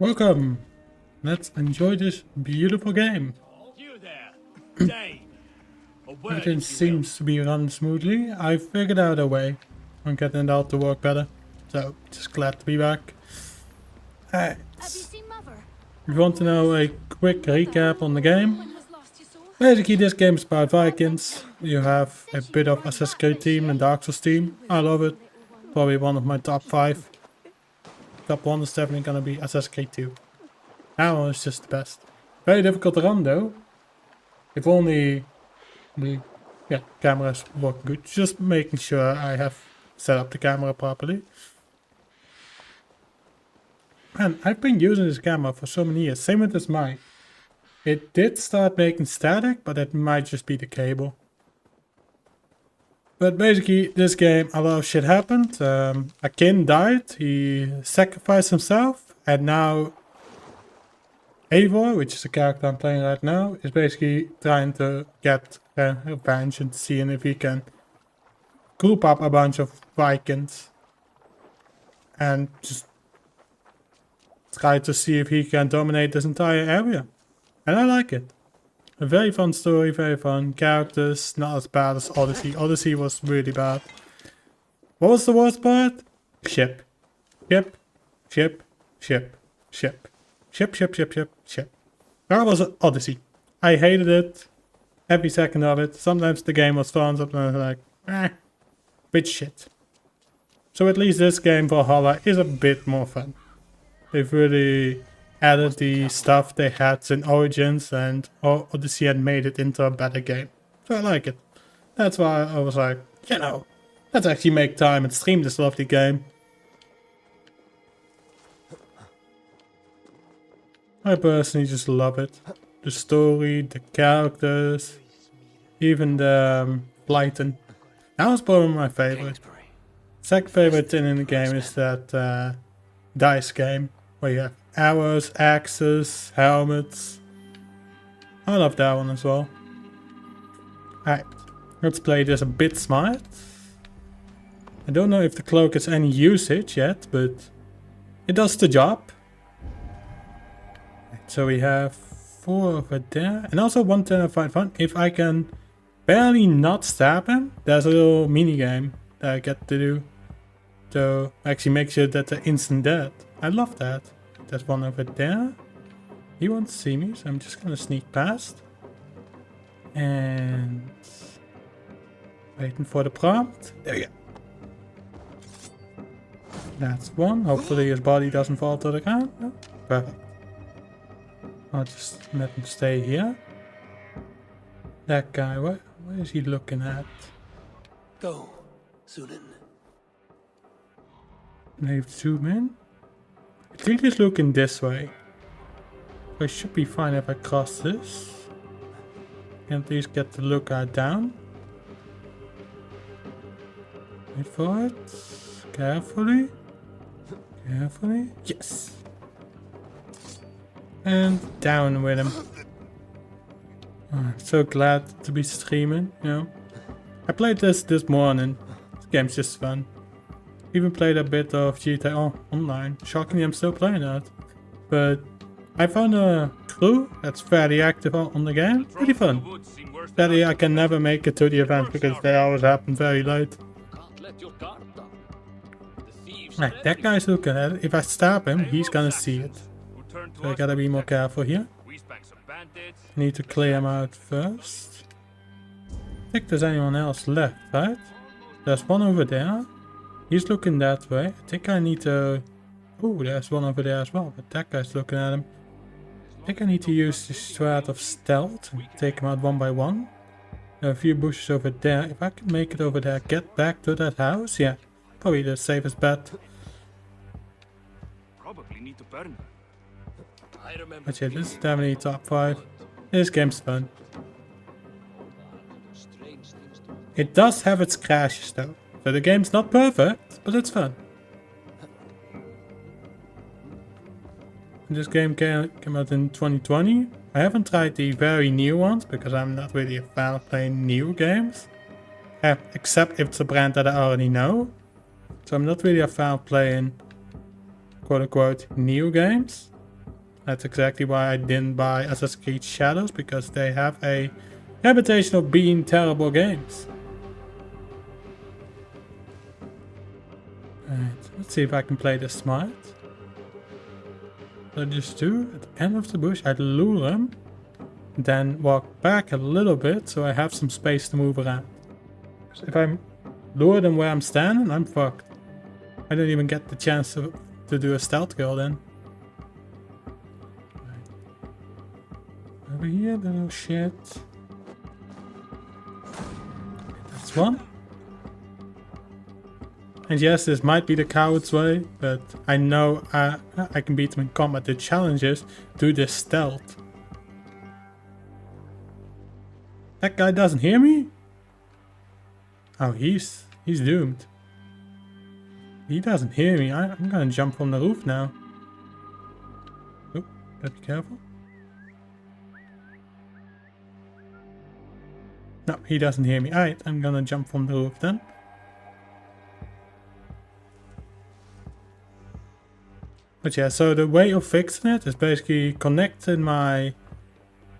Welcome. Let's enjoy this beautiful game. You there, Dane. A word, Everything if you will. seems to be run smoothly. I figured out a way on getting it all to work better. So, just glad to be back. Alright. Have you seen Mother? If you want to know a quick recap on the game. When was last you saw her? Basically, this game is about Vikings. You have a bit of Assassin's Creed team and Dark Souls team. I love it. Probably one of my top 5. Top 1 is definitely gonna be Assassin's Creed 2. That one is just the best. Very difficult to run though. If only the cameras work good. Just making sure I have set up the camera properly. And I've been using this camera for so many years. Same with this mic. It did start making static, but it might just be the cable. But basically, this game, a lot of shit happened. A kin died, he sacrificed himself, and now Eivor, which is the character I'm playing right now, is basically trying to get revenge and seeing if he can group up a bunch of Vikings and just try to see if he can dominate this entire area. And I like it. A very fun story, very fun characters, not as bad as Odyssey. Odyssey was really bad. What was the worst part? Ship. Ship. Ship. Ship. Ship. Ship, ship, ship, ship, ship. That was Odyssey. I hated it. Every second of it. Sometimes the game was fun, sometimes like, bit shit. So at least this game, Valhalla, is a bit more fun. They've really added the stuff they had in Origins, and Odyssey had made it into a better game. So I like it. That's why I was like, you know, let's actually make time and stream this lovely game. I personally just love it. The story, the characters, even the Blyton. That was probably my favorite. Second favorite thing in the game is that dice game where you have arrows, axes, helmets. I love that one as well. Alright, let's play this a bit smart. I don't know if the cloak has any usage yet, but it does the job. So we have 4 over there, and also one thing I find fun, if I can barely not stab him, there's a little mini game that I get to do to actually make sure that they're instant dead. I love that. There's one over there. He won't see me, so I'm just gonna sneak past. And waiting for the prompt. There we go. That's one. Hopefully his body doesn't fall to the ground. No? Perfect. I'll just let him stay here. That guy, what is he looking at? Go, Sunan. Maybe zoom in. I think he's looking this way. I should be fine if I cross this. And at least get the lookout down. Wait for it. Carefully. Carefully. Yes. And down with him. Oh, I'm so glad to be streaming, you know. I played this morning. This game's just fun. Even played a bit of GTA Online. Shockingly, I'm still playing that. But I found a crew that's fairly active on the game. Pretty fun. Sadly, I can never make it to the event because they always happen very late. Right, that guy's looking at it. If I stab him, he's gonna see it. So I gotta be more careful here. Need to clear him out first. I think there's anyone else left, right? There's one over there. He's looking that way. I think I need to... Oh, there's one over there as well, but that guy's looking at him. I think I need to use the strat of stealth and take him out one by one. There are a few bushes over there. If I can make it over there, get back to that house, yeah. Probably the safest bet. Probably need to burn her. But yeah, this is definitely top 5. This game's fun. It does have its crashes though. So the game's not perfect, but it's fun. This game came out in 2020. I haven't tried the very new ones because I'm not really a fan of playing new games. Except if it's a brand that I already know. So I'm not really a fan of playing quote unquote new games. That's exactly why I didn't buy Assassin's Creed Shadows, because they have a reputation of being terrible games. Alright, let's see if I can play this smart. So I just do, at the end of the bush, I'd lure him, then walk back a little bit so I have some space to move around. So if I lure them where I'm standing, I'm fucked. I don't even get the chance to do a stealth kill then. Right. Over here, little shit. That's one. And yes, this might be the coward's way, but I know I can beat them in combat. The challenge is do this stealth. That guy doesn't hear me? Oh, he's doomed. He doesn't hear me. I'm gonna jump from the roof now. Oh, gotta be careful. No, he doesn't hear me. Alright, I'm gonna jump from the roof then. But yeah, so the way of fixing it is basically connecting my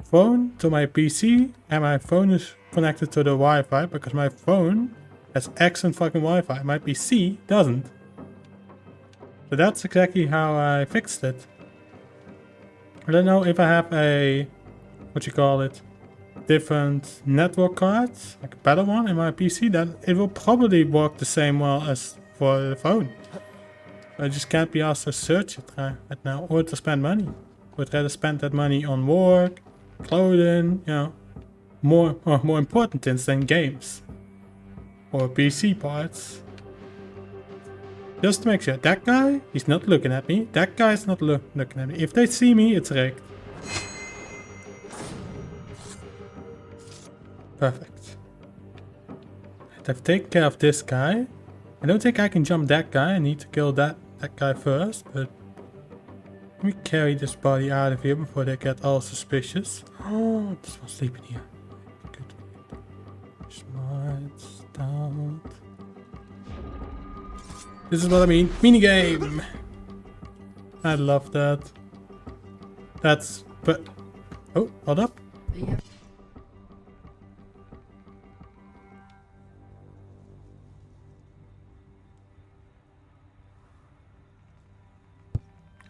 phone to my PC, and my phone is connected to the Wi-Fi because my phone has excellent fucking Wi-Fi. My PC doesn't. So that's exactly how I fixed it. I don't know if I have a, what you call it, different network cards, like a better one in my PC, then it will probably work the same well as for the phone. I just can't be asked to search it right now, or to spend money. Would rather spend that money on work, clothing, you know, more important things than games or PC parts. Just to make sure, that guy, he's not looking at me. That guy's not looking at me. If they see me, it's rigged. Perfect. I've taken care of this guy. I don't think I can jump that guy. I need to kill that guy first, but let me carry this body out of here before they get all suspicious. Oh, this one's sleeping here. Good. Smart, stout. This is what I mean. Minigame! I love that. That's... but... oh, hold up.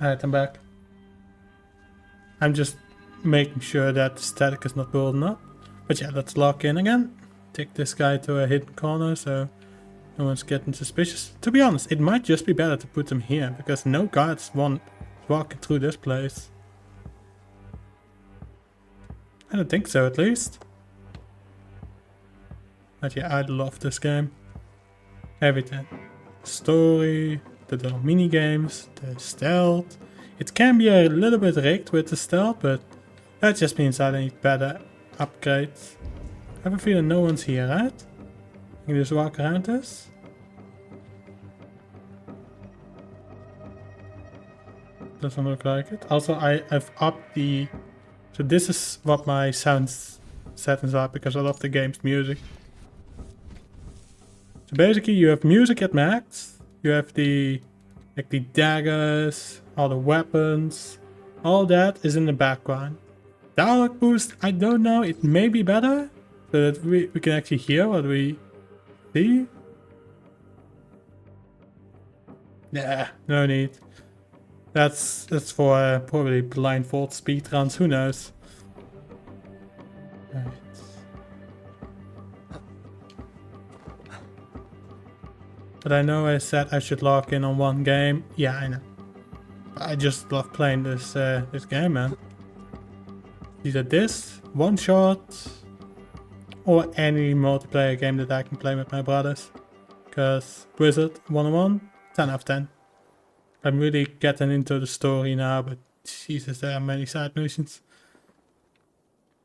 Alright, I'm back. I'm just making sure that the static is not building up. But yeah, let's lock in again. Take this guy to a hidden corner so no one's getting suspicious. To be honest, it might just be better to put them here, because no guards want walking through this place. I don't think so, at least. But yeah, I love this game. Everything. Story, the little mini games, the stealth. It can be a little bit rigged with the stealth, but that just means I need better upgrades. I have a feeling no one's here, right? I can just walk around this. Doesn't look like it. Also, I've upped the... so this is what my sound settings are, because I love the game's music. So basically you have music at max. You have the daggers, all the weapons. All that is in the background. Dialogue boost, I don't know. It may be better, so that we can actually hear what we see. Yeah, no need. That's for probably blindfold speedruns, who knows. Right. But I know I said I should lock in on one game. Yeah, I know. I just love playing this this game, man. Either this, one shot, or any multiplayer game that I can play with my brothers. Because Blizzard 101, 10 out of 10. I'm really getting into the story now, but Jesus, there are many side missions.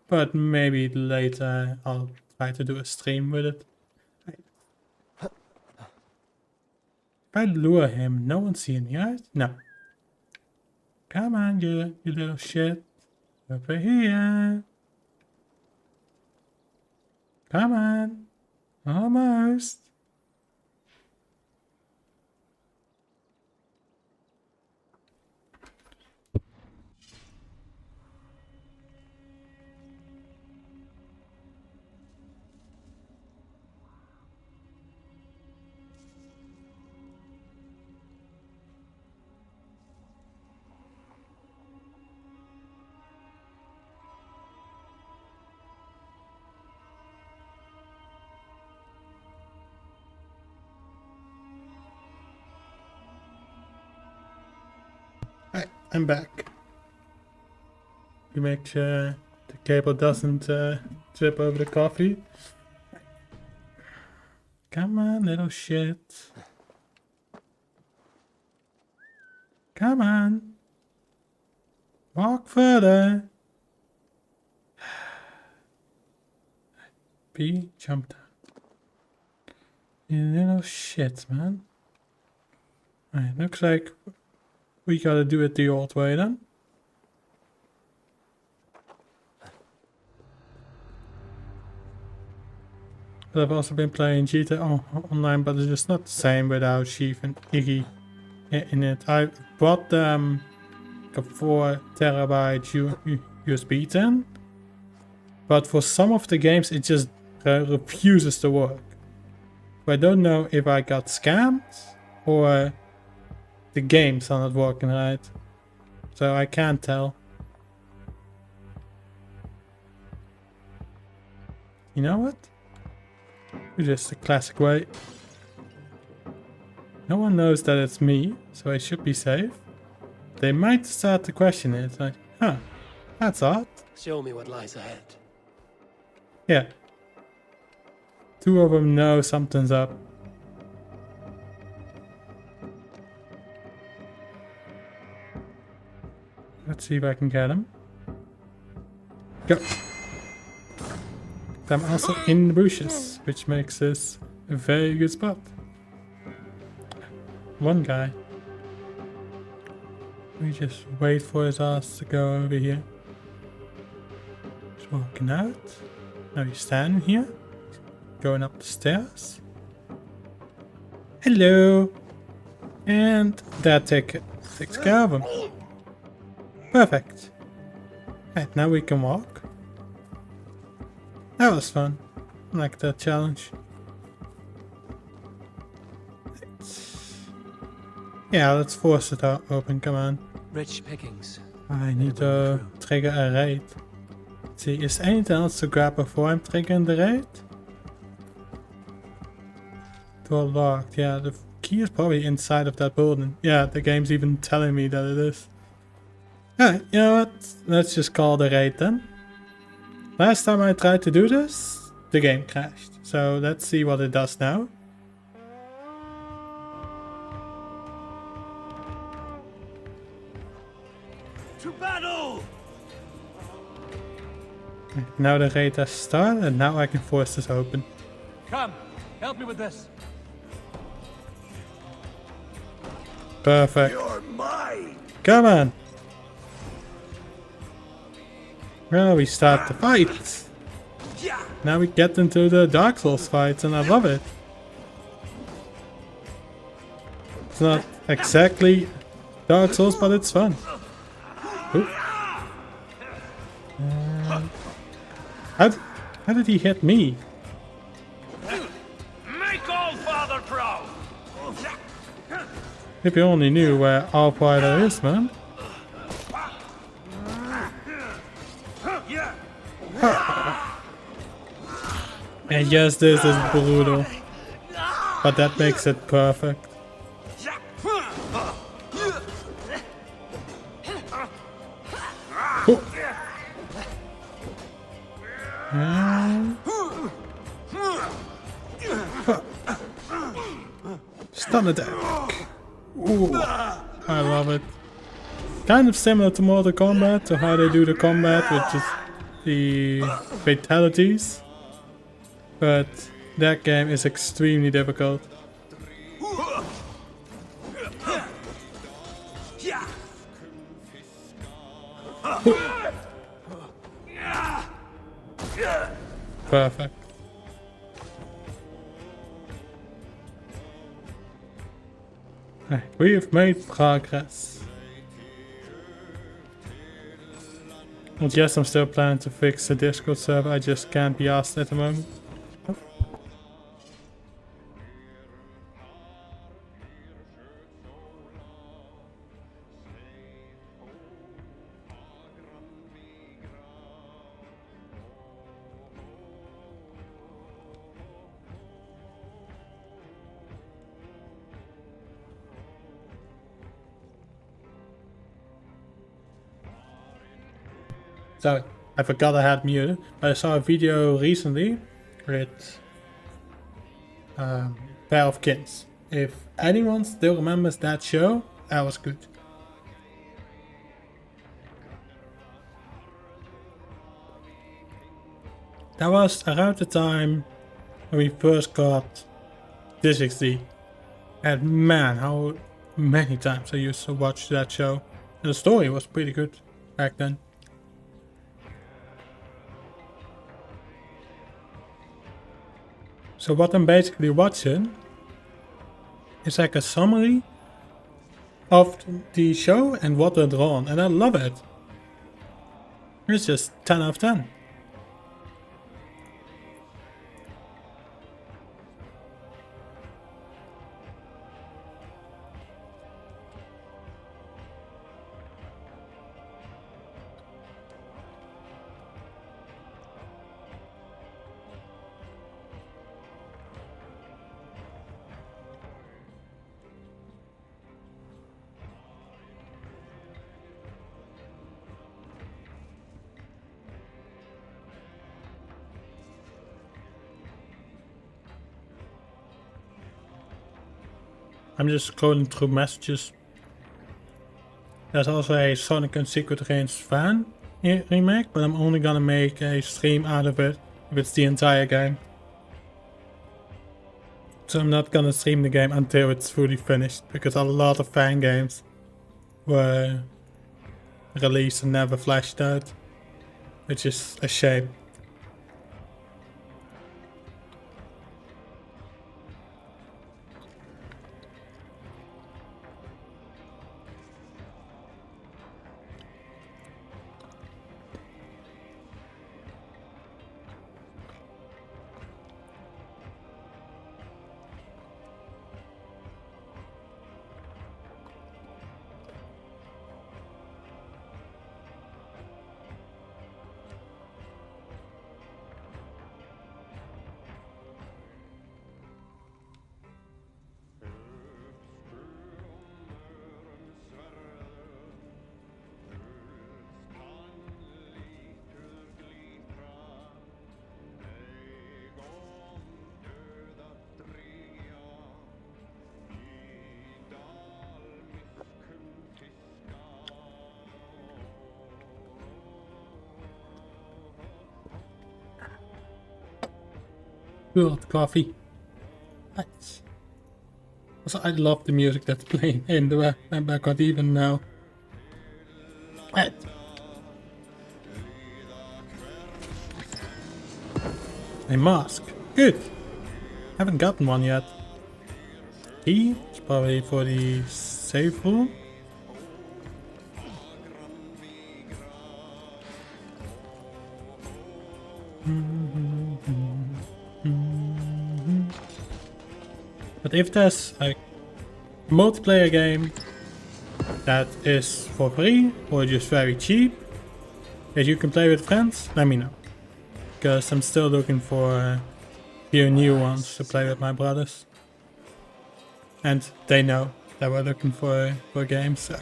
But maybe later I'll try to do a stream with it. If I lure him, no one's seeing me, right? No. Come on, you little shit. Over here. Come on. Almost. I'm back. You make sure the cable doesn't trip over the coffee. Come on, little shit. Come on. Walk further. B, jump down. You little shit, man. Alright, looks like we gotta do it the old way then. But I've also been playing GTA Online, but it's just not the same without Chief and Iggy in it. I bought them a 4 terabyte USB 10, but for some of the games it just refuses to work. I don't know if I got scammed or the games are not working right, so I can't tell. You know what? It's just the classic way. No one knows that it's me, so I should be safe. They might start to question it, like, huh, that's odd. Show me what lies ahead. Yeah. 2 of them know something's up. Let's see if I can get him. Go. I'm also in the bushes, which makes this a very good spot. One guy. We just wait for his ass to go over here. He's walking out. Now he's standing here. Going up the stairs. Hello. And that takes care of him. Perfect. Right, now we can walk. That was fun. I like that challenge. Yeah, let's force it open, come on. Rich pickings. I need to trigger a raid. Let's see, is there anything else to grab before I'm triggering the raid? Door locked, yeah, the key is probably inside of that building. Yeah, the game's even telling me that it is. Alright, you know what? Let's just call the raid then. Last time I tried to do this, the game crashed. So let's see what it does now. To battle! Now the raid has started and now I can force this open. Come, help me with this. Perfect. You're mine! Come on. Now we start the fight. Yeah! Now we get into the Dark Souls fights and I love it. It's not exactly Dark Souls, but it's fun. Ooh. How did he hit me? Make all father proud! If you only knew where Allfighter is, man. And yes, this is brutal. But that makes it perfect. Ooh. Stun attack. Ooh, I love it. Kind of similar to Mortal Kombat, to how they do the combat, which is the fatalities. But that game is extremely difficult. Perfect. Right, we've made progress. And yes, I'm still planning to fix the Discord server, I just can't be asked at the moment. Sorry, I forgot I had muted. But I saw a video recently with Pair of Kings. If anyone still remembers that show, that was good. That was around the time when we first got this XD. And man, how many times I used to watch that show. And the story was pretty good back then. So what I'm basically watching is like a summary of the show and what went wrong, and I love it. It's just 10 out of 10. I'm just scrolling through messages. There's also a Sonic and Secret Range fan remake, but I'm only gonna make a stream out of it if it's the entire game. So I'm not gonna stream the game until it's fully finished, because a lot of fan games were released and never flashed out, which is a shame. Good coffee. Nice. Also, I love the music that's playing in the background even now. Right. A mask. Good. Haven't gotten one yet. Key? It's probably for the safe room. But if there's a multiplayer game that is for free or just very cheap that you can play with friends, let me know. Because I'm still looking for a few new ones to play with my brothers. And they know that we're looking for games. So.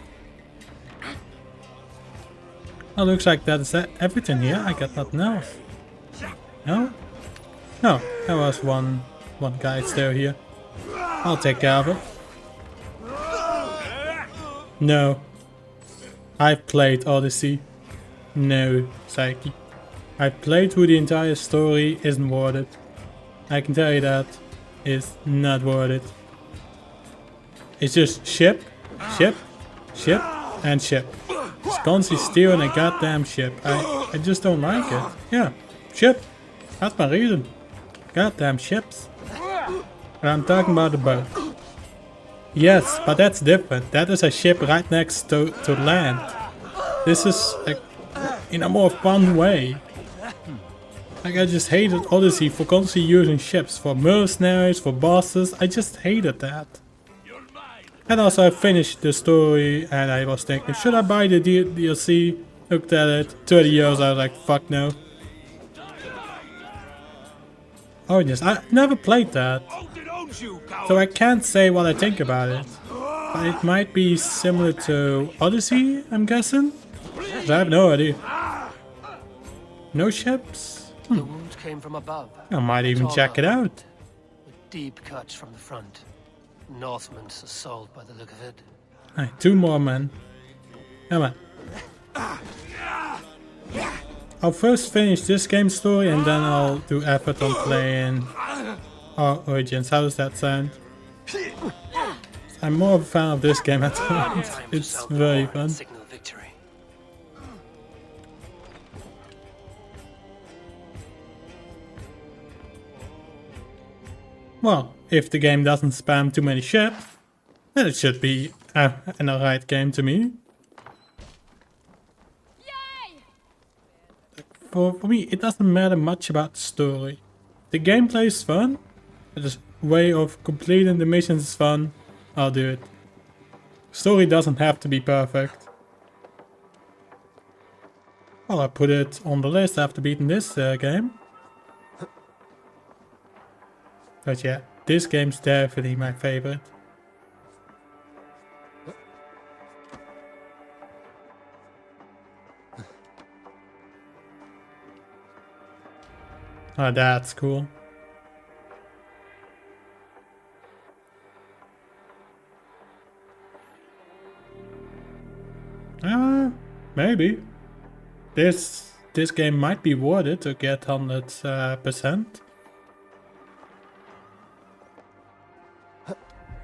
Well, looks like that is everything here. I got nothing else. No? No, there was one guy still here. I'll take care of it. No. I've played Odyssey. No, Psyche. I've played through the entire story, isn't worth it. I can tell you that. It's not worth it. It's just ship, ship, ship, and ship. It's constantly stealing a goddamn ship. I just don't like it. Yeah, ship. That's my reason. Goddamn ships. And I'm talking about the boat. Yes, but that's different. That is a ship right next to land. This is in a more fun way. Like, I just hated Odyssey for constantly using ships for mercenaries, for bosses. I just hated that. And also I finished the story and I was thinking, should I buy the DLC? Looked at it, 30 euros, I was like, fuck no. Oh yes, I never played that. So I can't say what I think about it. But it might be similar to Odyssey, I'm guessing. 'Cause I have no idea. No ships? The wound came from above. I might even Tall check it up, out. with deep cuts from the front. Northman's assault by the look of it. Alright, 2 more men. Come on. I'll first finish this game story and then I'll do effort on playing Origins. How does that sound? I'm more of a fan of this game at the moment. Time to It's sound the very horn and fun. signal victory. Well, if the game doesn't spam too many ships, then it should be an alright game to me. Yay! For me, it doesn't matter much about the story. The gameplay is fun, the way of completing the missions is fun, I'll do it. Story doesn't have to be perfect. Well, I put it on the list after beating this game. But yeah, this game's definitely my favorite. Oh, that's cool. Maybe. This game might be worth it to get 100%.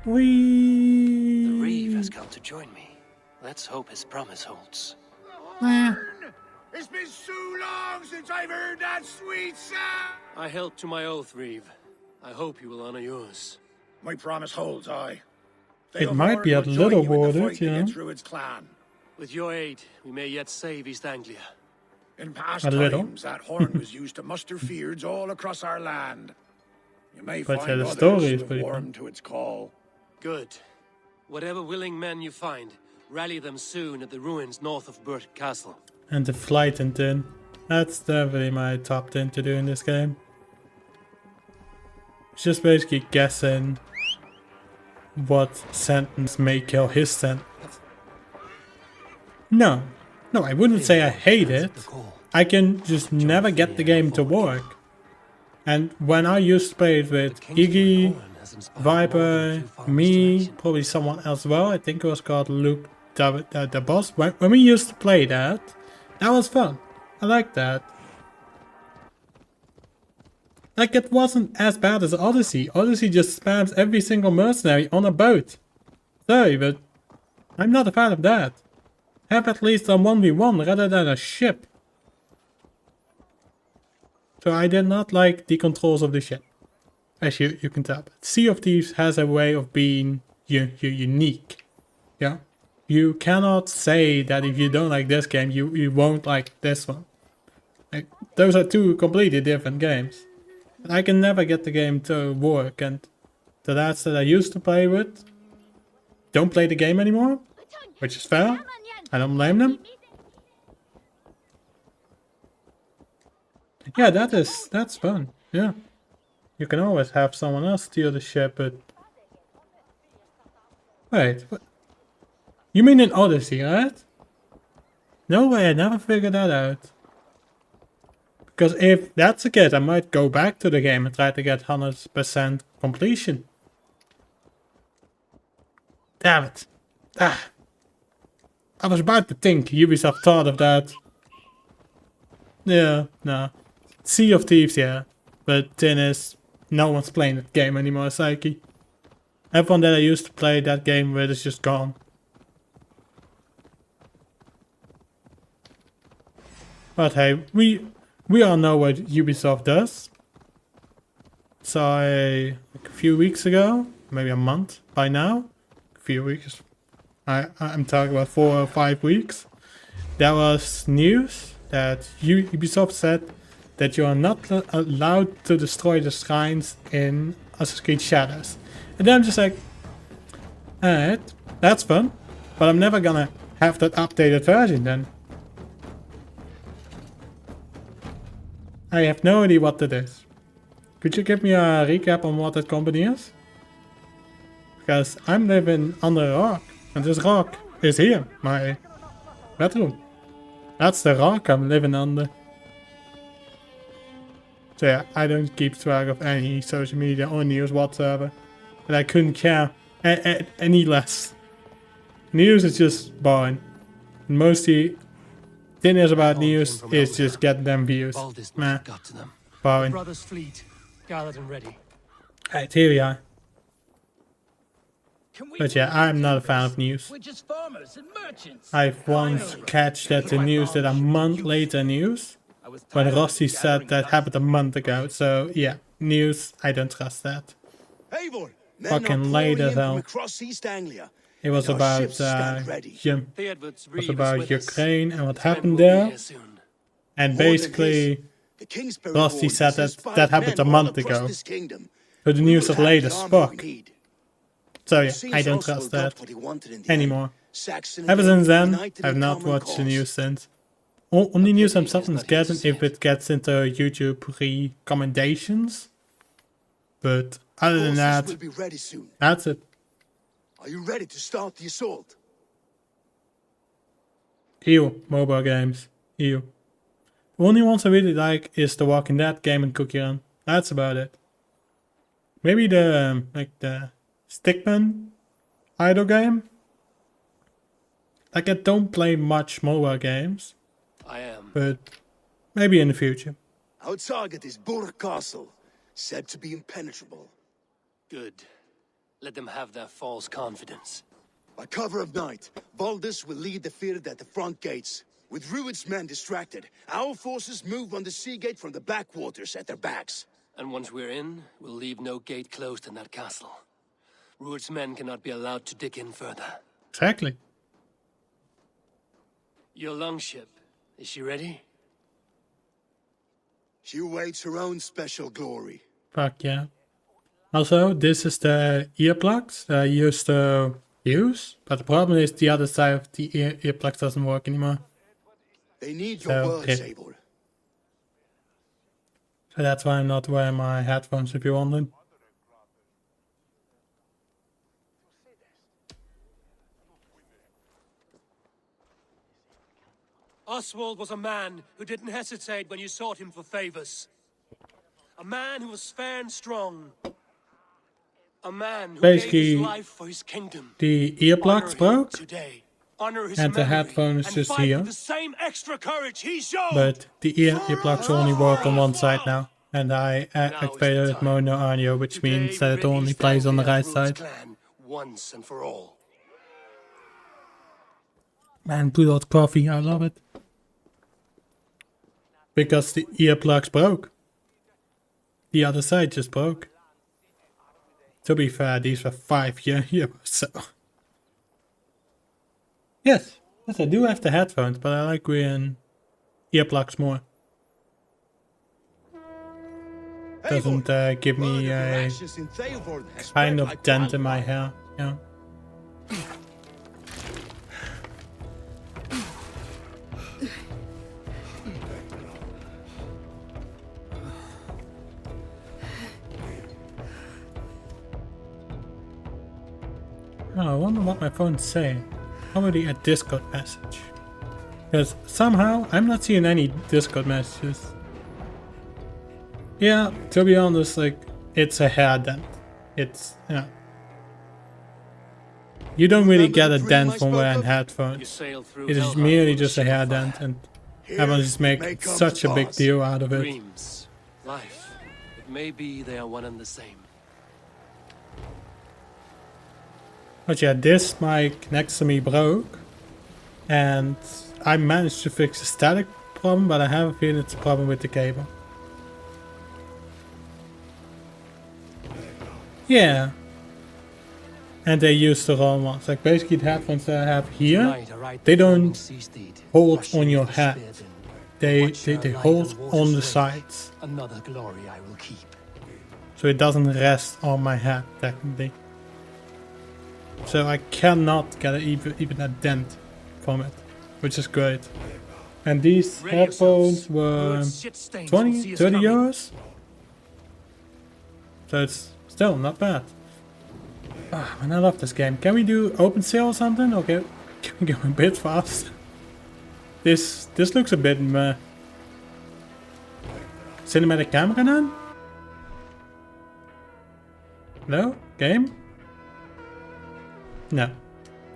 The Reeve has come to join me. Let's hope his promise holds. It's been so long since I've heard that sweet sound. I held to my oath, Reeve. I hope you will honor yours. My promise holds, aye. It might be a little worded, you know. Through its clan. With your aid, we may yet save East Anglia. In past A little. times, that horn was used to muster feards all across our land. You may But, find the others story is who have pretty warmed to its call. Good. Whatever willing men you find, rally them soon at the ruins north of Burt Castle. And the flight and tin. That's definitely my top 10 to do in this game. It's just basically guessing what sentence may kill his sentence. No, I wouldn't say I hate it. I can just never get the game to work. And when I used to play it with Iggy, Viper, me, probably someone else as well, I think it was called Luke the boss. When we used to play that was fun. I liked that. Like, it wasn't as bad as Odyssey. Odyssey just spams every single mercenary on a boat. Sorry, but I'm not a fan of that. Have at least a 1v1 rather than a ship. So I did not like the controls of the ship. As you can tell. But Sea of Thieves has a way of being unique. Yeah? You cannot say that if you don't like this game, you won't like this one. Like, those are two completely different games. And I can never get the game to work, and the lads that I used to play with don't play the game anymore, which is fair. I don't blame them. Yeah, that's fun. Yeah. You can always have someone else steal the ship, but... Wait, what? You mean in Odyssey, right? No way, I never figured that out. Because if that's the case, I might go back to the game and try to get 100% completion. Damn it. Ah. I was about to think Ubisoft thought of that. Yeah, no. Sea of Thieves, yeah. But thing is, no one's playing that game anymore, Psyche. Everyone that I used to play that game with is just gone. But hey, we all know what Ubisoft does. So like a few weeks ago, maybe a month by now, a few weeks, I'm talking about 4 or 5 weeks, there was news that Ubisoft said that you are not allowed to destroy the shrines in Assassin's Creed Shadows. And then I'm just like, alright, that's fun, but I'm never gonna have that updated version then. I have no idea what that is. Could you give me a recap on what that company is? Because I'm living under a rock, and this rock is here, my bedroom. That's the rock I'm living under. So yeah, I don't keep track of any social media or news whatsoever. And I couldn't care any less. News is just boring. Mostly, thing is about All came news from is elsewhere. just get them views. Baldus must Meh, have got to them. boring. Brothers' fleet, gathered and ready. Right, here we are. Can we But yeah, I'm not a fan of news. We're just farmers and merchants. I've once catched that the news that a month later news. I was When tired of Rossi said gathering that dust. happened a month ago. So yeah, news, I don't trust that. Eivor, men Fucking are pouring late as in from hell. across East Anglia. It was Our about ships stand ready. The Edwards was Reeve is about with us. Ukraine and what His men happened will be there. here soon. And More than basically, The Kingsbury Rossi Ward said possess that 5 that happened men a all month across ago. this kingdom. but the We news will of have later the armor we spoke. need. So yeah, It seems I don't Oswald trust got that what he wanted in the end. anymore. Saxon Ever and since then, united I've in not common watched the cause. news since. Only news I'm pity he's sometimes not here to getting see if it. it gets into YouTube recommendations. But other than Forces that, will be ready soon. that's it. Are you ready to start the assault? Ew, mobile games. Ew. The only ones I really like is the Walking Dead game and Cookie Run. That's about it. Maybe the like the Stickman idle game. Like I don't play much mobile games, I am. but maybe in the future. Our target is Burg Castle, said to be impenetrable. Good. Let them have their false confidence. By cover of night, Valdus will lead the field at the front gates. With Rued's men distracted, our forces move on the sea gate from the backwaters at their backs. And once we're in, we'll leave no gate closed in that castle. Rued's men cannot be allowed to dig in further. Exactly. Your longship, is she ready? She awaits her own special glory. Fuck yeah. Also, this is the earplugs that I used to use, but the problem is the other side of the earplugs doesn't work anymore. They need your So, words, yeah. Eivor. So that's why I'm not wearing my headphones if you want them. Oswald was a man who didn't hesitate when you sought him for favors. A man who was fair and strong. A man who Basically, gave his life for his kingdom. The Honor earplugs him broke, today. Honor his and the memory, headphone is and just fight here. with the same extra courage he showed. But the earplugs only work on one side now. And I activated it mono audio, which Today, means that it rid only East plays on the Anglia right of Rued's side. clan once and for all. Man, good old coffee, I love it. Because the earplugs broke. The other side just broke. To be fair, these were 5 euros, so... Yes, I do have the headphones, but I like wearing earplugs more. Doesn't give me a kind of dent in my hair, yeah. Oh, I wonder what my phone's saying. Probably a Discord message. Because somehow I'm not seeing any Discord messages. Yeah, to be honest, like, it's a hair dent. It's, yeah. You don't really get a dent from wearing You headphones. sail through It is Valhalla merely with a just a ship hair of fire. dent, and Here everyone just it may make come such to a big pass. deal out of it. Dreams, life. It may be they are one and the same. But yeah, this mic next to me broke, and I managed to fix the static problem, but I have a feeling it's a problem with the cable. Yeah. And they use the wrong ones. Like basically the headphones that I have here, Tonight, I ride they the flaming don't sea steed, hold rushing on your with head. spear din. They Watch her hold lie on the water's wake. sides. Another glory I will keep. So it doesn't rest on my head, technically. So I cannot get even a dent from it, which is great. And these Ready headphones yourselves. were Rued's shit stains will 20, see us 30 coming. euros. So it's still not bad. Ah, man, I love this game. Can we do open sale or something? Okay, can we go a bit fast? This looks a bit meh. cinematic camera then? No? Game? No.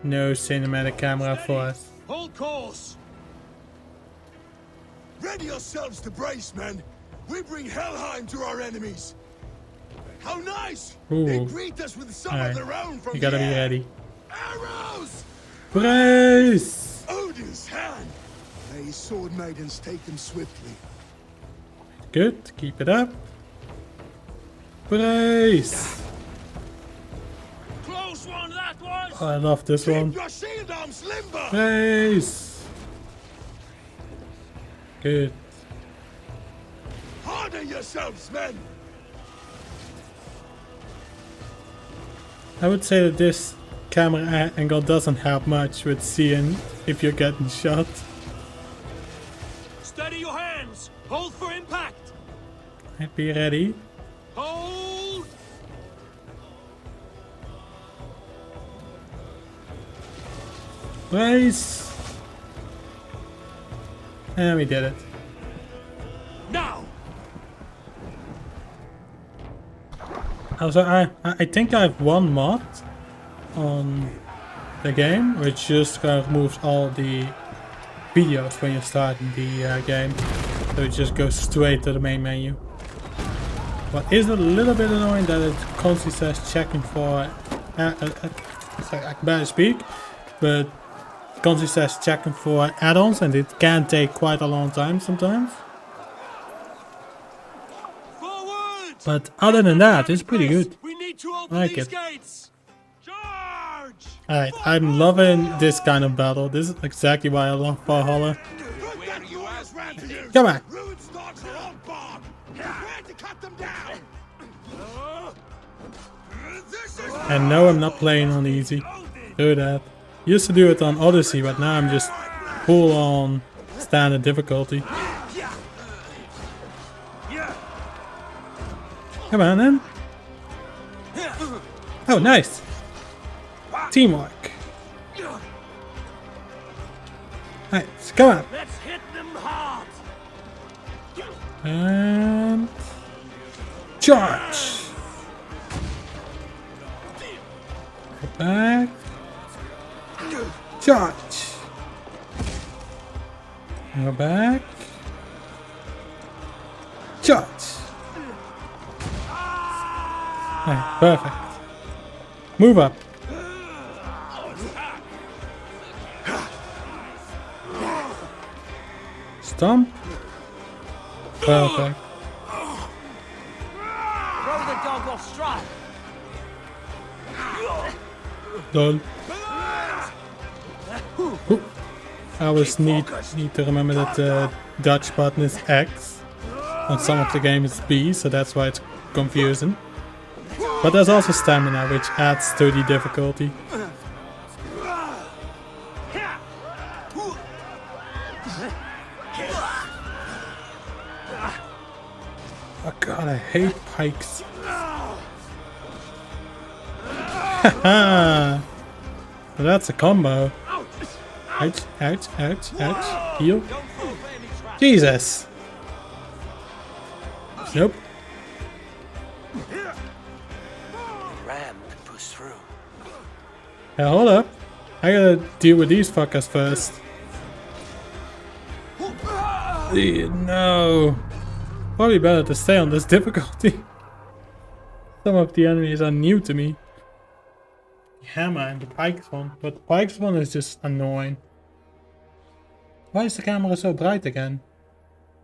No cinematic camera for us. Hold course! Ready yourselves to brace, men. We bring Helheim to our enemies. How nice! They Ooh. greet us with some Alright. of their own from You gotta the be air. ready. Arrows! Brace! Odin's hand! May his sword maidens take them swiftly. Good. Keep it up. Brace! Close one, that was! Oh, I love this one. Keep your shield arms limber! Brace! Good. Harden yourselves, men! I would say that this camera angle doesn't help much with seeing if you're getting shot. Steady your hands! Hold for impact! Be ready. Hold! Brace! And we did it. Now! Also, I think I have one mod on the game, which just removes all the videos when you start the game. So it just goes straight to the main menu. But is it a little bit annoying that it constantly says checking for... sorry, I can barely speak, but it constantly says checking for add-ons, and it can take quite a long time sometimes. Forward! But other than that, it's pretty good. We need to open I like these it. gates! Charge! Alright, I'm loving this kind of battle. This is exactly why I love Valhalla. Put that glorious ram to you! Come on. Rude stalks are on barb! Prepare to cut them down! This is And no, I'm not playing on easy. Do that. Used to do it on Odyssey, but now I'm just full on standard difficulty. Come on then. Oh, nice. Teamwork. Alright, come on. Let's hit them hard! And charge. Go back. Charge. Go back. Charge. Alright, perfect. Move up. Stomp. Perfect. Throw the dog off stride. Done. Oeh. I always need to remember that the Dutch button is X. On some of the game it's B, so that's why it's confusing. But there's also stamina, which adds to the difficulty. Oh god, I hate pikes. Haha! So that's a combo. Ouch, ouch, ouch, ouch. Heal. Jesus! Nope. Ram can push through. Hey, hold up. I gotta deal with these fuckers first. No. Probably better to stay on this difficulty. Some of the enemies are new to me. The hammer and the pikes one. But the pikes one is just annoying. Why is the camera so bright again?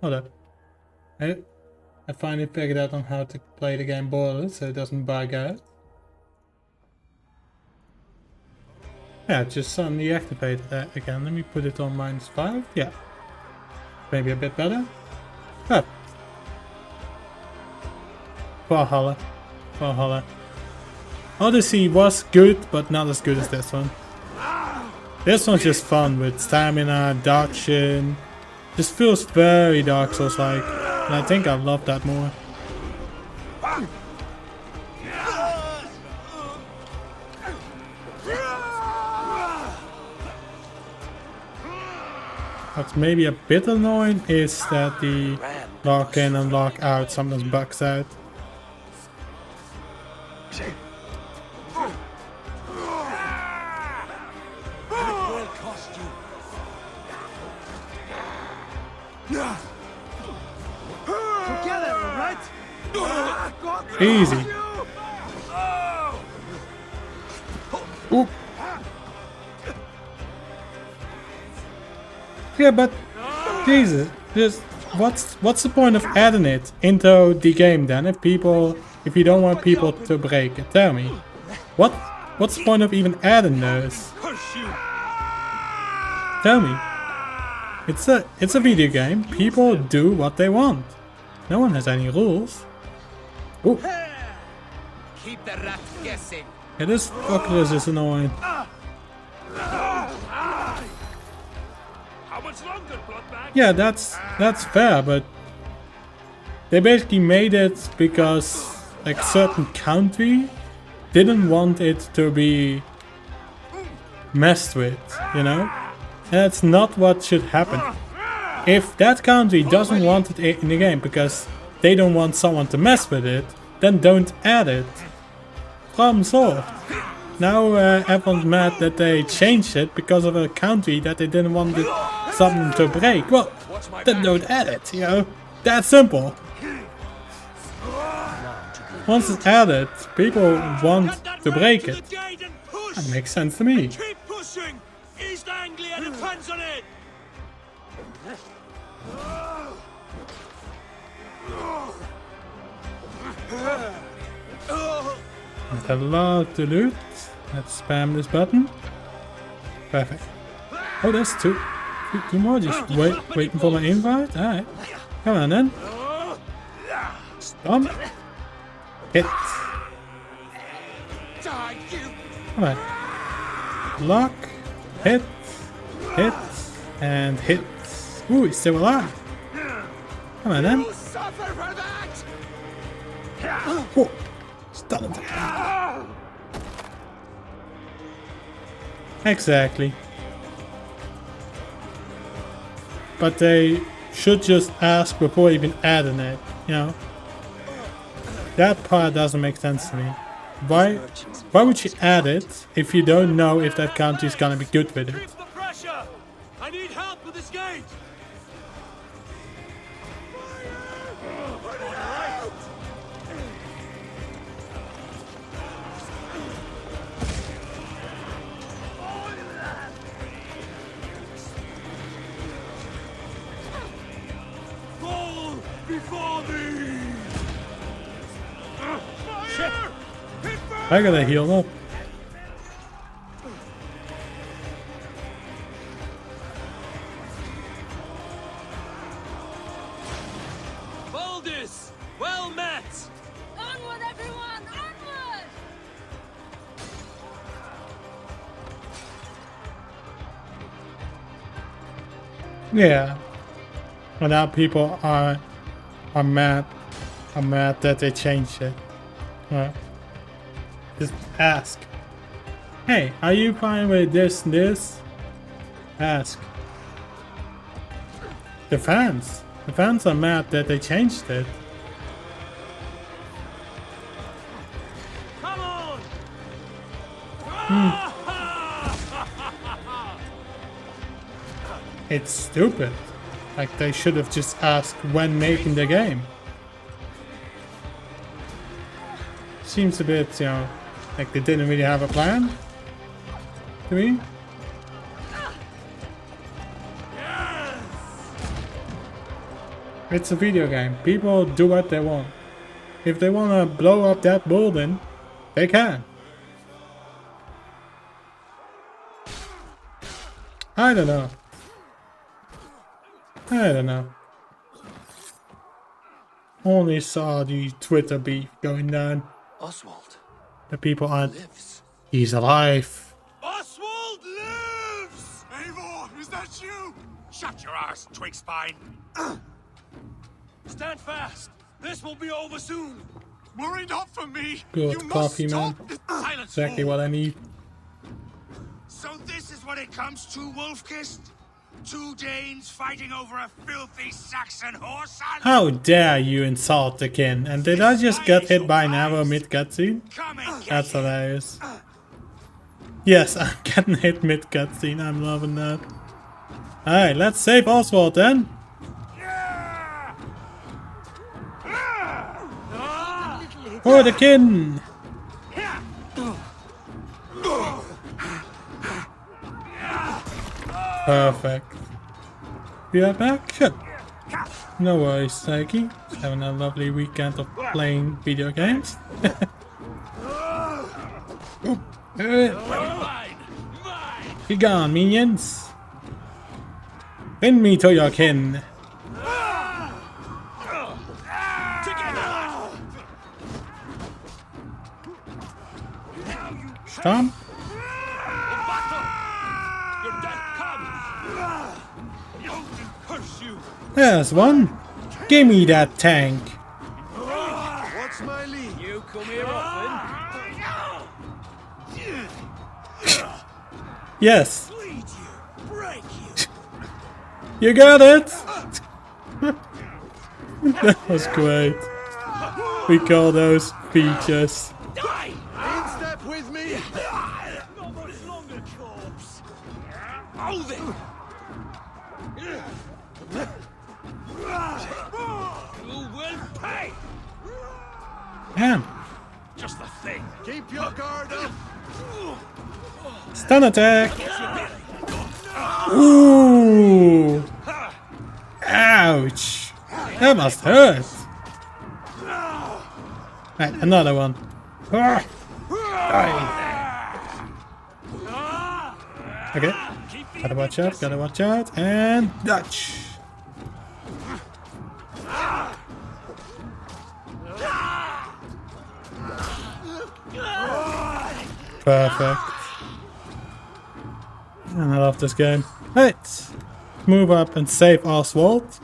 Hold up. I finally figured out on how to play the game borderless so it doesn't bug out. Yeah, it just suddenly activated that again. Let me put it on -5. Yeah. Maybe a bit better. Ah. Valhalla. Valhalla. Odyssey was good, but not as good as this one. This one's just fun with stamina, dodging. Just feels very Dark Souls-like. And I think I love that more. What's maybe a bit annoying is that the lock in and lock out sometimes bugs out. Together, right? Easy. Oop. Yeah, but Jesus, just what's the point of adding it into the game then? If you don't want people to break it, tell me. What's the point of even adding those? Tell me. It's a video game. People do what they want. No one has any rules. Ooh. Keep the rats guessing. Yeah, this fucker is annoying. How much longer, Bloodbag? Yeah, that's fair, but they basically made it because like certain country didn't want it to be messed with, you know? And that's not what should happen. If that country doesn't want it in the game because they don't want someone to mess with it, then don't add it. Problem solved. Now everyone's mad that they changed it because of a country that they didn't want something to break. Well, then don't add it, you know? That simple. Once it's added, people want to break it. That makes sense to me. Keep pushing! East Anglia depends on it! Not a lot to loot. Let's spam this button. Perfect. Oh, there's two more. Just waiting for my invite. Alright. Come on then. Stomp. Hit. Come on. Block. Hit. Hit. And hit. Ooh, he's still alive. Come on then. Oh, stunned. Exactly. But they should just ask before even adding it, you know? That part doesn't make sense to me. Why would you add it if you don't know if that country is gonna be good with it? Increase the pressure! I need help with this gate! Fall before me! I gotta heal up. Baldus! Well met! Onward, everyone! Onward! Yeah. Well, now people are mad. Are mad that they changed it. Just ask. Hey, are you fine with this and this? Ask. The fans. The fans are mad that they changed it. Come on! It's stupid. Like they should have just asked when making the game. Seems a bit, you know, like they didn't really have a plan. To me. It's a video game. People do what they want. If they want to blow up that building, they can. I don't know. I don't know. Only saw the Twitter beef going down. Oswald The people aren't. lives. He's alive. Oswald lives! Eivor, is that you? Shut your ass, twig spine. Stand fast! This will be over soon! Worry not for me. Good You must coffee, man. stop. Silence, Exactly fool. what I need. So this is what it comes to, Wolf-Kissed? Two Danes fighting over a filthy Saxon horse and... How dare you insult the king? And did I just get hit by an arrow mid cutscene? Come and get That's him. hilarious. Yes, I'm getting hit mid cutscene. I'm loving that. Alright, let's save Oswald then. For the king! Perfect. Be right back? Sure. No worries, Saiki. Just having a lovely weekend of playing video games. Be gone, minions! Bring me to your kin. Stomp. Your death comes! Curse you! There's one. Give me that tank. What's my lead? You come here often? Yes, Bleed you, break you. you got it. That was great. We call those features. Die! In step with me. Not much longer, corpse. Hold it! You will pay! Damn. Just the thing. Keep your guard up. Stun attack. Ooh. Ouch. That must hurt. Right, another one. Ah. Die. Okay. Gotta watch out, gotta watch out. And Dutch. Perfect. And I love this game. Right. Move up and save Oswald.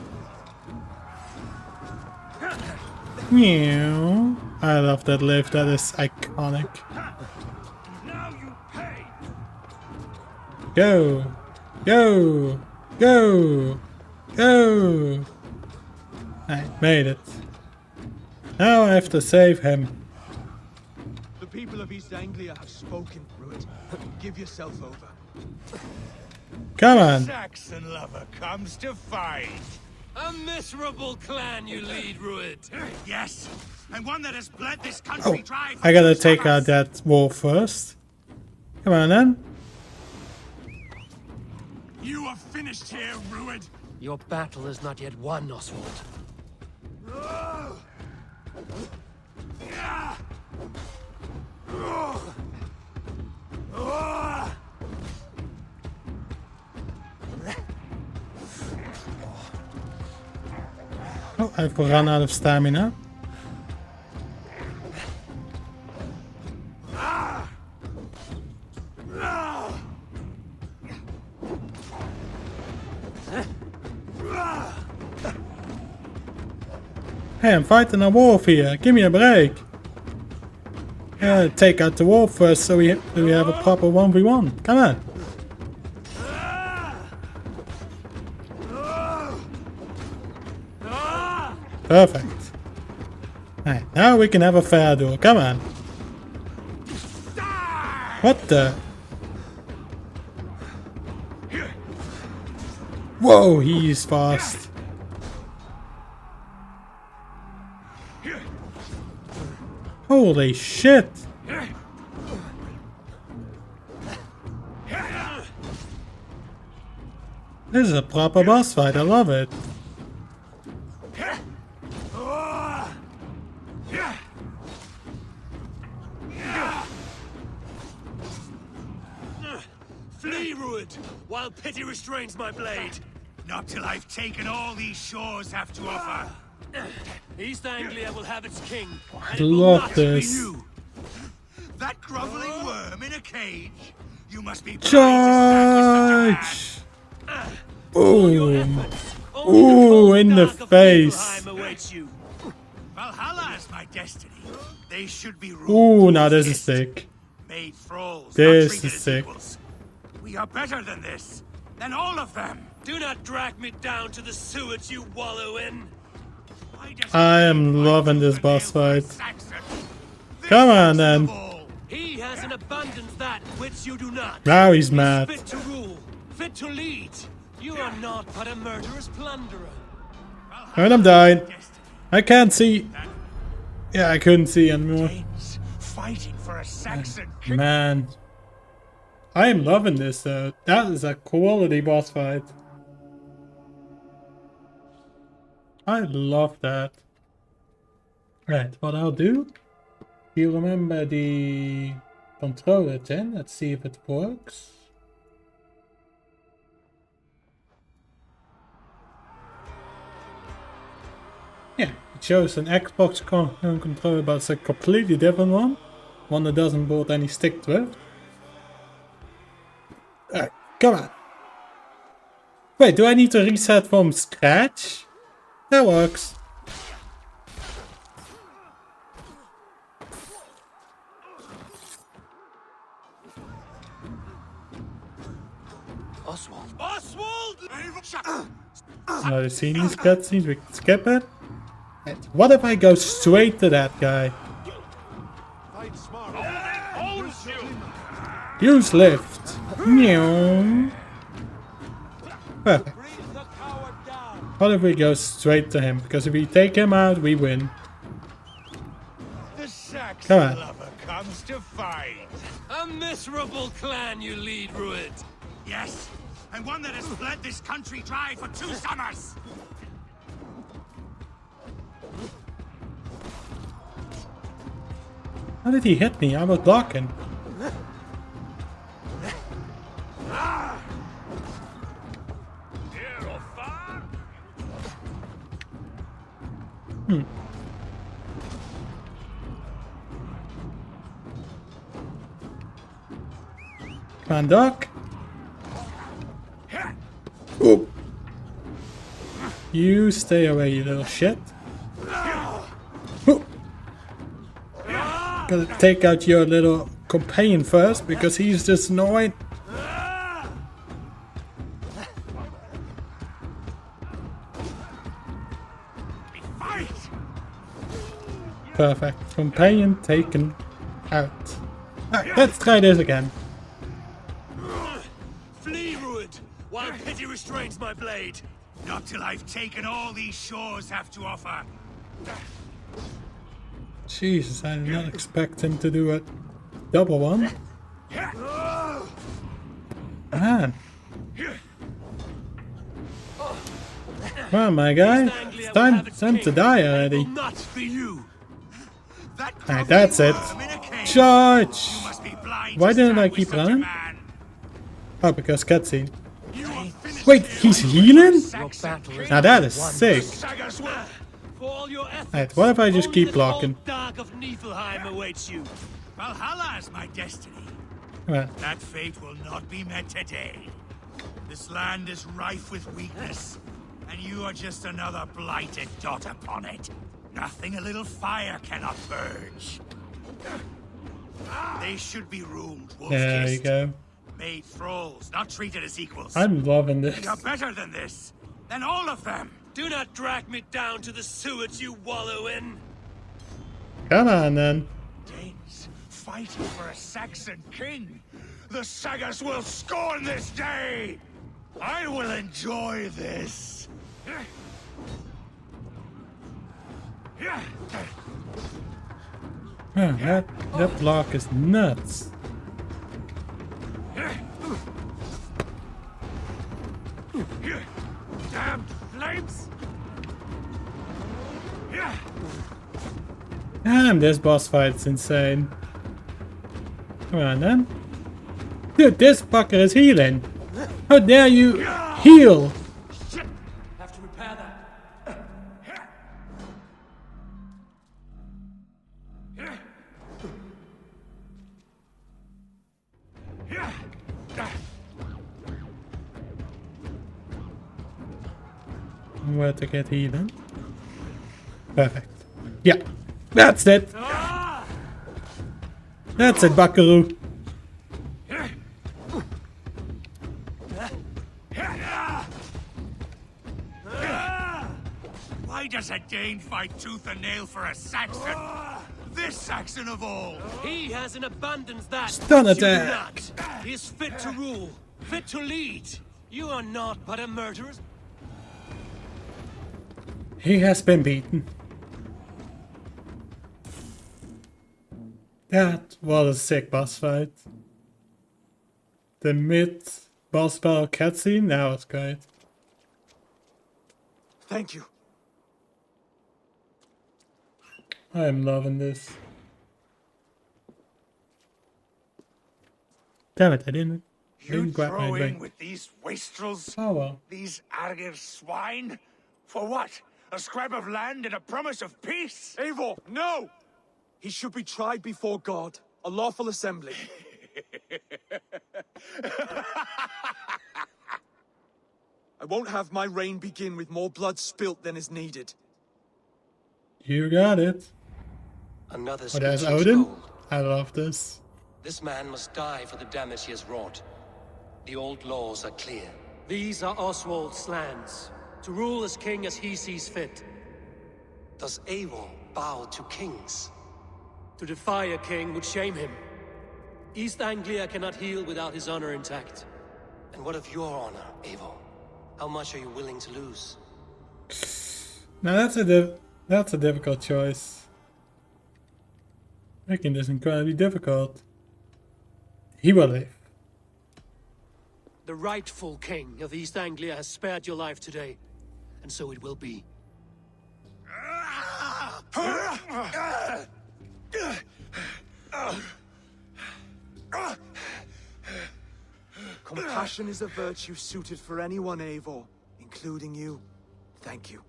Meow. I love that lift, that is iconic. Now you pay. Go! Go! Go! Go! I made it. Now I have to save him. The people of East Anglia have spoken, Ruud. Give yourself over. Come on! Saxon lover comes to fight. A miserable clan you lead, Ruud. Yes, and one that has bled this country Oh, dry. for I gotta 2 take out summers. that wall first. Come on then. You are finished here, Ruud. Your battle is not yet won, Oswald. Oh, I've run out of stamina. Hey, I'm fighting a wolf here. Give me a break. Take out the wolf first so we have a proper 1v1. Come on. Perfect. Alright, now we can have a fair duel. Come on. What the? Whoa, he's fast. Holy shit. This is a proper boss fight. I love it. Flee, Ruud, while pity restrains my blade. Not till I've taken all these shores have to offer. East Anglia will have its king. I and it will love not be this. you. That groveling worm in a cage. You must be Charge! Boom! Only Ooh, the in the dark of face. Niflheim awaits you. Valhalla is my destiny. They should be ruled. Ooh, to now this is assist. sick. Made thralls, This not treated is as sick. equals. We are better than this. Than all of them. Do not drag me down to the sewage you wallow in. I am loving this boss fight. Come on then. He has an abundance that which you do not. Now he's mad. Fit to rule, fit to lead. You are not but a murderous plunderer. And I'm dying. I can't see. Yeah, I couldn't see anymore. Fighting for a Saxon. Man. I am loving this though. That is a quality boss fight. I love that. Right, what I'll do. You remember the controller then? Let's see if it works. Yeah, it shows an Xbox controller, but it's a completely different one. One that doesn't bolt any stick drift. Alright, come on. Wait, do I need to reset from scratch? That works. Oswald. Oswald! Now you've seen these cutscenes, we can skip it. And what if I go straight to that guy? Fight smart. Owns you! Use lift. Meow. Perfect. What if we go straight to him? Because if we take him out, we win. The Saxon Come on. lover comes to fight. A miserable clan you lead, Rued. Yes, and one that has bled this country dry for 2 summers. How did he hit me? I was blocking. Near or far? Come on, Doc. Oop. You stay away, you little shit. Oop. Gotta take out your little companion first because he's just annoying. Fight! Perfect. Companion taken out. Alright, let's try this again. Flee, Rued, while pity restrains my blade. Not till I've taken all these shores have to offer. Jesus, I did not expect him to do a double one. Man. Come on, my guy. It's time to die already. Not for you. Alright, that's it. Charge! Why didn't I keep running? Oh, because cutscene. Wait, he's healing? Now that is sick. For all your efforts, Alright, what if I just only keep the blocking? cold dark of Niflheim awaits you. Valhalla is my destiny. Well, That fate will not be met today. This land is rife with weakness, and you are just another blighted dot upon it. Nothing a little fire cannot purge. They should be ruled, there you wolf-kissed, go. made thralls, not treated as equals. I'm loving this. You're better than this, than all of them. Do not drag me down to the sewage you wallow in. Come on then. Danes fighting for a Saxon king. The sagas will scorn this day. I will enjoy this. Huh, that block is nuts. Damned flames! Damn, this boss fight's insane. Come on then. Dude, this fucker is healing. How dare you heal? Have to repair that. Where to get healing? Perfect. Yeah, that's it. That's it, Buckaroo. Why does a Dane fight tooth and nail for a Saxon? This Saxon of all! He has an abundance that Stun you do attack. not. He is fit to rule, fit to lead. You are not but a murderer. He has been beaten. That was a sick boss fight. The mid-boss battle cutscene, that was great. Thank you. I am loving this. Damn it, I didn't grab my throw in drink. with these wastrels? Oh well. These arrogant swine? For what? A scrap of land and a promise of peace? Eivor, no! He should be tried before God, a lawful assembly. I won't have my reign begin with more blood spilt than is needed. You got it. Another Oh, there's speechless Odin. gold. I love this. This man must die for the damage he has wrought. The old laws are clear. These are Oswald's lands, to rule as king as he sees fit. Does Eivor bow to kings? To defy a king would shame him. East Anglia cannot heal without his honor intact. And what of your honor, Eivor? How much are you willing to lose? Now that's a difficult choice. Making this incredibly difficult. He will live. The rightful king of East Anglia has spared your life today, and so it will be. Compassion is a virtue suited for anyone, Eivor, including you. Thank you.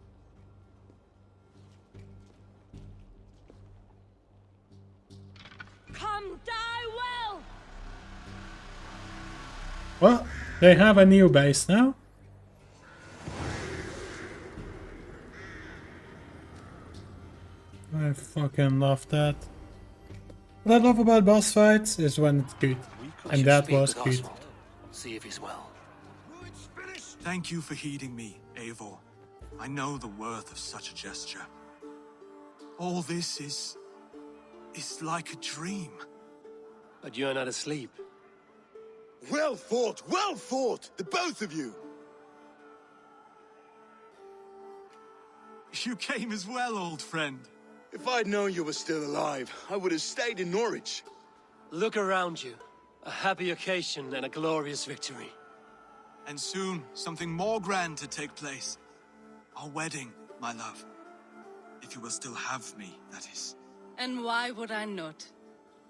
Come die well! Well, they have a new base now. I fucking love that. What I love about boss fights is when it's good. And that was good. See if he's well. Thank you for heeding me, Eivor. I know the worth of such a gesture. All this is like a dream. But you're not asleep. Well fought, the both of you. You came as well, old friend. If I'd known you were still alive, I would have stayed in Norwich. Look around you. A happy occasion and a glorious victory. And soon, something more grand to take place. Our wedding, my love. If you will still have me, that is. And why would I not?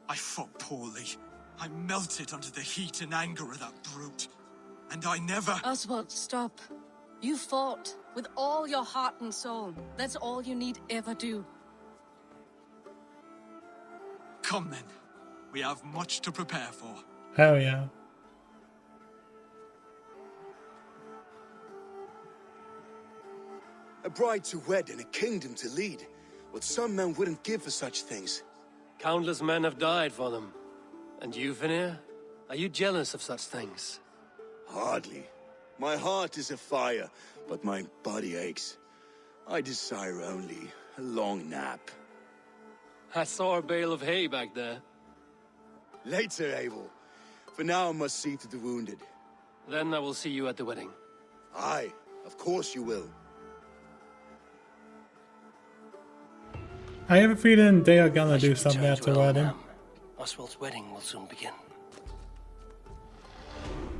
I fought poorly. I melted under the heat and anger of that brute. And I never... Oswald, stop. You fought with all your heart and soul. That's all you need ever do. Come then. We have much to prepare for. Hell yeah. A bride to wed and a kingdom to lead. What some men wouldn't give for such things. Countless men have died for them. And you, Vanir? Are you jealous of such things? Hardly. My heart is afire, but my body aches. I desire only a long nap. I saw a bale of hay back there. Later, Abel. For now I must see to the wounded. Then I will see you at the wedding. Aye, of course you will. I have a feeling they are gonna I do should something return at to the wedding. Elnam. Oswald's wedding will soon begin.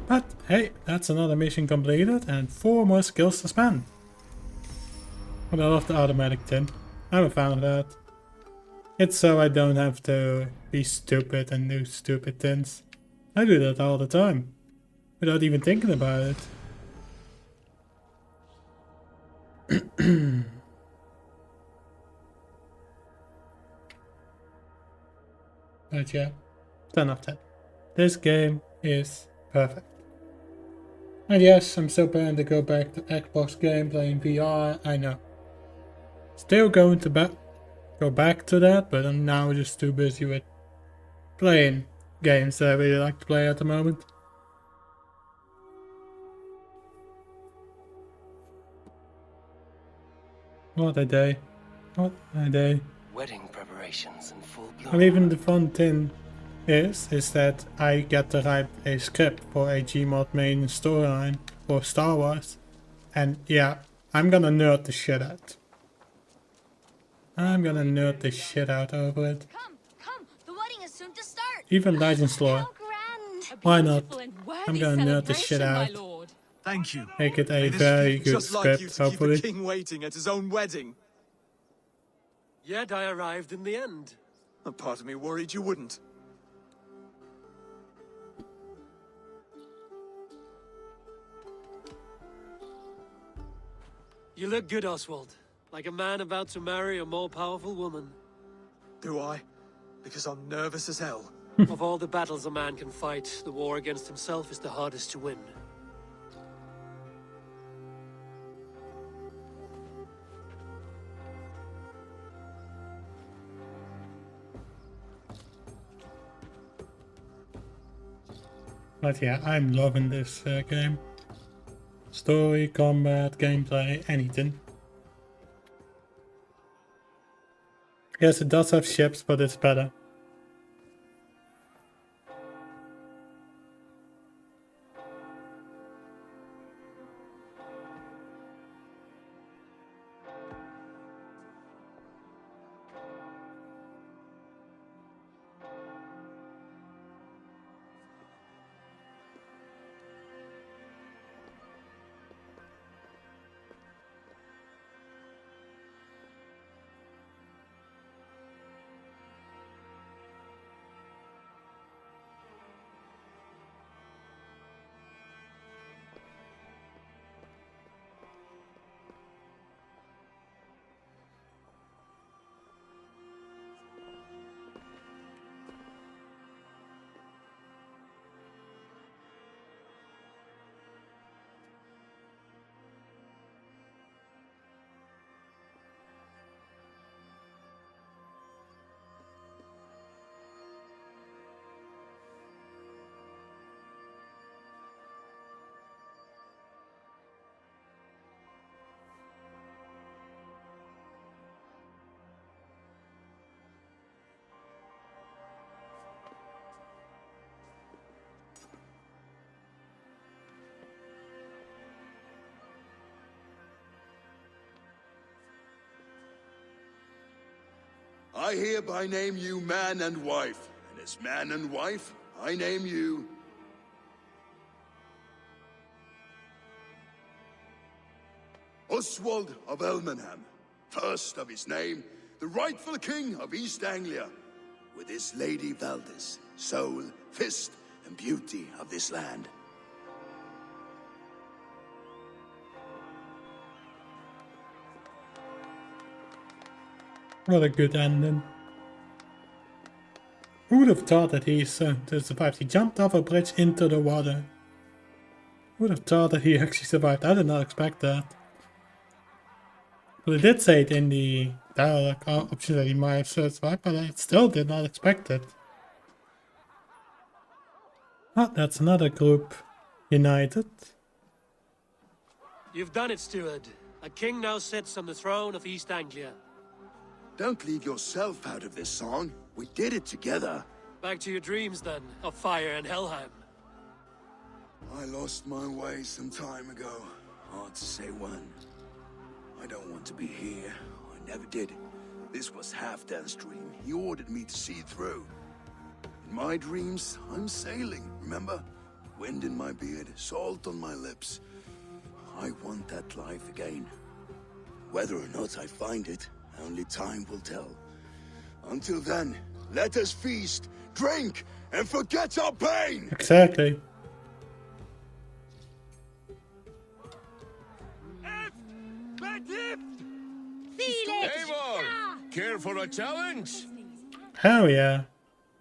But hey, that's another mission completed and 4 more skills to spend. But I love the automatic tin. I'm a fan of that. It's so I don't have to be stupid and do stupid tins. I do that all the time. Without even thinking about it. But yeah, 10 of 10. This game is perfect. And yes, I'm still planning to go back to Xbox gameplay in VR, I know. Still going to go back to that, but I'm now just too busy with playing games that I really like to play at the moment. What a day. What a day. Wedding preparations in full bloom. And even the fun thing is that I get to write a script for a Gmod main storyline for Star Wars. And yeah, I'm gonna nerd the shit out. I'm gonna nerd the shit out over it. Come, the wedding is soon to start. Even Legends lore. How grand. Why not? I'm gonna nerd the shit out. Thank you. Make it a May this very be good just like you script, to keep hopefully. a king waiting at his own wedding. Yet I arrived in the end. A part of me worried you wouldn't. You look good, Oswald. Like a man about to marry a more powerful woman. Do I? Because I'm nervous as hell. Of all the battles a man can fight, the war against himself is the hardest to win. But yeah, I'm loving this game. Story, combat, gameplay, anything. Yes, it does have ships, but it's better. I hereby name you man and wife, and as man and wife, I name you... Oswald of Elmenham, first of his name, the rightful king of East Anglia, with his lady Valdis, soul, fist, and beauty of this land. What a good ending. Who would have thought that he's survived? He jumped off a bridge into the water. Who would have thought that he actually survived? I did not expect that. Well, it did say it in the dialogue option that he might have survived, but I still did not expect it. Oh, that's another group united. You've done it, steward. A king now sits on the throne of East Anglia. Don't leave yourself out of this song. We did it together. Back to your dreams, then, of fire and Helheim. I lost my way some time ago. Hard to say when. I don't want to be here. I never did. This was Halfdan's dream. He ordered me to see through. In my dreams, I'm sailing, remember? Wind in my beard, salt on my lips. I want that life again. Whether or not I find it, only time will tell. Until then, let us feast, drink, and forget our pain! Exactly. Eivor! Care for a challenge? Hell yeah.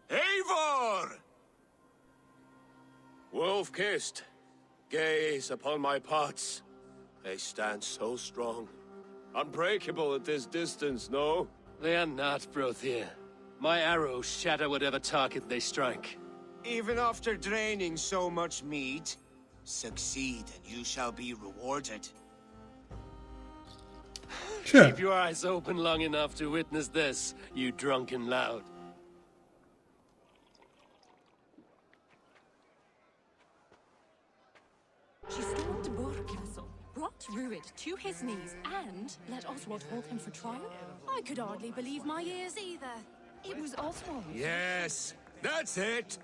Eivor! Wolf-kissed, gaze upon my parts. They stand so strong. Unbreakable at this distance, no? They are not, Brothier. My arrows shatter whatever target they strike. Even after draining so much mead, succeed and you shall be rewarded. Sure. Keep your eyes open long enough to witness this, you drunken lout. She stormed Burr Castle, brought Rued to his knees, and let Oswald hold him for trial? I could hardly believe my ears either. It was Oswald. Yes, that's it.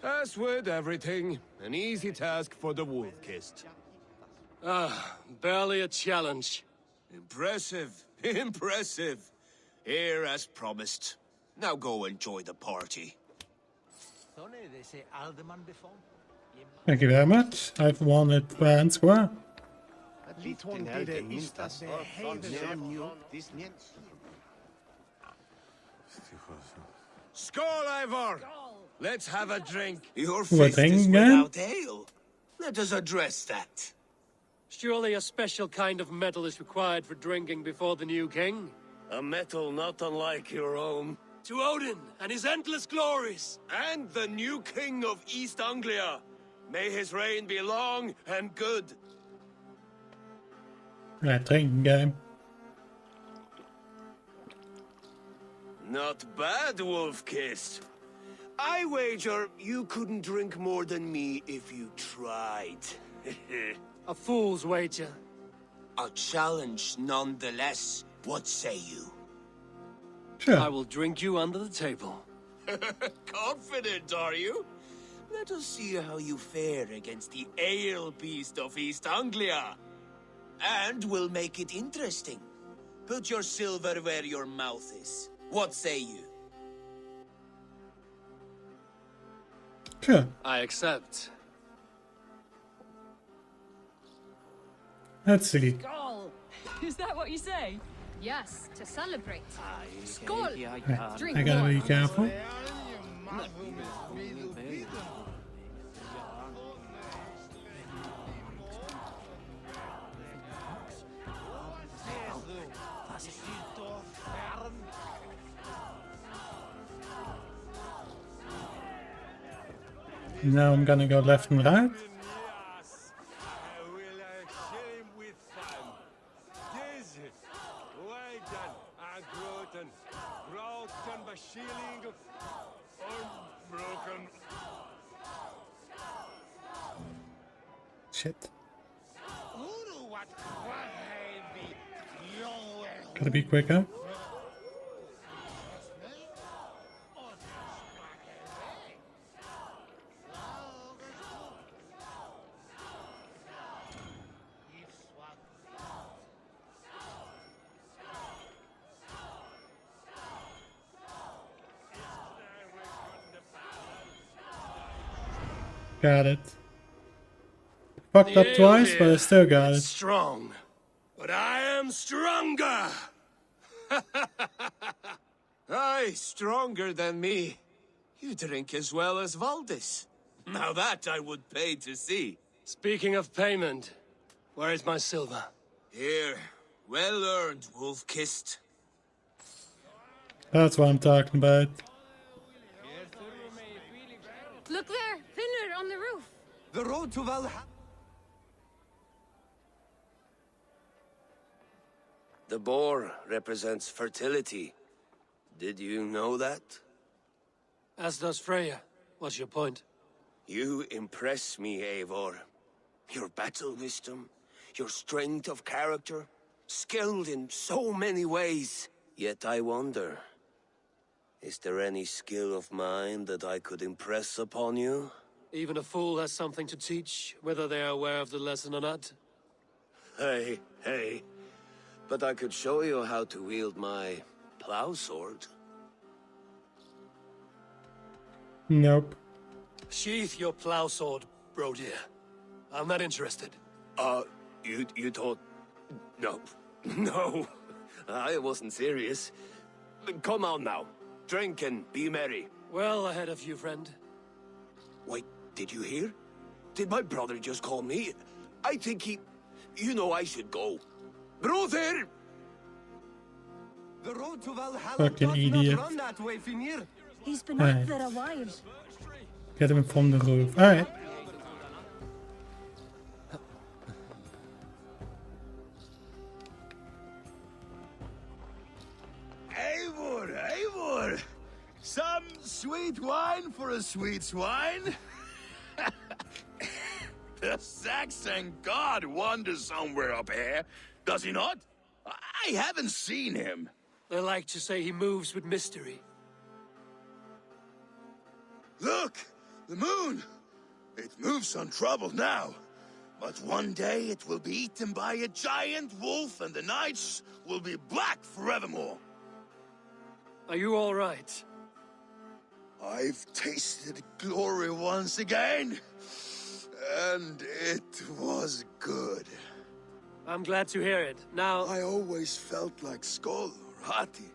As with everything, an easy task for the wolf-kissed. Ah, barely a challenge. Impressive, impressive. Here as promised. Now go enjoy the party. Thank you very much. I've won it fair and square. Skål, Ivor! Let's have a drink. Your What fist drink is again? without ale. Let us address that. Surely a special kind of metal is required for drinking before the new king? A metal not unlike your own. To Odin and his endless glories! And the new king of East Anglia. May his reign be long and good. Ja, drinking game. Not bad, Wolf-Kiss. I wager you couldn't drink more than me if you tried. A fool's wager. A challenge nonetheless. What say you? Sure. I will drink you under the table. Confident, are you? Let us see how you fare against the ale beast of East Anglia. And we'll make it interesting. Put your silver where your mouth is. What say you? Sure. I accept. Let's see. Skull! Is that what you say? Yes, to celebrate. Skull! I gotta be careful. Now I'm gonna go left and right. Shit. Gotta be quicker. Got it. Fucked up The ale twice, but I here still got is it. strong, but I am stronger! Aye, stronger than me. You drink as well as Valdis. Now that I would pay to see. Speaking of payment, where is my silver? Here, well earned, Wolf-Kissed. That's what I'm talking about. Look there, Finner on the roof. The road to Valhalla. The boar represents fertility. Did you know that? As does Freya. What's your point? You impress me, Eivor. Your battle wisdom, your strength of character, skilled in so many ways. Yet I wonder, is there any skill of mine that I could impress upon you? Even a fool has something to teach, whether they are aware of the lesson or not. Hey, hey. But I could show you how to wield my plow sword. Nope. Sheath your plow sword, bro dear. I'm not interested. You thought... No. No. I wasn't serious. Come on now. Drink and be merry. Well ahead of you, friend. Wait, did you hear? Did my brother just call me? I think he... You know I should go. Brother! The road to Valhalla Fucking does idiot. not run that way, Finir. He's been Alright. up there a while. Get him from the roof. Alright. Eivor, Eivor! Some sweet wine for a sweet swine? The Saxon god wanders somewhere up here, does he not? I haven't seen him. They like to say he moves with mystery. Look! The moon! It moves untroubled now. But one day it will be eaten by a giant wolf and the nights will be black forevermore. Are you all right? I've tasted glory once again. And it was good. I'm glad to hear it. Now, I always felt like Skoll or Hati,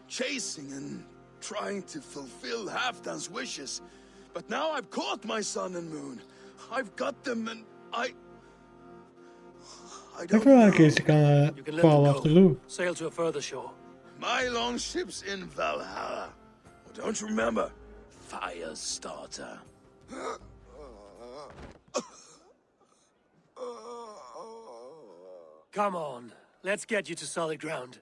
chasing and trying to fulfill Halfdan's wishes. But now I've caught my sun and moon. I've got them and I Ik don't wil een know. keertje kan you can let fall them off the go. roof. Sail to a further shore. My longship's in Valhalla. Oh, don't you remember? Firestarter. Come on, let's get you to solid ground.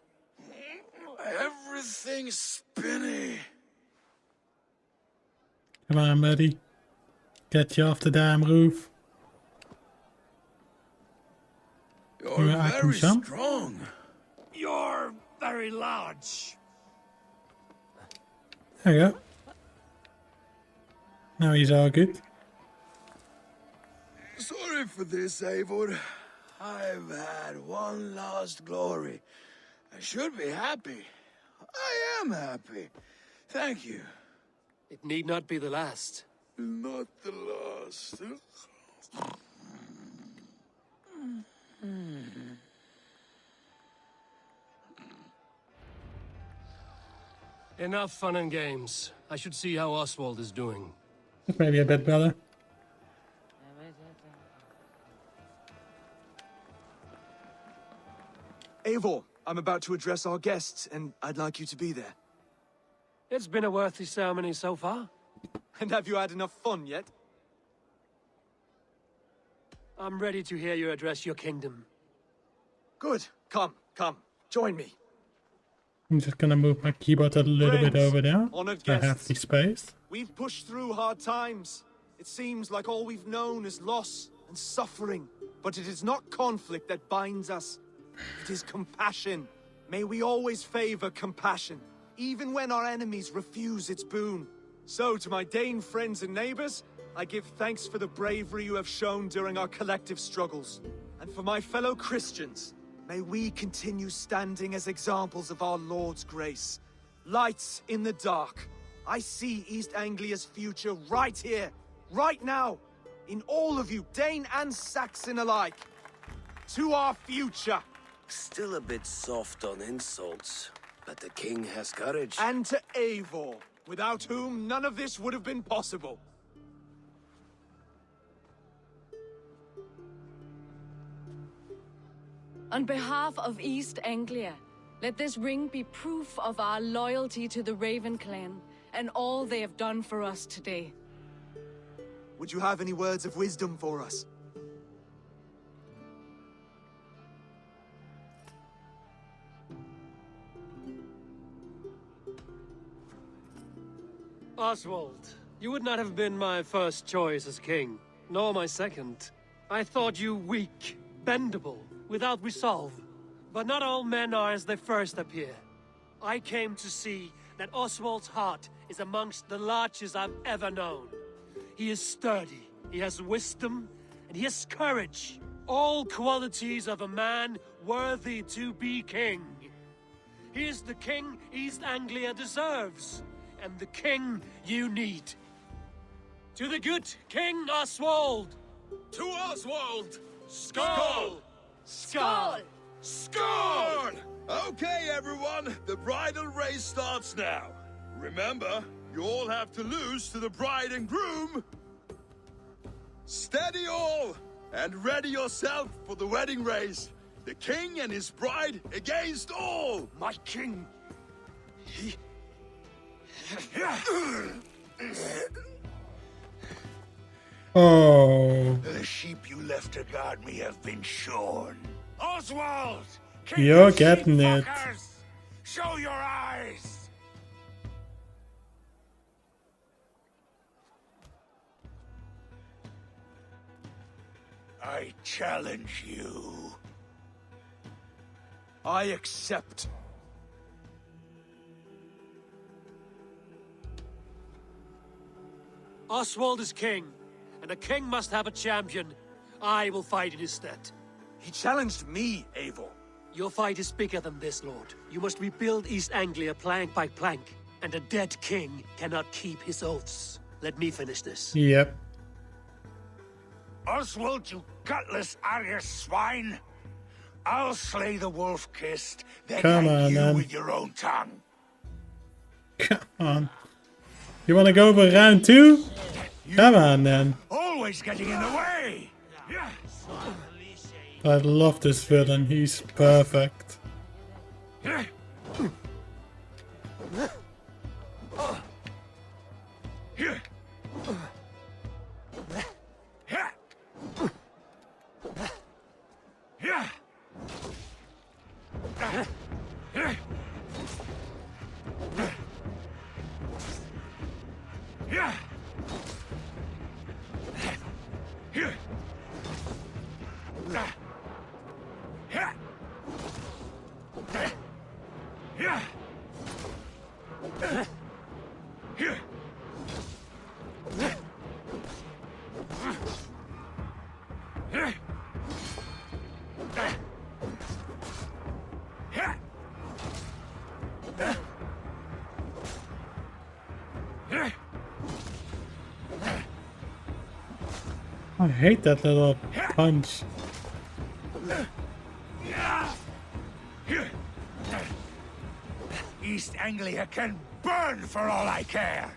Everything's spinny. Come on, buddy. Get you off the damn roof. You're Can I very jump? strong. You're very large. There you go. Now he's all good. Sorry for this, Eivor. I've had one last glory. I should be happy. I am happy. Thank you. It need not be the last. Not the last. Enough fun and games. I should see how Oswald is doing. That's maybe a bit better. Eivor, I'm about to address our guests, and I'd like you to be there. It's been a worthy ceremony so far. And have you had enough fun yet? I'm ready to hear you address your kingdom. Good. Come, join me. I'm just gonna move my keyboard a little bit Friends, over there. honored So I have guests. the space. We've pushed through hard times. It seems like all we've known is loss and suffering. But it is not conflict that binds us. It is compassion. May we always favor compassion, even when our enemies refuse its boon. So, to my Dane friends and neighbors, I give thanks for the bravery you have shown during our collective struggles. And for my fellow Christians, may we continue standing as examples of our Lord's grace. Lights in the dark. I see East Anglia's future right here, right now, in all of you, Dane and Saxon alike. To our future. Still a bit soft on insults, but the king has courage. And to Eivor, without whom none of this would have been possible. On behalf of East Anglia, let this ring be proof of our loyalty to the Raven clan and all they have done for us today. Would you have any words of wisdom for us? Oswald, you would not have been my first choice as king, nor my second. I thought you weak, bendable, without resolve. But not all men are as they first appear. I came to see that Oswald's heart is amongst the largest I've ever known. He is sturdy, he has wisdom, and he has courage. All qualities of a man worthy to be king. He is the king East Anglia deserves, and the king you need. To the good King Oswald! To Oswald! Skull! Skull! Score! Okay, everyone, the bridal race starts now. Remember, you all have to lose to the bride and groom. Steady all, and ready yourself for the wedding race. The king and his bride against all. My king, he Oh, The sheep you left to guard me have been shorn. Oswald! King you're of getting sheep it. fuckers! Show your eyes! I challenge you. I accept. Oswald is king, and a king must have a champion. I will fight in his stead. He challenged me, Eivor. Your fight is bigger than this, Lord. You must rebuild East Anglia plank by plank, and a dead king cannot keep his oaths. Let me finish this. Yep. Oswald, you gutless Arya swine! I'll slay the wolf-kissed, then Come hang on, you man. with your own tongue. Come on. You wanna go for round 2? Come on then. Always getting in the way! I love this villain, he's perfect. I hate that little punch. East Anglia can burn for all I care!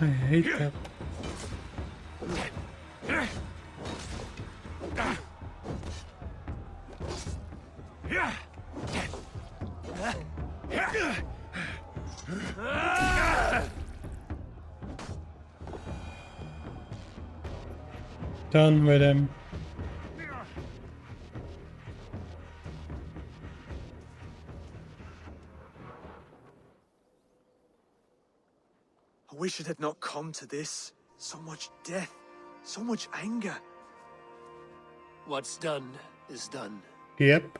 I hate that. Done with him. I wish it had not come to this. So much death, so much anger. What's done is done. Yep.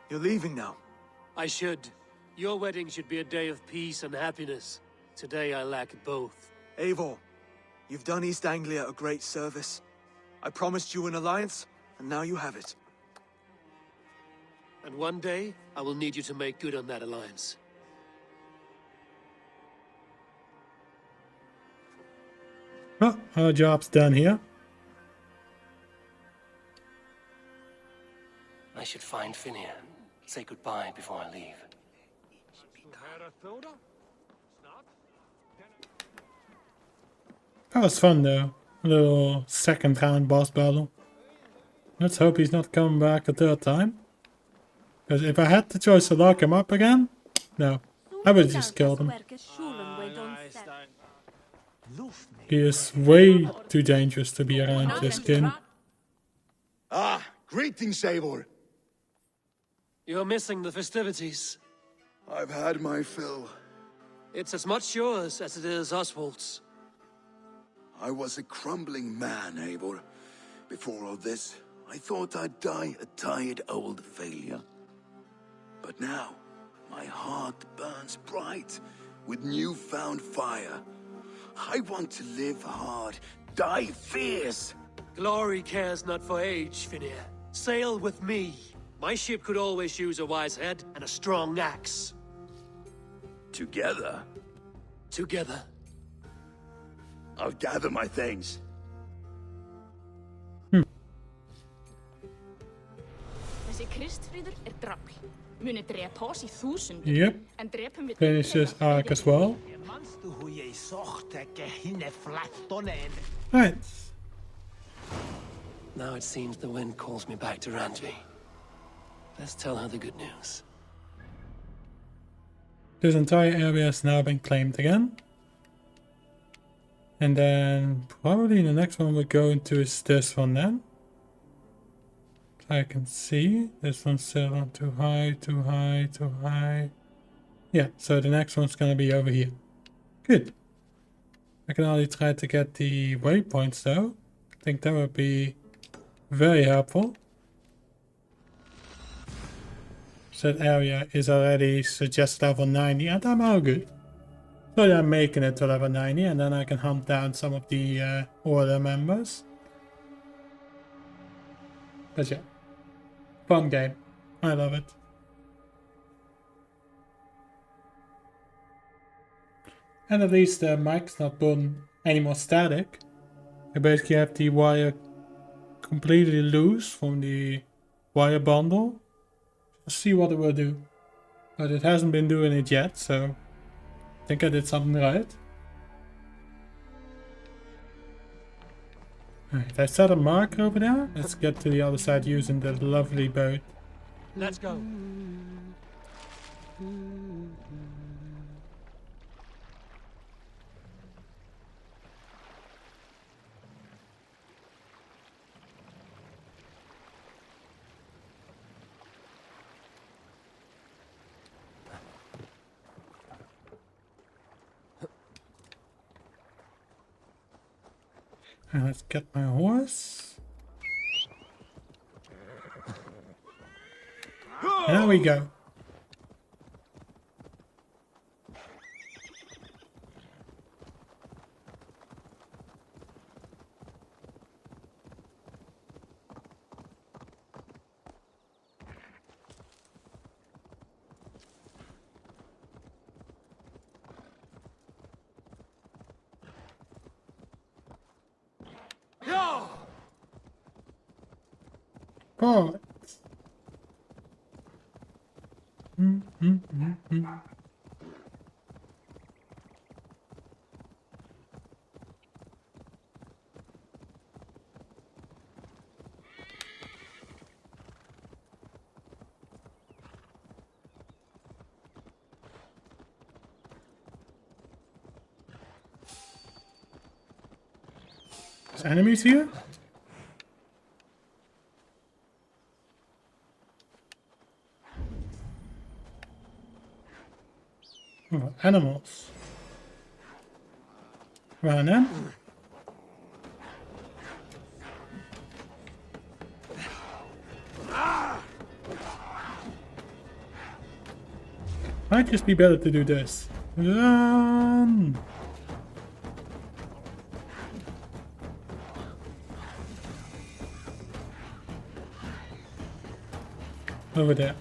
You're leaving now. I should. Your wedding should be a day of peace and happiness. Today I lack both. Eivor, you've done East Anglia a great service. I promised you an alliance, and now you have it. And one day, I will need you to make good on that alliance. Well, our job's done here. I should find Finnear. Say goodbye before I leave. That was fun though. A little second round boss battle. Let's hope he's not coming back a third time. Because if I had the choice to lock him up again, no. I would just kill him. He is way too dangerous to be around this kin. Ah, greetings, Eivor. You're missing the festivities. I've had my fill. It's as much yours as it is Oswald's. I was a crumbling man, Eivor. Before all this, I thought I'd die a tired old failure. But now, my heart burns bright with newfound fire. I want to live hard, die fierce. Glory cares not for age, Finnear. Sail with me. My ship could always use a wise head and a strong axe. Together, Together. I'll gather my things. Þessi Kristfríður drafl. Muni drepa oss í þúsundir. Yep. En drepum við Finish this arc as well. Right. Now it seems the wind calls me back to Randvi. Let's tell her the good news. This entire area has now been claimed again. And then probably the next one we're going to is this one then. I can see this one's still on too high, too high, too high. Yeah, so the next one's gonna be over here. Good. I can only try to get the waypoints though. I think that would be very helpful. So that area is already suggest level 90 and I'm all good. So I'm making it to level 90 and then I can hunt down some of the order members. But yeah, fun game. I love it. And at least the mic's not done any more static. I basically have the wire completely loose from the wire bundle. Let's see what it will do. But it hasn't been doing it yet, so I think I did something right. Alright, I set a marker over there. Let's get to the other side using the lovely boat. Let's go. And let's get my horse. And there we go. Oh. There's enemies here? Oh, animals. Run in. Might just be better to do this. Run! Over there.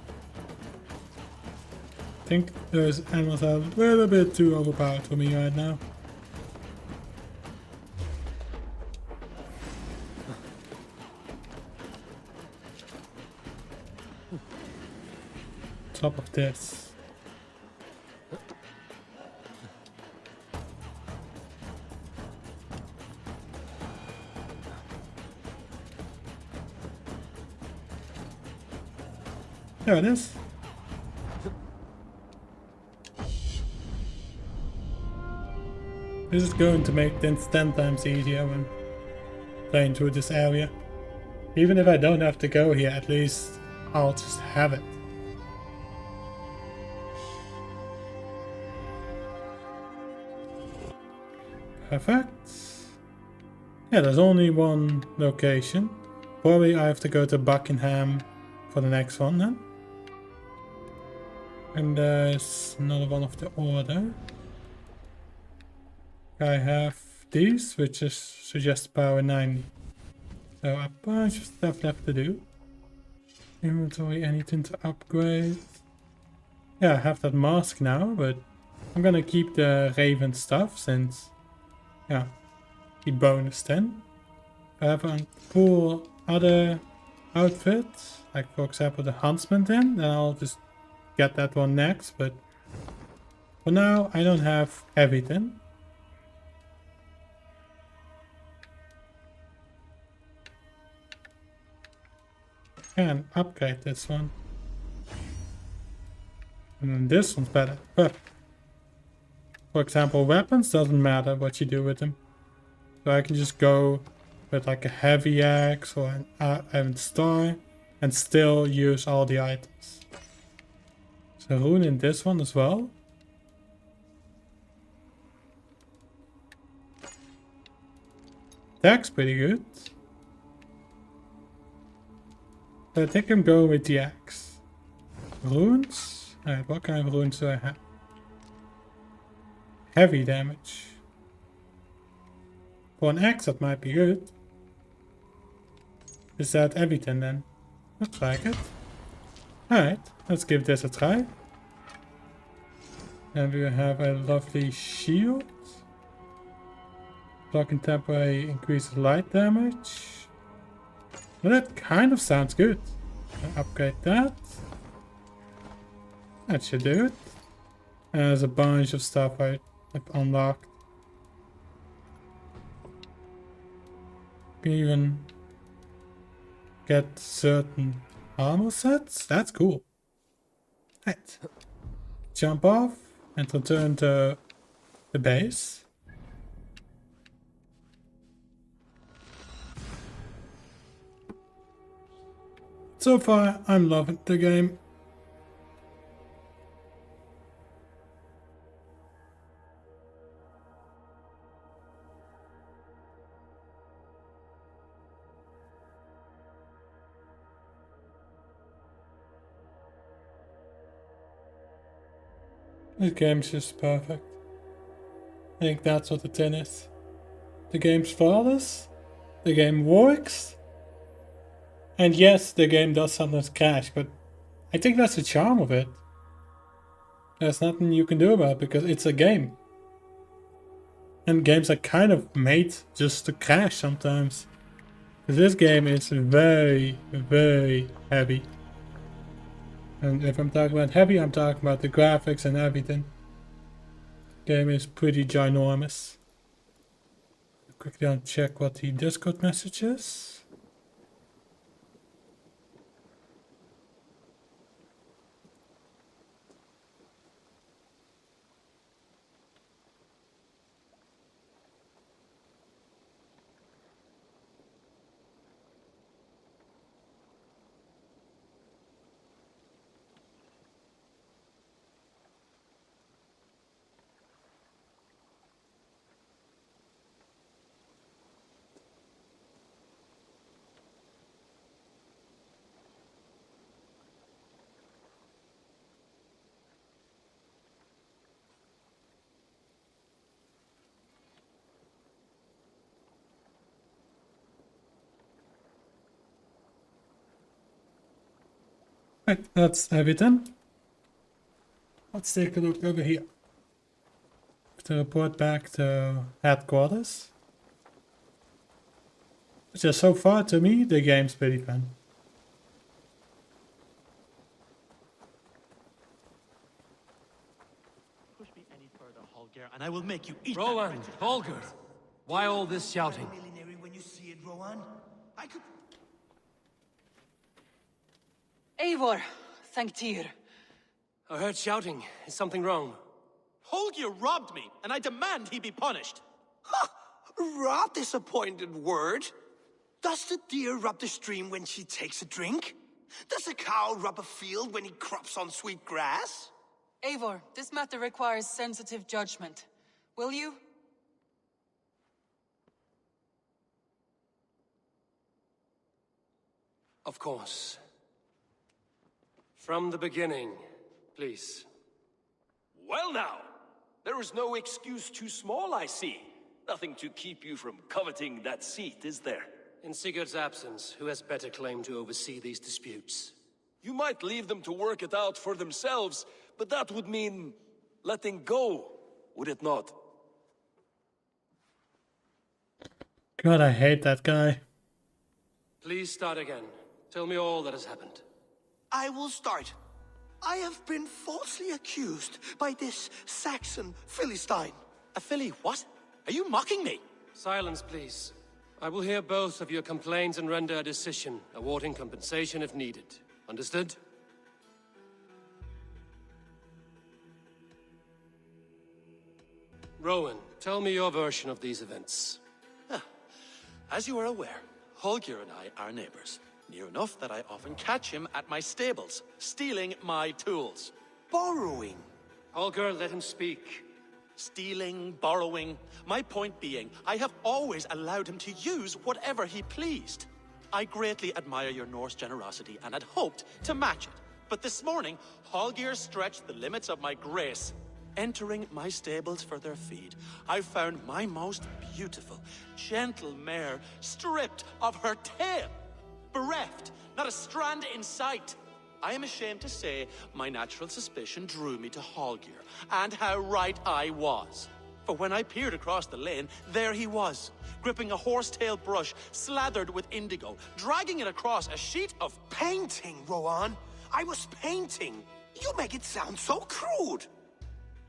I think those animals are a little bit too overpowered for me right now. Top of this. There it is. This is going to make things 10 times easier when playing through this area. Even if I don't have to go here, at least I'll just have it. Perfect. Yeah, there's only one location. Probably I have to go to Buckingham for the next one then. And there's another one of the order. I have these, which is suggest power 90. So a bunch of stuff left to do. Inventory, anything to upgrade. Yeah, I have that mask now, but I'm gonna keep the Raven stuff since, yeah, the bonus 10. I have a cool other outfit, like for example the Huntsman then I'll just get that one next, but for now I don't have everything. can upgrade this one. And then this one's better. But for example, weapons doesn't matter what you do with them. So I can just go with like a heavy axe or an iron star and still use all the items. So rune in this one as well. Attack's pretty good. I think I'm going with the axe. Runes? Alright, what kind of runes do I have? Heavy damage. For an axe that might be good. Is that everything then? Looks like it. Alright, let's give this a try. And we have a lovely shield. Blocking temporary increases light damage. Well, that kind of sounds good. I'll upgrade that. That should do it. And there's a bunch of stuff I've unlocked. You can even get certain armor sets. That's cool. Right. Jump off and return to the base. So far, I'm loving the game. This game's just perfect. I think that's what the 10 is. The game's flawless. The game works. And yes, the game does sometimes crash, but I think that's the charm of it. There's nothing you can do about it because it's a game. And games are kind of made just to crash sometimes. Because this game is very, very heavy. And if I'm talking about heavy, I'm talking about the graphics and everything. The game is pretty ginormous. Quickly uncheck what the Discord message is. Right, that's everything. Let's take a look over here. To report back to headquarters. Just so far, to me, the game's pretty fun. Push me any further, Holger, and I will make you eat. Rowan, Holger, why all this shouting? When you see it, Rowan, I could. Eivor, thank Tyr. I heard shouting. Is something wrong? Holger robbed me, and I demand he be punished. Rot is a pointed word. Does the deer rub the stream when she takes a drink? Does a cow rub a field when he crops on sweet grass? Eivor, this matter requires sensitive judgment. Will you? Of course. From the beginning, please. Well now, there is no excuse too small, I see. Nothing to keep you from coveting that seat, is there? In Sigurd's absence, who has better claim to oversee these disputes? You might leave them to work it out for themselves, but that would mean letting go, would it not? God, I hate that guy. Please start again. Tell me all that has happened. I will start. I have been falsely accused by this Saxon Philistine. A filly what? Are you mocking me? Silence, please. I will hear both of your complaints and render a decision, awarding compensation if needed. Understood? Rowan, tell me your version of these events. As you are aware, Holger and I are neighbors. Near enough that I often catch him at my stables, stealing my tools. Borrowing. Holger, let him speak. Stealing, borrowing. My point being, I have always allowed him to use whatever he pleased. I greatly admire your Norse generosity and had hoped to match it. But this morning, Holger stretched the limits of my grace. Entering my stables for their feed, I found my most beautiful, gentle mare stripped of her tail. Bereft, not a strand in sight. I am ashamed to say my natural suspicion drew me to Holger, and how right I was. For when I peered across the lane, there he was, gripping a horsetail brush slathered with indigo, dragging it across a sheet of Painting, Rowan. I was painting. You make it sound so crude.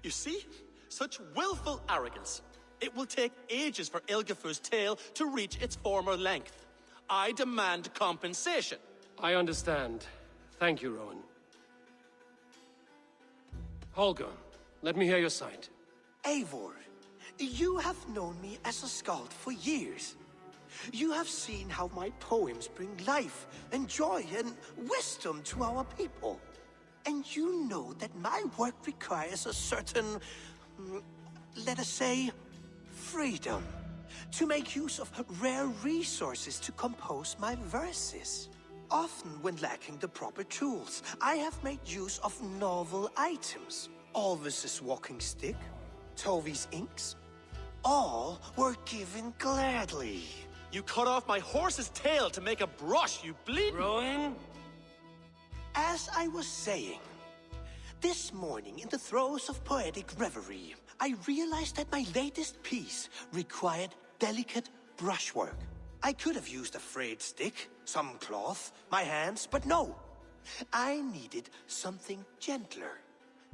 You see? Such willful arrogance. It will take ages for Ilgafur's tail to reach its former length. I demand compensation. I understand. Thank you, Rowan. Holger, let me hear your side. Eivor, you have known me as a skald for years. You have seen how my poems bring life and joy and wisdom to our people. And you know that my work requires a certain, let us say, freedom to make use of rare resources to compose my verses. Often when lacking the proper tools, I have made use of novel items. Alvis's walking stick, Tovi's inks, all were given gladly. You cut off my horse's tail to make a brush, you bleed. Rowan? As I was saying, this morning in the throes of poetic reverie, I realized that my latest piece required delicate brushwork. I could have used a frayed stick, some cloth, my hands, but no. I needed something gentler,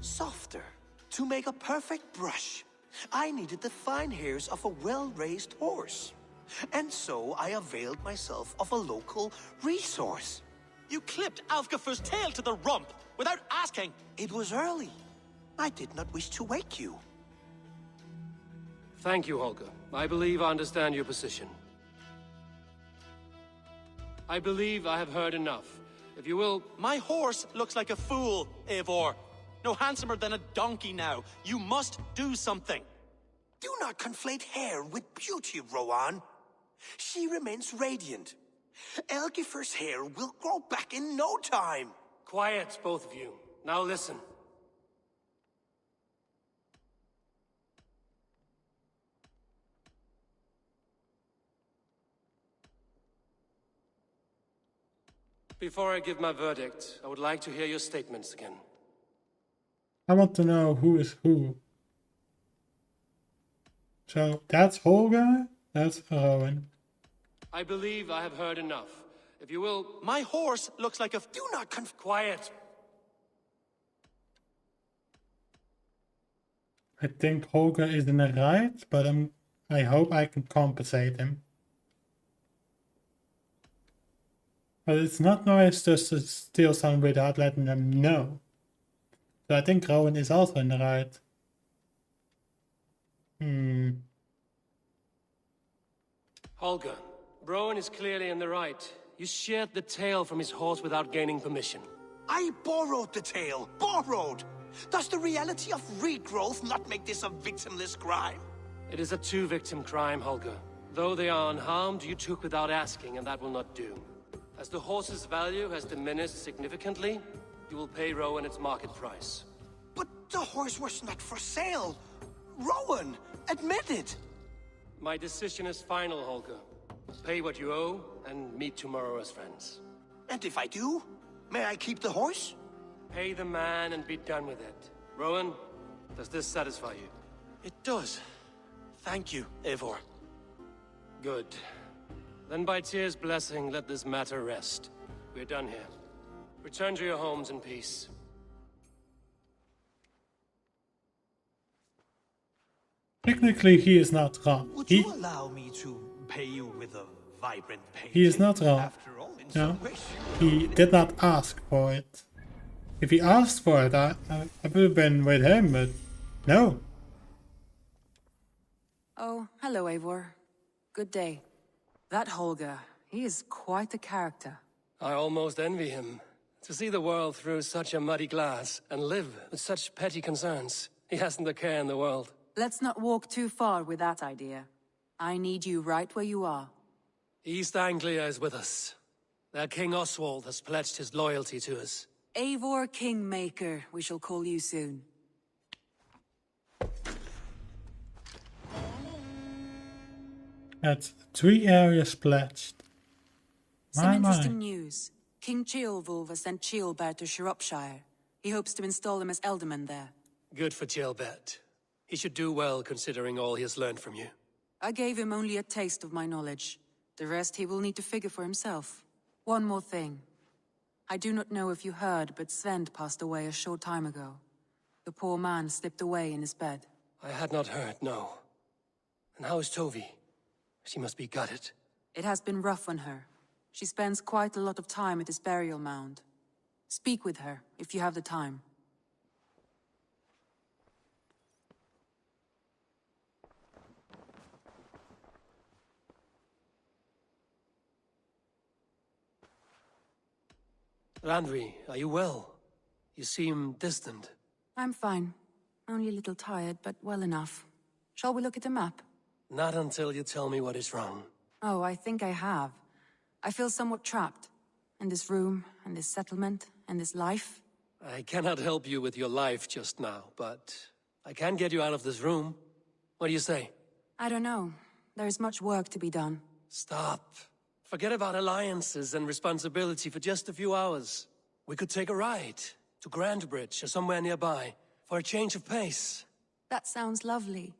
softer. To make a perfect brush, I needed the fine hairs of a well-raised horse. And so I availed myself of a local resource. You clipped Alfgafur's tail to the rump without asking. It was early. I did not wish to wake you. Thank you, Holger. I believe I understand your position. I believe I have heard enough. If you will... My horse looks like a fool, Eivor. No handsomer than a donkey now. You must do something. Do not conflate hair with beauty, Rowan. She remains radiant. Elgifur's hair will grow back in no time. Quiet, both of you. Now listen. Before I give my verdict, I would like to hear your statements again. I want to know who is who. So that's Holger, that's Rowan. I believe I have heard enough. If you will... My horse looks like a... Do not Quiet! I think Holger is in the right, but I hope I can compensate him. But it's not nice just to steal something without letting them know. So I think Rowan is also in the right. Holger, Rowan is clearly in the right. You sheared the tail from his horse without gaining permission. I borrowed the tail. Borrowed! Does the reality of regrowth not make this a victimless crime? It is a two-victim crime, Holger. Though they are unharmed, you took without asking, and that will not do. As the horse's value has diminished significantly, you will pay Rowan its market price. But the horse was not for sale. Rowan, admit it. My decision is final, Holger. Pay what you owe, and meet tomorrow as friends. And if I do, may I keep the horse? Pay the man and be done with it. Rowan, does this satisfy you? It does. Thank you, Eivor. Good. Then by Tyr's blessing, let this matter rest. We're done here. Return to your homes in peace. Technically, he is not wrong. Would you allow me to repay you with a vibrant painting. He is not wrong. After all, in No, some ways, he did not ask for it. If he asked for it, I would have been with him, but no. Oh, hello, Eivor. Good day. That Holger, he is quite a character. I almost envy him. To see the world through such a muddy glass and live with such petty concerns. He hasn't a care in the world. Let's not walk too far with that idea. I need you right where you are. East Anglia is with us. Their King Oswald has pledged his loyalty to us. Eivor Kingmaker, we shall call you soon. That's 3 areas pledged. Some My. interesting news. King Ceolwulf has sent Ceolbert to Shropshire. He hopes to install him as Elderman there. Good for Ceolbert. He should do well considering all he has learned from you. I gave him only a taste of my knowledge. The rest he will need to figure for himself. One more thing. I do not know if you heard, but Svend passed away a short time ago. The poor man slipped away in his bed. I had not heard, no. And how is Tovi? She must be gutted. It has been rough on her. She spends quite a lot of time at his burial mound. Speak with her, if you have the time. Randvi, are you well? You seem distant. I'm fine. Only a little tired, but well enough. Shall we look at the map? Not until you tell me what is wrong. Oh, I think I have. I feel somewhat trapped. In this room, and this settlement, and this life. I cannot help you with your life just now, but I can get you out of this room. What do you say? I don't know. There is much work to be done. Stop. Forget about alliances and responsibility for just a few hours. We could take a ride to Grandbridge or somewhere nearby for a change of pace. That sounds lovely.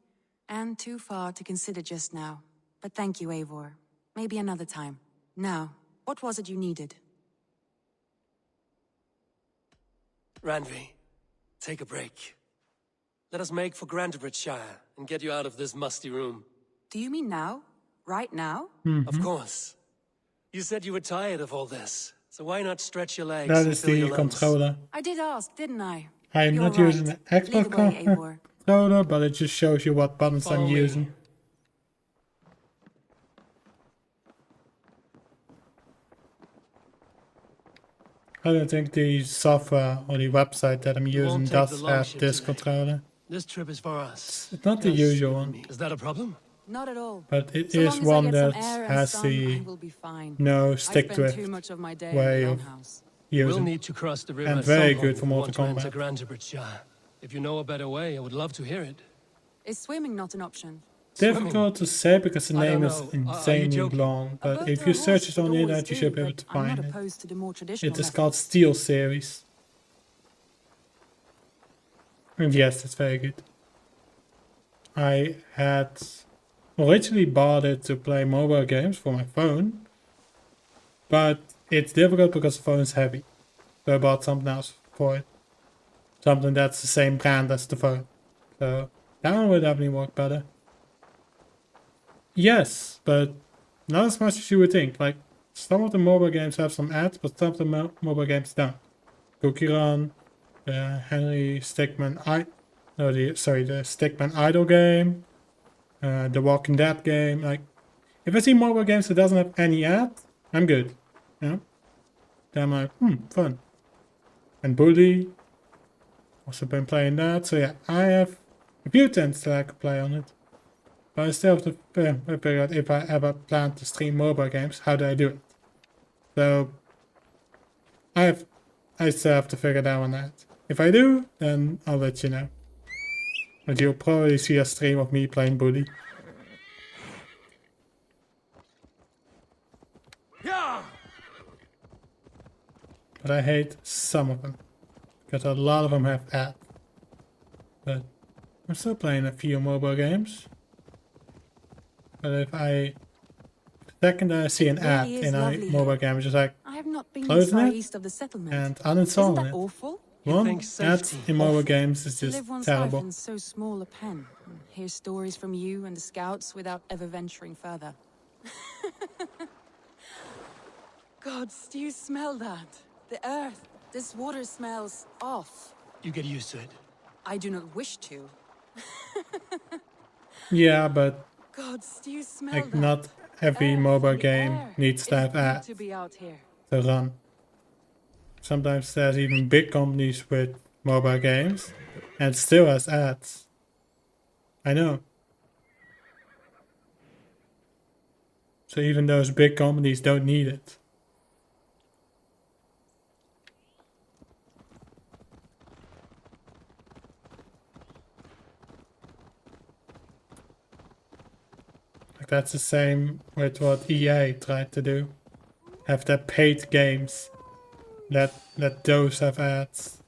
And too far to consider just now. But thank you, Eivor. Maybe another time. Now, what was it you needed? Randvi, take a break. Let us make for Grandbridgeshire and get you out of this musty room. Do you mean now? Right now? Of course. You said you were tired of all this, so why not stretch your legs That and is fill your the lungs? controller. I did ask, didn't I? I am You're not right. using the Xbox Lead the way, Eivor. controller, but it just shows you what buttons Follow I'm me. using. I don't think the software or the website that I'm using won't take does the long have ship this today. controller. This trip is for us. It's not the Just usual you and one, me. Is that a problem? Not at all. but it So is long as I one get that some air and has sun, the I will be fine. no I stick spend drift too much of my day way in of the house. We'll using. need to cross the river And at very some good point for if we Mortal want to enter Kombat. Grandbridgeshire. If you know a better way, I would love to hear it. Is swimming not an option? Difficult to say because the I name don't is know. Are you insanely joking? long, A boat but if or you a search horse it on would the always internet, you do, should be able but to I'm find not it. opposed to the more traditional It is methods. called Steel Series. And yes, it's very good. I had originally bought it to play mobile games for my phone, but it's difficult because the phone is heavy. So I bought something else for it. Something that's the same brand as the phone. So that one would definitely work better. Yes, but not as much as you would think. Like, some of the mobile games have some ads, but some of the mobile games don't. Cookie Run, the Henry Stickmin the Stickman Idle game, the Walking Dead game. Like, if I see mobile games that doesn't have any ad, I'm good. You know? Then I'm like, fun. And Bully, also been playing that. So yeah, I have a few tents that I could play on it. But I still have to figure out if I ever plan to stream mobile games, how do I do it? So I still have to figure that one out. If I do, then I'll let you know. But you'll probably see a stream of me playing Bully. But I hate some of them. Because a lot of them have ads. But I'm still playing a few mobile games. But if the second I see an ad really is in a lovely mobile here. game, I'm just like I have not been this closing far it east of the settlement. and Isn't uninstalling that it. awful? One think ads safety in mobile awful. games is To just live one's terrible. life in so small a pen. And hear stories from you and the scouts without ever venturing further. Gods, do you smell that? The earth. This water smells off. You get used to it. I do not wish to. Yeah, but Gods, do you smell like that? not every Earth, mobile the game air. needs to It's have good ads to be out here. to run. Sometimes there's even big companies with mobile games and it still has ads. I know. So even those big companies don't need it. Like that's the same with what EA tried to do. Have their paid games. Let those have ads.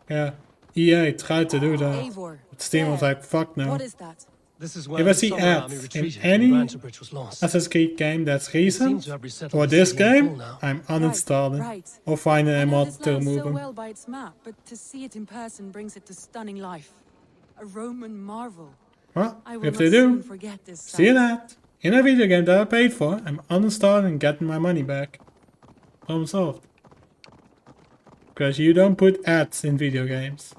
Yeah. EA tried to do that. Eivor, But Steam was there. like, fuck no. What is that? This is where If I the see Summer Army ads in retreated any when Ransom Bridge was lost. Assassin's Creed game that's They seem recent, to have resettled or the this city in full game, now. I'm uninstalling. Right. Or finding I a know mod this to land remove so them. well by its map, but to see it in person brings it to stunning life. A Roman marvel. Well, I will if not they soon do, forget this see sight. that. In a video game that I paid for, I'm uninstalling and getting my money back. Problem solved. Because you don't put ads in video games.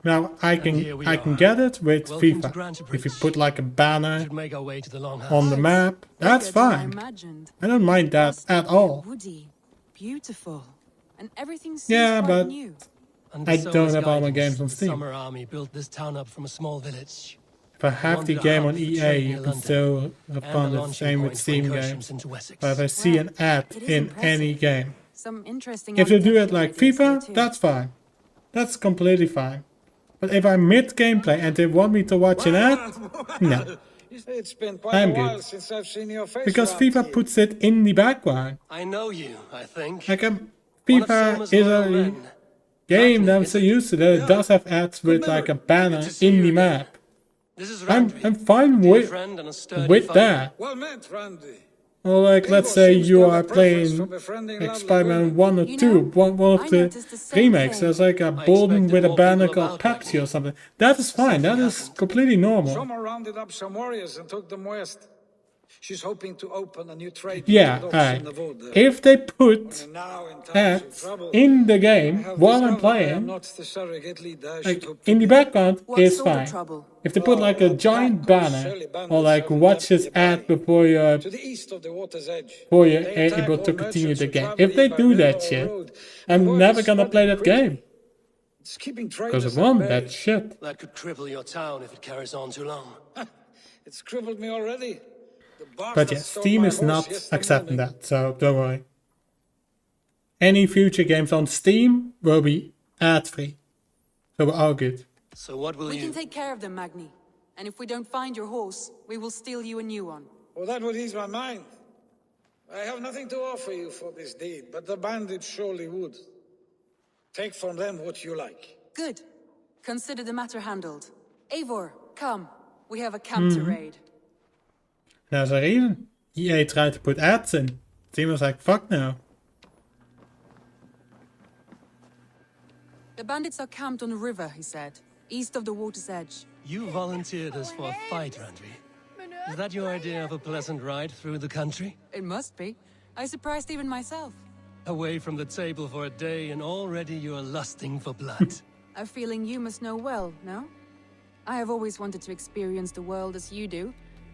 Now I here we can are. get it with Welcome to FIFA. Granted If you Bridge. put like a We banner should make our way to the Longhouse. on the map, that's Bigger than I fine. imagined. I don't mind that Rustic, at all. Woody, beautiful, and everything seems Yeah, quite but new. Under I Soma's don't have all my guidance, games on the Steam. Summer Army built this town up from a small village. If I have the Wanted a game hub on for EA, trade you near can London, still have and fun. a The launching same with point for Steam incursions games. into Wessex. But if I see Well, an ad it is in impressive. any game, Some interesting if they do it architectural like ideas here FIFA, too. that's fine. That's completely fine. But if I'm mid gameplay and they want me to watch an ad, no. It's been quite I'm a while good. since I've seen your face Because around FIFA here. puts it in the background. I know you, I think. Like One of FIFA Soma's is loyal a men. game that I'm Magni, so is it? used to that it does have ads with like a banner to see in you the again. map. This is I'm Randvi, fine dear with friend and a sturdy fighter. that. Well met, Randy. Or like, let's Eivor say seems you to have are a preference for playing befriending like lovely Spider-Man women. 1 or You 2, know, one of I the noticed the same remakes. thing. There's like a I Bolden expected with a more banner people called about Pepsi Magni. or something. That is fine, that Something is happened. completely normal. Summer rounded up some warriors and took them west. She's hoping to open a new trade Yeah, docks alright. in the wood there. If they put And now, in times of ads trouble, in the I game have while I'm discovered I am playing, not the surrogate leader I like should hope to in the be. background What is sort of fine. trouble? If they put like a giant banner or like watch this ad before you're To the east of the water's edge. before you're They attack able all to continue merchants the who game. travel If they by do river that or shit, road. The I'm word never is gonna play spreading that game. quickly. It's keeping Because traders of at one, bay. that shit. That could cripple your town if it carries on too long. It's crippled me already. The But bastard yeah, stole Steam my is horse not yesterday accepting morning. that, so don't worry. Any future games on Steam will be ad-free. So we're all good. So what will We you... can take care of them, Magni. And if we don't find your horse, we will steal you a new one. Well, that would ease my mind. I have nothing to offer you for this deed, but the bandits surely would. Take from them what you like. Good. Consider the matter handled. Eivor, come. We have a camp to raid. There's a reason. EA tried to put ads in. Steam was like, fuck no. The bandits are camped on the river, he said, east of the water's edge. You volunteered us for a fight, Randvi. Is that your idea of a pleasant ride through the country? It must be. I surprised even myself. Away from the table for a day and already you're lusting for blood. A feeling you must know well, no? I have always wanted to experience the world as you do,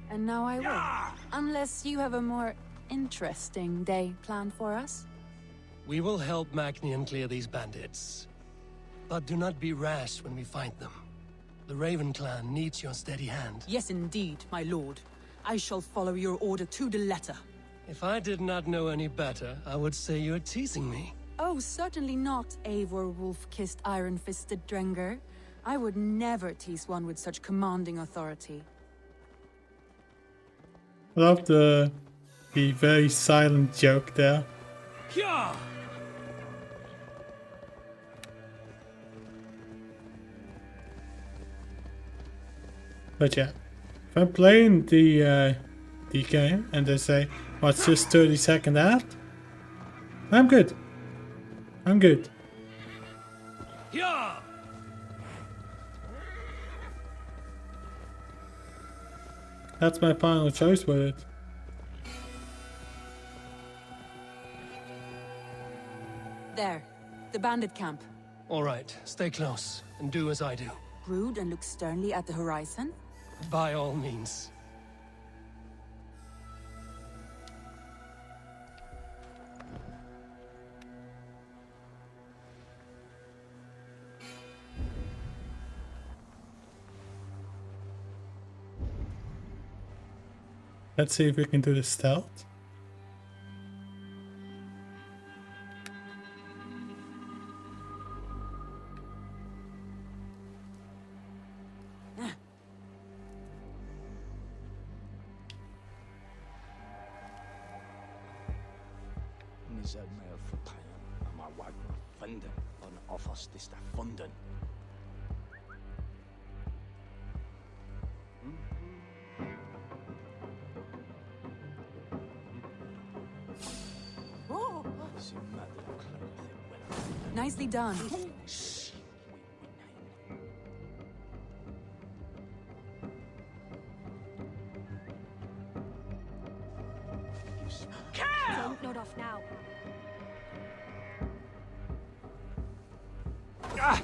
and now I will. Unless you have a more interesting day planned for us. We will help Magnian clear these bandits. But do not be rash when we find them. The Raven clan needs your steady hand. Yes, indeed, my lord. I shall follow your order to the letter. If I did not know any better, I would say you're teasing me. Oh, certainly not, Eivor wolf-kissed iron-fisted Drenger. I would never tease one with such commanding authority. Love the very silent joke there. Yeah. But yeah, if I'm playing the game and they say, oh, it's just 30-second ad, I'm good. I'm good. Yeah. That's my final choice with it. There. The bandit camp. All right, stay close and do as I do. Brood and look sternly at the horizon? By all means. Let's see if we can do the stealth. Ni zou mij vertellen, maar wat me vinden en alvast is te vinden. Nicely done. Don't nod off now.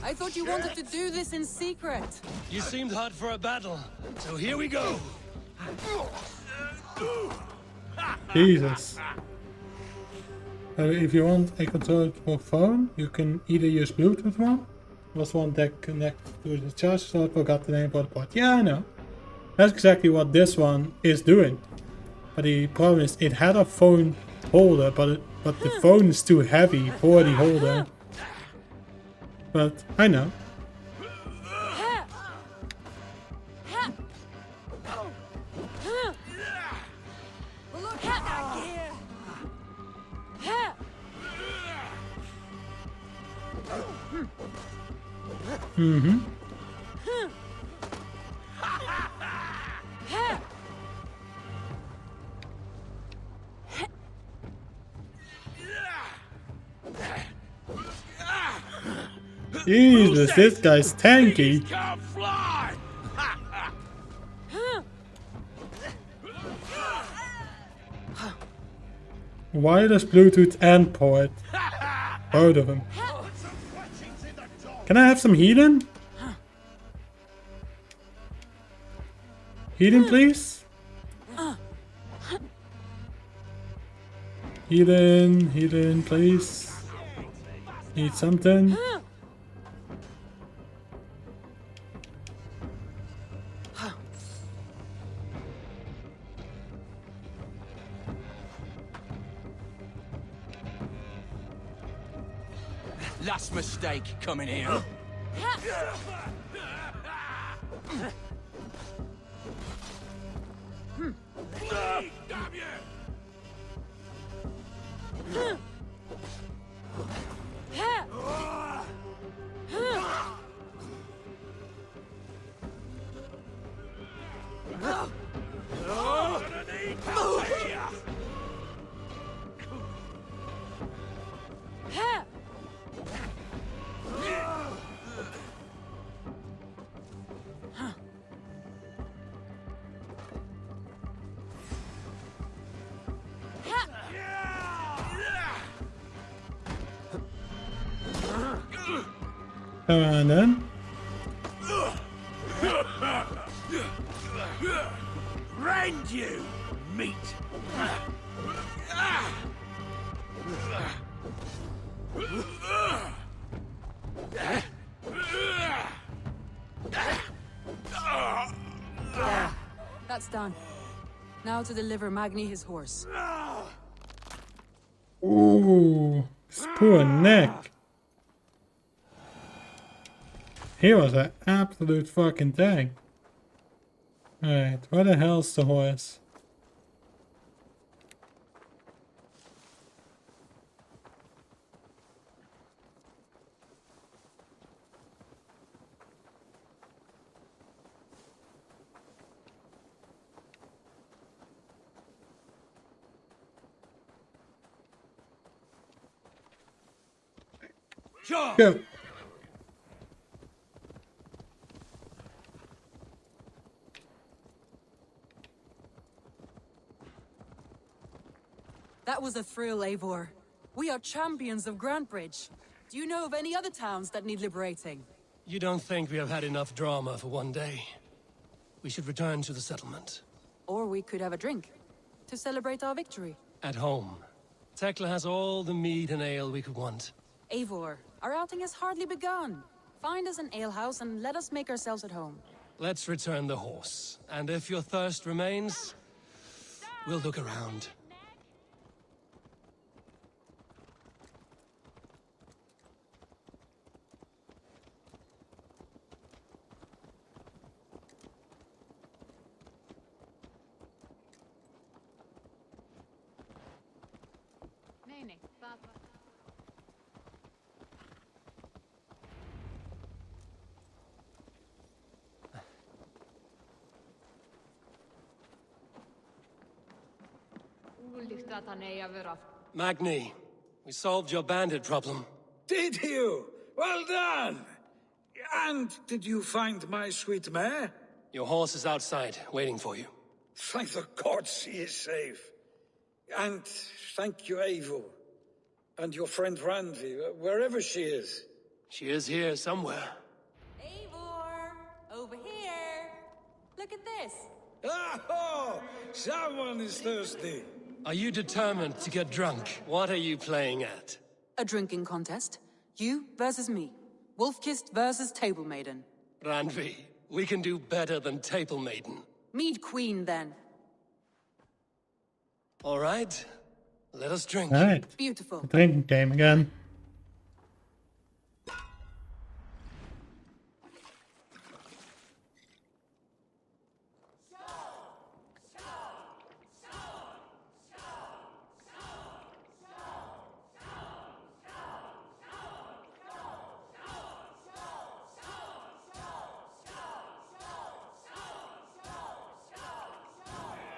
I thought you wanted to do this in secret. You seemed hot for a battle, so here we go. Jesus. If you want a controller for phone, you can either use Bluetooth one. Was one that connects to the charger slot. Forgot the name for the port. Yeah, I know. That's exactly what this one is doing. But the problem is, it had a phone holder, but the phone is too heavy for the holder. But I know. Mm-hmm. Jesus, this guy's tanky. Wireless Bluetooth and port. Both of them. Can I have some healing? Healing, please? Healing, please. Need something. Last mistake coming here. And then Rend you, meat! That's done. Now to deliver Magni his horse. ooh, his poor neck. He was an absolute fucking tank. Alright, where the hell's the horse? Sure. Go. That was a thrill, Eivor. We are champions of Grantbridge. Do you know of any other towns that need liberating? You don't think we have had enough drama for one day? We should return to the settlement. Or we could have a drink, to celebrate our victory. At home. Tekla has all the mead and ale we could want. Eivor, our outing has hardly begun. Find us an alehouse and let us make ourselves at home. Let's return the horse. And if your thirst remains, we'll look around. Magni, we solved your bandit problem. Did you? Well done! And did you find my sweet mare? Your horse is outside, waiting for you. Thank the gods he is safe. And thank you, Eivor. And your friend Randi, wherever she is. She is here somewhere. Eivor! Over here! Look at this! Oh! Someone is thirsty. Are you determined to get drunk? What are you playing at? A drinking contest. You versus me. Wolf-kissed versus Table Maiden. Randvi, we can do better than Table Maiden. Mead Queen, then. All right. Let us drink. Alright. Beautiful. Drinking game again.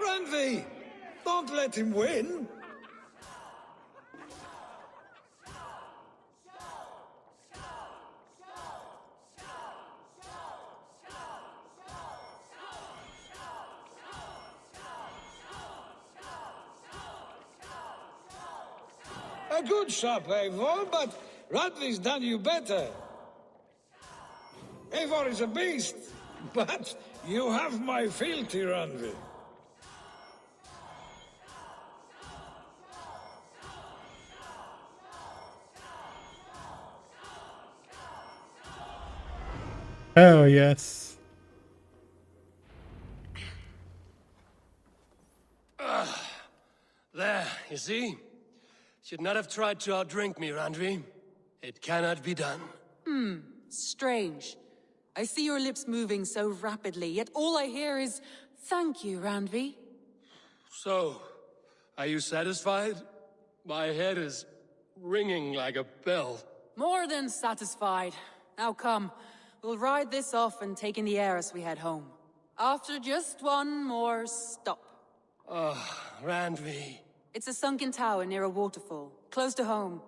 Randi! Don't let him win! A good shot, Eivor, but Radley's done you better. Eivor is a beast, but you have my fealty, Randvi. Oh, yes. There, you see? Should not have tried to outdrink me, Randvi. It cannot be done. Strange. I see your lips moving so rapidly, yet all I hear is, "Thank you, Randvi." So, are you satisfied? My head is ringing like a bell. More than satisfied. Now come, we'll ride this off and take in the air as we head home. After just one more stop. Randvi. It's a sunken tower near a waterfall, close to home.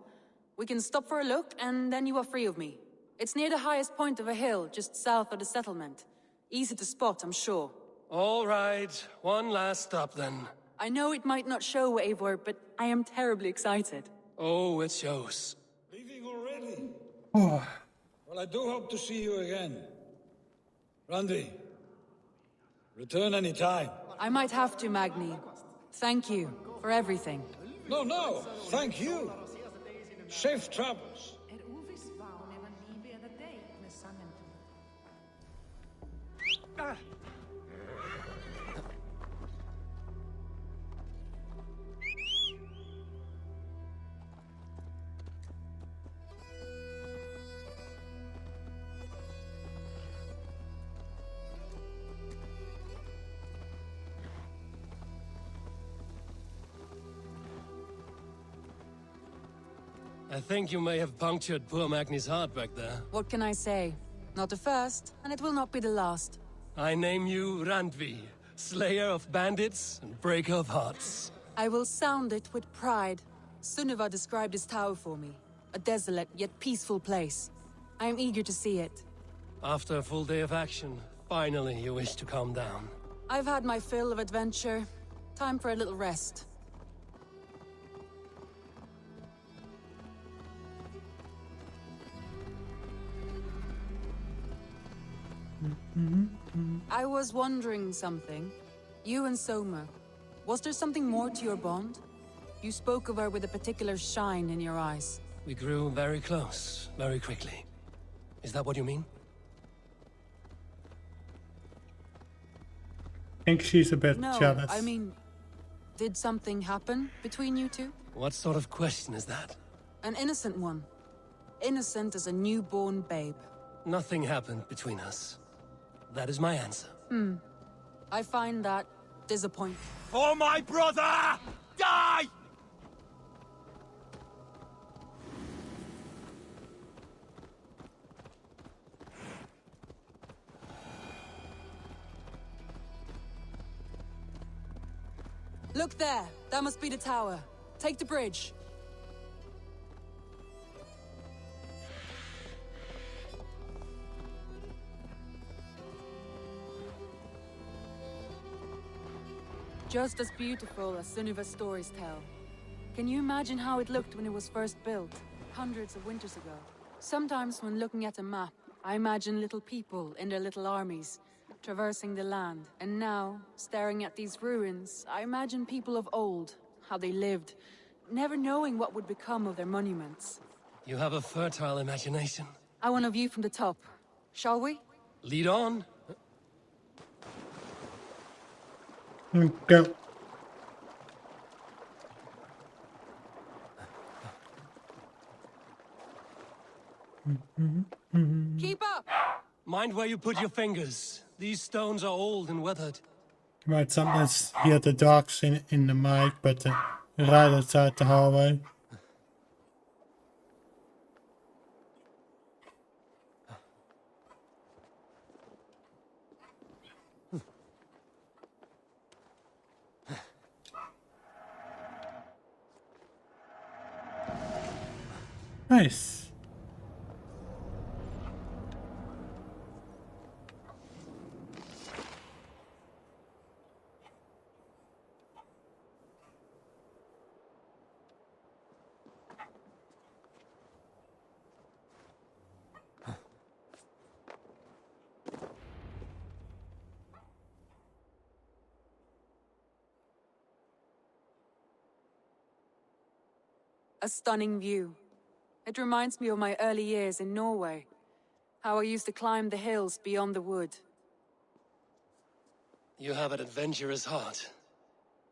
We can stop for a look, and then you are free of me. It's near the highest point of a hill, just south of the settlement. Easy to spot, I'm sure. All right, one last stop then. I know it might not show, Eivor, but I am terribly excited. Oh, it shows. Leaving already? Oh, Well, I do hope to see you again. Randi, return any time. I might have to, Magni. Thank you for everything. No, thank you. Safe travels. I think you may have punctured poor Magni's heart back there. What can I say? Not the first, and it will not be the last. I name you Randvi, slayer of bandits and breaker of hearts. I will sound it with pride. Sunniva described this tower for me. A desolate yet peaceful place. I am eager to see it. After a full day of action, finally you wish to calm down. I've had my fill of adventure. Time for a little rest. I was wondering something. You and Soma, was there something more to your bond? You spoke of her with a particular shine in your eyes. We grew very close, very quickly. Is that what you mean? I think she's a bit No, jealous. I mean, did something happen between you two? What sort of question is that? An innocent one. Innocent as a newborn babe. Nothing happened between us. That is my answer. I find that disappointing. For my brother! Die! Look there! That must be the tower. Take the bridge. Just as beautiful as Sunniva's stories tell. Can you imagine how it looked when it was first built, hundreds of winters ago? Sometimes when looking at a map, I imagine little people in their little armies, traversing the land. And now, staring at these ruins, I imagine people of old, how they lived, never knowing what would become of their monuments. You have a fertile imagination. I want a view from the top. Shall we? Lead on. Go. Keep up! Mind where you put your fingers. These stones are old and weathered. Right, sometimes hear the dogs in the mic, but right outside the hallway. Nice. A stunning view. It reminds me of my early years in Norway. How I used to climb the hills beyond the wood. You have an adventurous heart.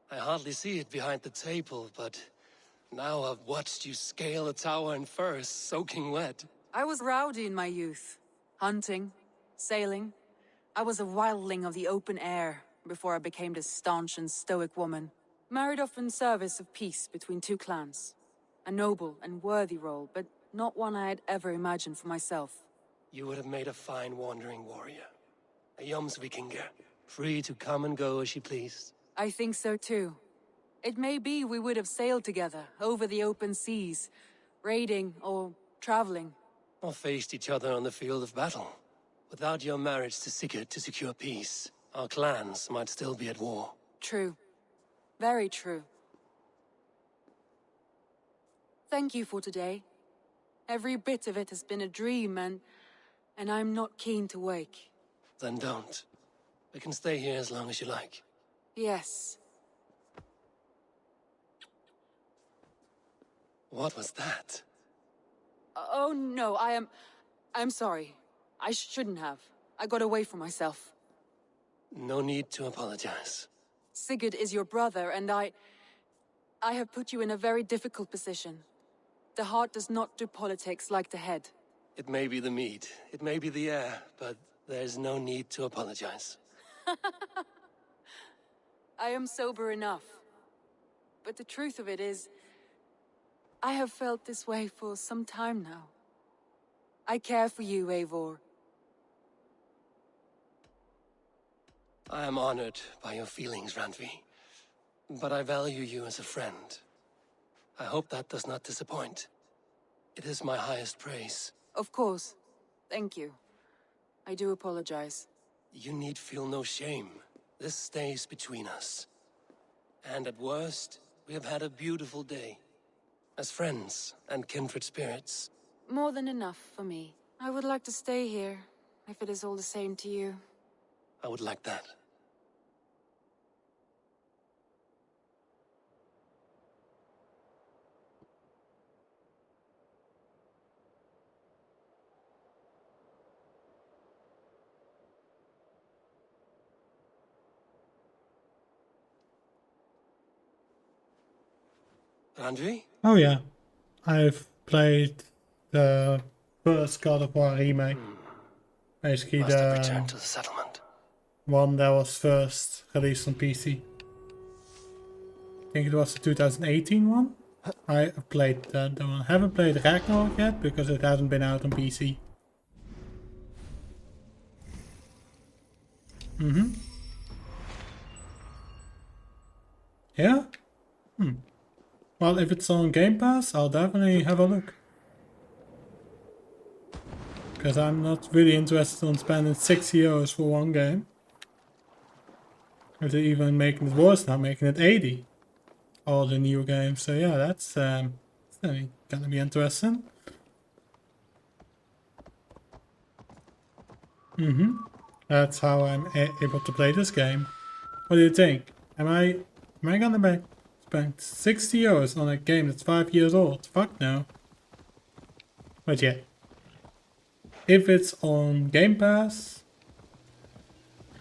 I hardly see it behind the table, but now I've watched you scale a tower in furs, soaking wet. I was rowdy in my youth. Hunting, sailing. I was a wildling of the open air before I became this staunch and stoic woman. Married off in service of peace between two clans. A noble and worthy role, but not one I had ever imagined for myself. You would have made a fine wandering warrior. A Jomsvikinger, free to come and go as you pleased. I think so too. It may be we would have sailed together, over the open seas, raiding or traveling. Or faced each other on the field of battle. Without your marriage to Sigurd to secure peace, our clans might still be at war. True. Very true. Thank you for today. Every bit of it has been a dream, and I'm not keen to wake. Then don't. We can stay here as long as you like. Yes. What was that? Oh no, I'm sorry. I shouldn't have. I got away from myself. No need to apologize. Sigurd is your brother, and I have put you in a very difficult position. The heart does not do politics like the head. It may be the meat, it may be the air, but there's no need to apologize. I am sober enough. But the truth of it is, I have felt this way for some time now. I care for you, Eivor. I am honored by your feelings, Randvi. But I value you as a friend. I hope that does not disappoint. It is my highest praise. Of course. Thank you. I do apologize. You need feel no shame. This stays between us. And at worst, we have had a beautiful day. As friends and kindred spirits. More than enough for me. I would like to stay here, If it is all the same to you. I would like that. Andre? Oh yeah, I've played the first God of War remake. Basically Must have the returned to the settlement. one that was first released on PC. I think it was the 2018 one. I played that one. I haven't played Ragnarok yet because it hasn't been out on PC. Yeah? Well, if it's on Game Pass, I'll definitely have a look. Because I'm not really interested in spending 60 euros for one game. Or they're even making it worse now, making it 80. All the new games. So yeah, that's definitely gonna be interesting. That's how I'm able to play this game. What do you think? Am I gonna spend 60 euros on a game that's 5 years old? Fuck no. But yeah. If it's on Game Pass,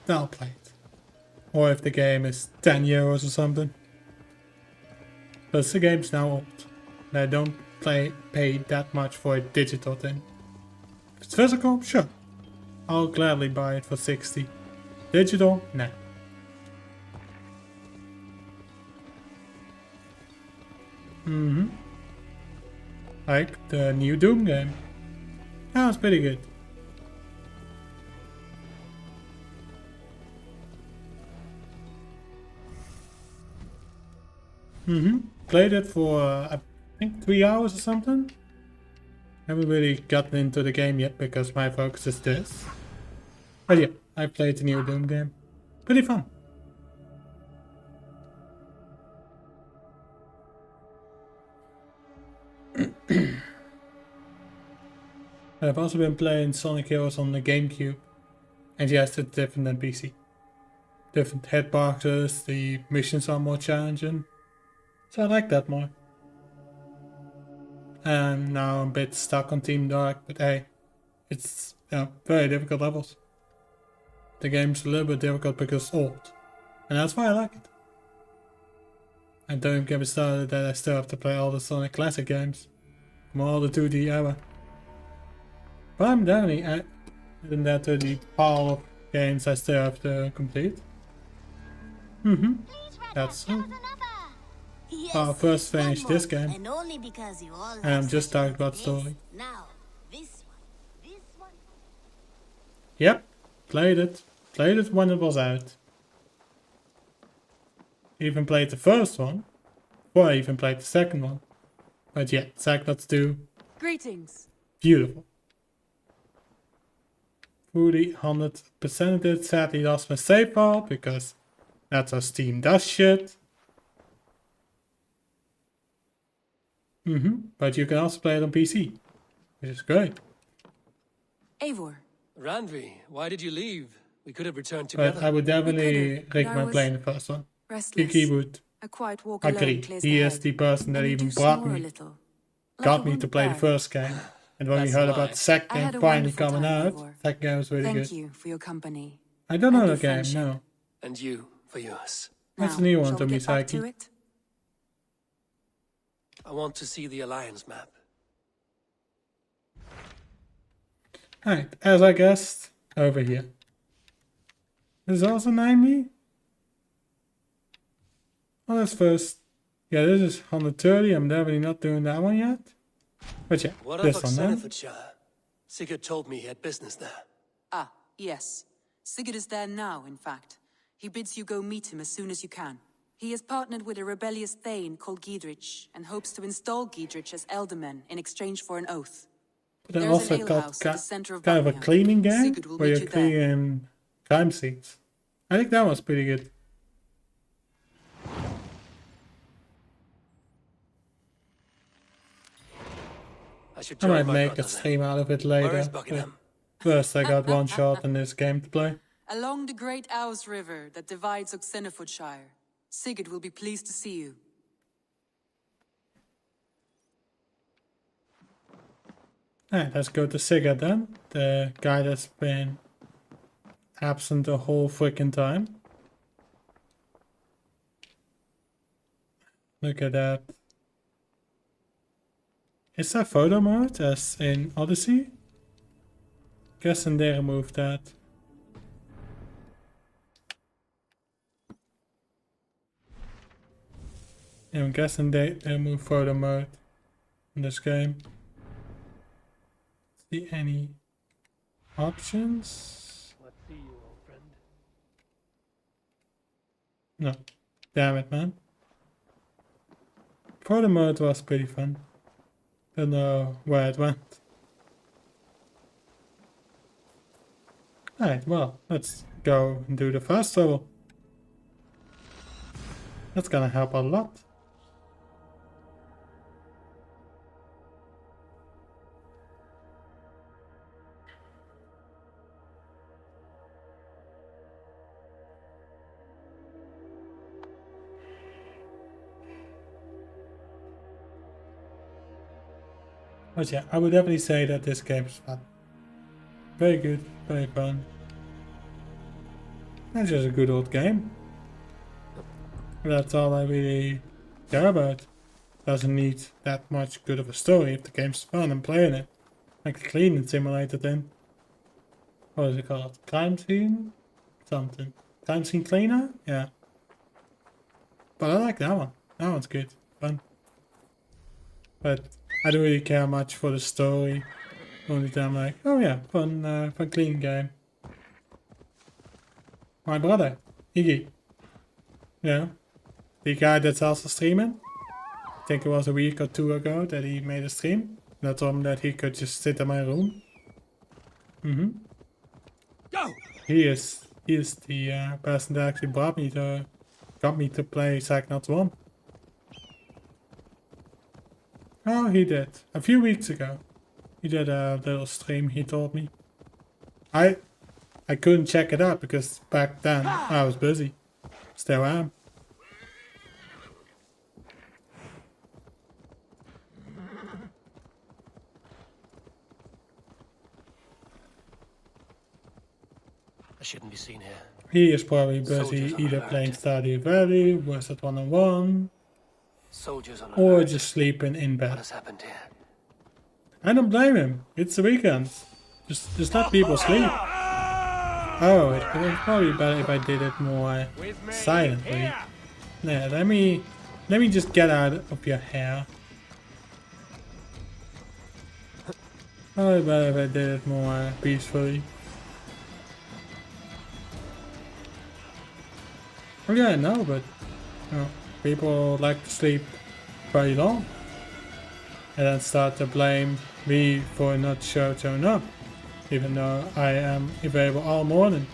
then I'll play it. Or if the game is 10 euros or something. But the game's now old. And I don't pay that much for a digital thing. If it's physical, sure. I'll gladly buy it for 60. Digital, nah. Like the new Doom game. That was pretty good. Played it for I think 3 hours or something. Haven't really gotten into the game yet because my focus is this. But yeah, I played the new Doom game. Pretty fun. I've also been playing Sonic Heroes on the GameCube. And yes, it's different than PC. Different hitboxes, the missions are more challenging. So I like that more. And now I'm a bit stuck on Team Dark, but hey, it's very difficult levels. The game's a little bit difficult because it's old. And that's why I like it. And don't get me started that I still have to play all the Sonic Classic games. From all the 2D era. But I'm definitely adding that to the pile of games I still have to complete. That's it. I'll first finish this game. And I'm just talking about story. Yep, played it. Played it when it was out. Even played the first one. Before I even played the second one. But yeah, Psychonauts 2. Greetings. Beautiful. Fully 100% it. Sadly lost my save file because that's how Steam does shit. But you can also play it on PC, which is great. Eivor. Randvi, why did you leave? We could have returned together. But I would definitely recommend playing the first one. Kiki would A quiet walk agree. He is the person that even brought me, got me to play the first game. And when we heard about the second game finally coming out, the second game was really good. Thank you for your company. I don't know the game, no. And you for yours. That's a new one to me, Psyche. I want to see the Alliance map. Alright, as I guessed, over here. This is also 90? Well, that's first. Yeah, this is 130. I'm definitely not doing that one yet. But yeah, What this about one then. Senefordshire? Sigurd told me he had business there. Ah, yes. Sigurd is there now, in fact. He bids you go meet him as soon as you can. He has partnered with a rebellious Thane called Giedrich and hopes to install Giedrich as Elderman in exchange for an oath. But then There's also an got alehouse at the center of kind of a Buckingham. cleaning game Sigurd will where meet you're you there. cleaning crime scenes. I think that was pretty good. I should I join might my make a brothers stream out of it then. Where later. is Buckingham? First, I got one shot in this game to play. Along the great Ouse River that divides Oxenfordshire, Sigurd will be pleased to see you. Alright, let's go to Sigurd then. The guy that's been absent the whole freaking time. Look at that. Is that photo mode as in Odyssey? Guessing they removed that. Yeah, I'm guessing they removed photo mode in this game. See any options? Let's see you, old friend. No. Damn it, man. Photo mode was pretty fun. Don't know where it went. Alright, well, let's go and do the first level. That's gonna help a lot. But yeah, I would definitely say that this game is fun. Very good, very fun. It's just a good old game. That's all I really care about. Doesn't need that much good of a story if the game's fun and playing it. Like the cleaning simulator then. What is it called? Crime scene? Something. Crime scene cleaner? Yeah. But I like that one. That one's good. Fun. But I don't really care much for the story. Only time like, oh yeah, fun clean game. My brother, Iggy. Yeah. The guy that's also streaming. I think it was a week or two ago that he made a stream. And I told him that he could just sit in my room. Go! He is the person that actually got me to play Psychonauts 1. Oh, he did. A few weeks ago. He did a little stream, he told me. I couldn't check it out because back then I was busy. Still am. I shouldn't be seen here. He is probably busy Soldiers on either alert. playing Stardew Valley, Wizard 101, Soldiers on or alert. just sleeping in What bed. has happened here? I don't blame him. It's the weekend. Just let people sleep. Oh, it would probably be better if I did it more silently. Yeah, let me just get out of your hair. Probably better if I did it more peacefully. Oh yeah, no, but you know, people like to sleep very long. And then start to blame me for not showing up. Even though I am available all morning.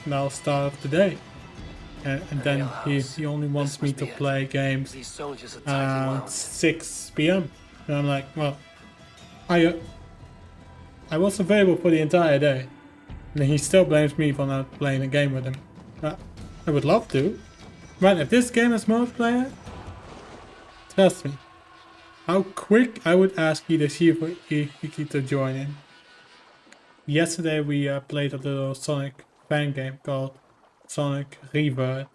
And I'll start off the day. And then he only wants me to play games These soldiers are tightly around wound. 6 PM. And I'm like, well, I was available for the entire day. And he still blames me for not playing a game with him. I would love to. But if this game is multiplayer, trust me, how quick I would ask either she or Iki to join in. Yesterday we played a little Sonic fan game called Sonic Rebirth.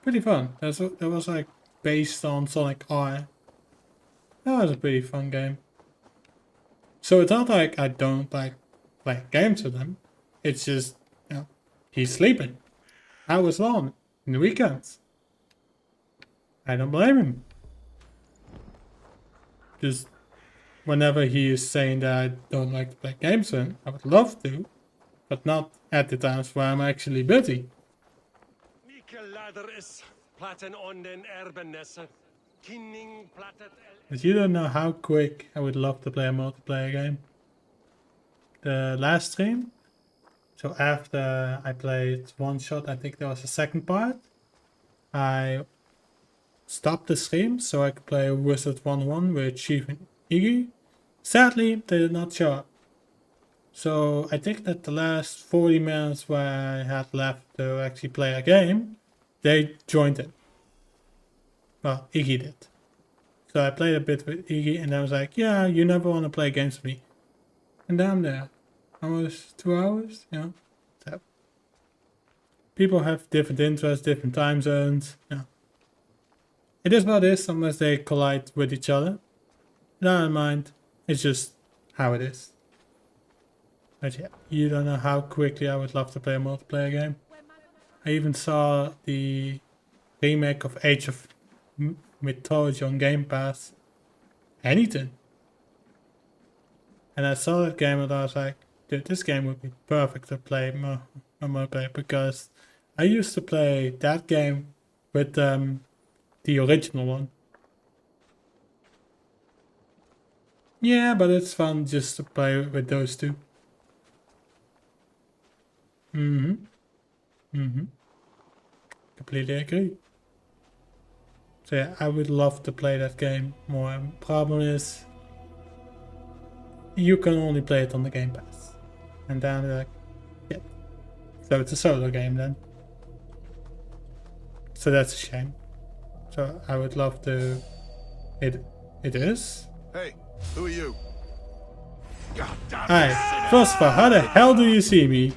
Pretty fun. That was like based on Sonic R. That was a pretty fun game. So it's not like I don't like playing games with him. It's just, you know, he's sleeping. Hours long in the weekends. I don't blame him. Just whenever he is saying that I don't like to play games with him, I would love to, but not at the times where I'm actually busy. But you don't know how quick I would love to play a multiplayer game. The last stream, so after I played one shot, I think there was a second part, I stopped the stream so I could play Wizard 101 with Chief and Iggy. Sadly, they did not show up. So I think that the last 40 minutes where I had left to actually play a game, they joined it. Well, Iggy did. So I played a bit with Iggy and I was like, yeah, you never want to play games with me. And then I'm there. Almost 2 hours, you know. So people have different interests, different time zones. Yeah. It is what it is unless they collide with each other. I don't mind. It's just how it is. But yeah, you don't know how quickly I would love to play a multiplayer game. I even saw the remake of Age of Mythology on Game Pass. Anything. And I saw that game and I was like, dude, this game would be perfect to play multiplayer, because I used to play that game with the original one. Yeah, but it's fun just to play with those two. Completely agree. So yeah, I would love to play that game more. Problem is, you can only play it on the Game Pass. And then like, yeah. So it's a solo game then. So that's a shame. So I would love to... It is? Hey, who are you? Hi. First of all, how the hell do you see me?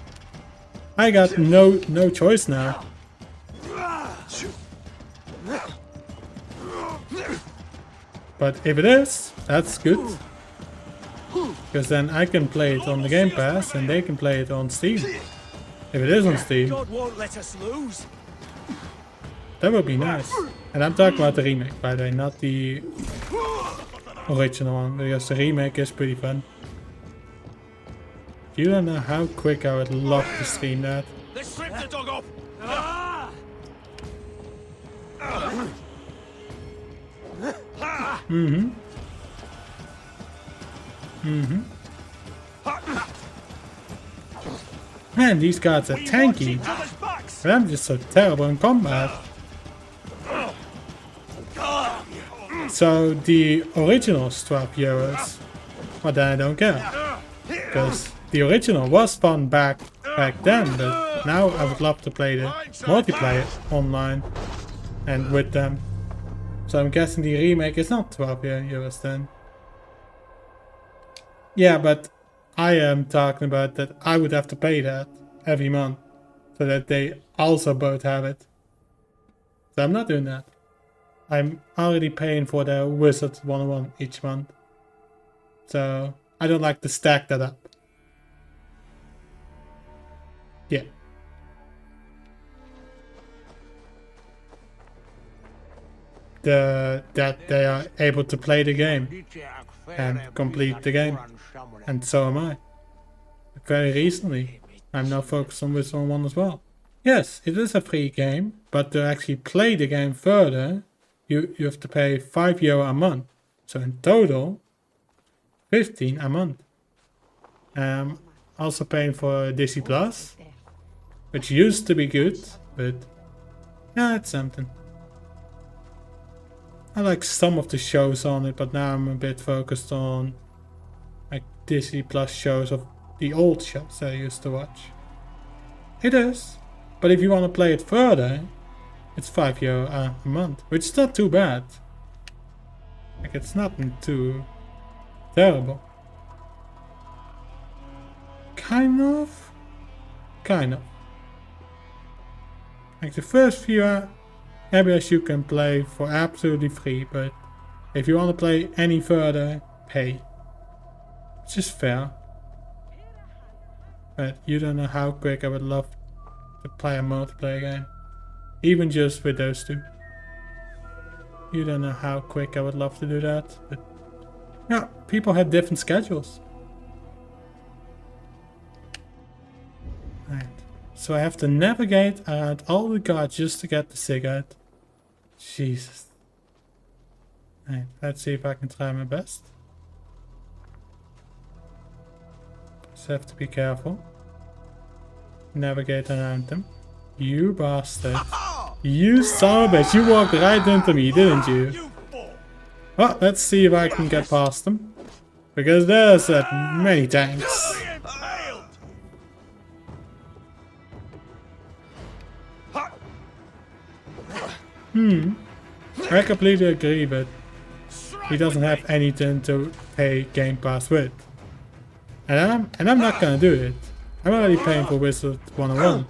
I got no choice now. But if it is, that's good. Because then I can play it on the Game Pass and they can play it on Steam. If it is on Steam. God won't let us lose. That would be nice. And I'm talking about the remake, by the way, not the original one, because the remake is pretty fun. You don't know how quick I would love to stream that. Let's strip the dog off. Man, these guys are tanky. But I'm just so terrible in combat. So the original is 12 euros. But then I don't care. Because the original was fun back then, but now I would love to play the multiplayer online and with them. So I'm guessing the remake is not 12 euros then. Yeah, but I am talking about that I would have to pay that every month so that they also both have it. So I'm not doing that. I'm already paying for the Wizard 101 each month. So I don't like to stack that up. Yeah. That they are able to play the game and complete the game. And so am I. Very recently. I'm now focused on Wizard 101 as well. Yes, it is a free game, but to actually play the game further, you have to pay €5 a month. So in total, 15 a month. Also paying for Disney Plus, which used to be good, but yeah, it's something. I like some of the shows on it, but now I'm a bit focused on like Disney Plus shows of the old shows I used to watch. It is, but if you want to play it further, it's €5 a month, which is not too bad. Like, it's not too terrible. Kind of. Like the first few areas you can play for absolutely free, but if you want to play any further, pay. It's just fair. But you don't know how quick I would love to play a multiplayer game. Even just with those two. You don't know how quick I would love to do that, but yeah, people have different schedules. Right. So I have to navigate around all the guards just to get the cigarette. Jesus. Right, let's see if I can try my best. Just have to be careful. Navigate around them. You bastard. You son of a bitch, you walked right into me, didn't you? Well, let's see if I can get past them. Because there's many tanks. I completely agree, but he doesn't have anything to pay Game Pass with. And I'm not gonna do it. I'm already paying for Wizard 101.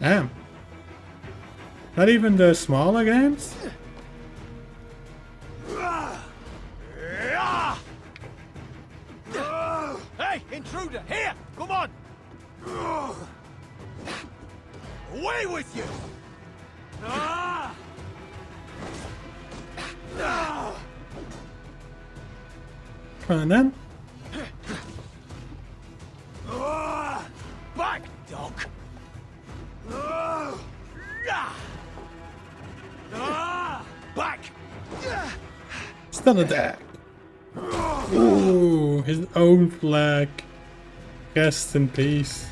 Damn. Not even the smaller games? Hey, intruder, here! Come on! Away with you! Come on then. Back, dog! Back! Stun attack. Ooh, his own flag. Rest in peace.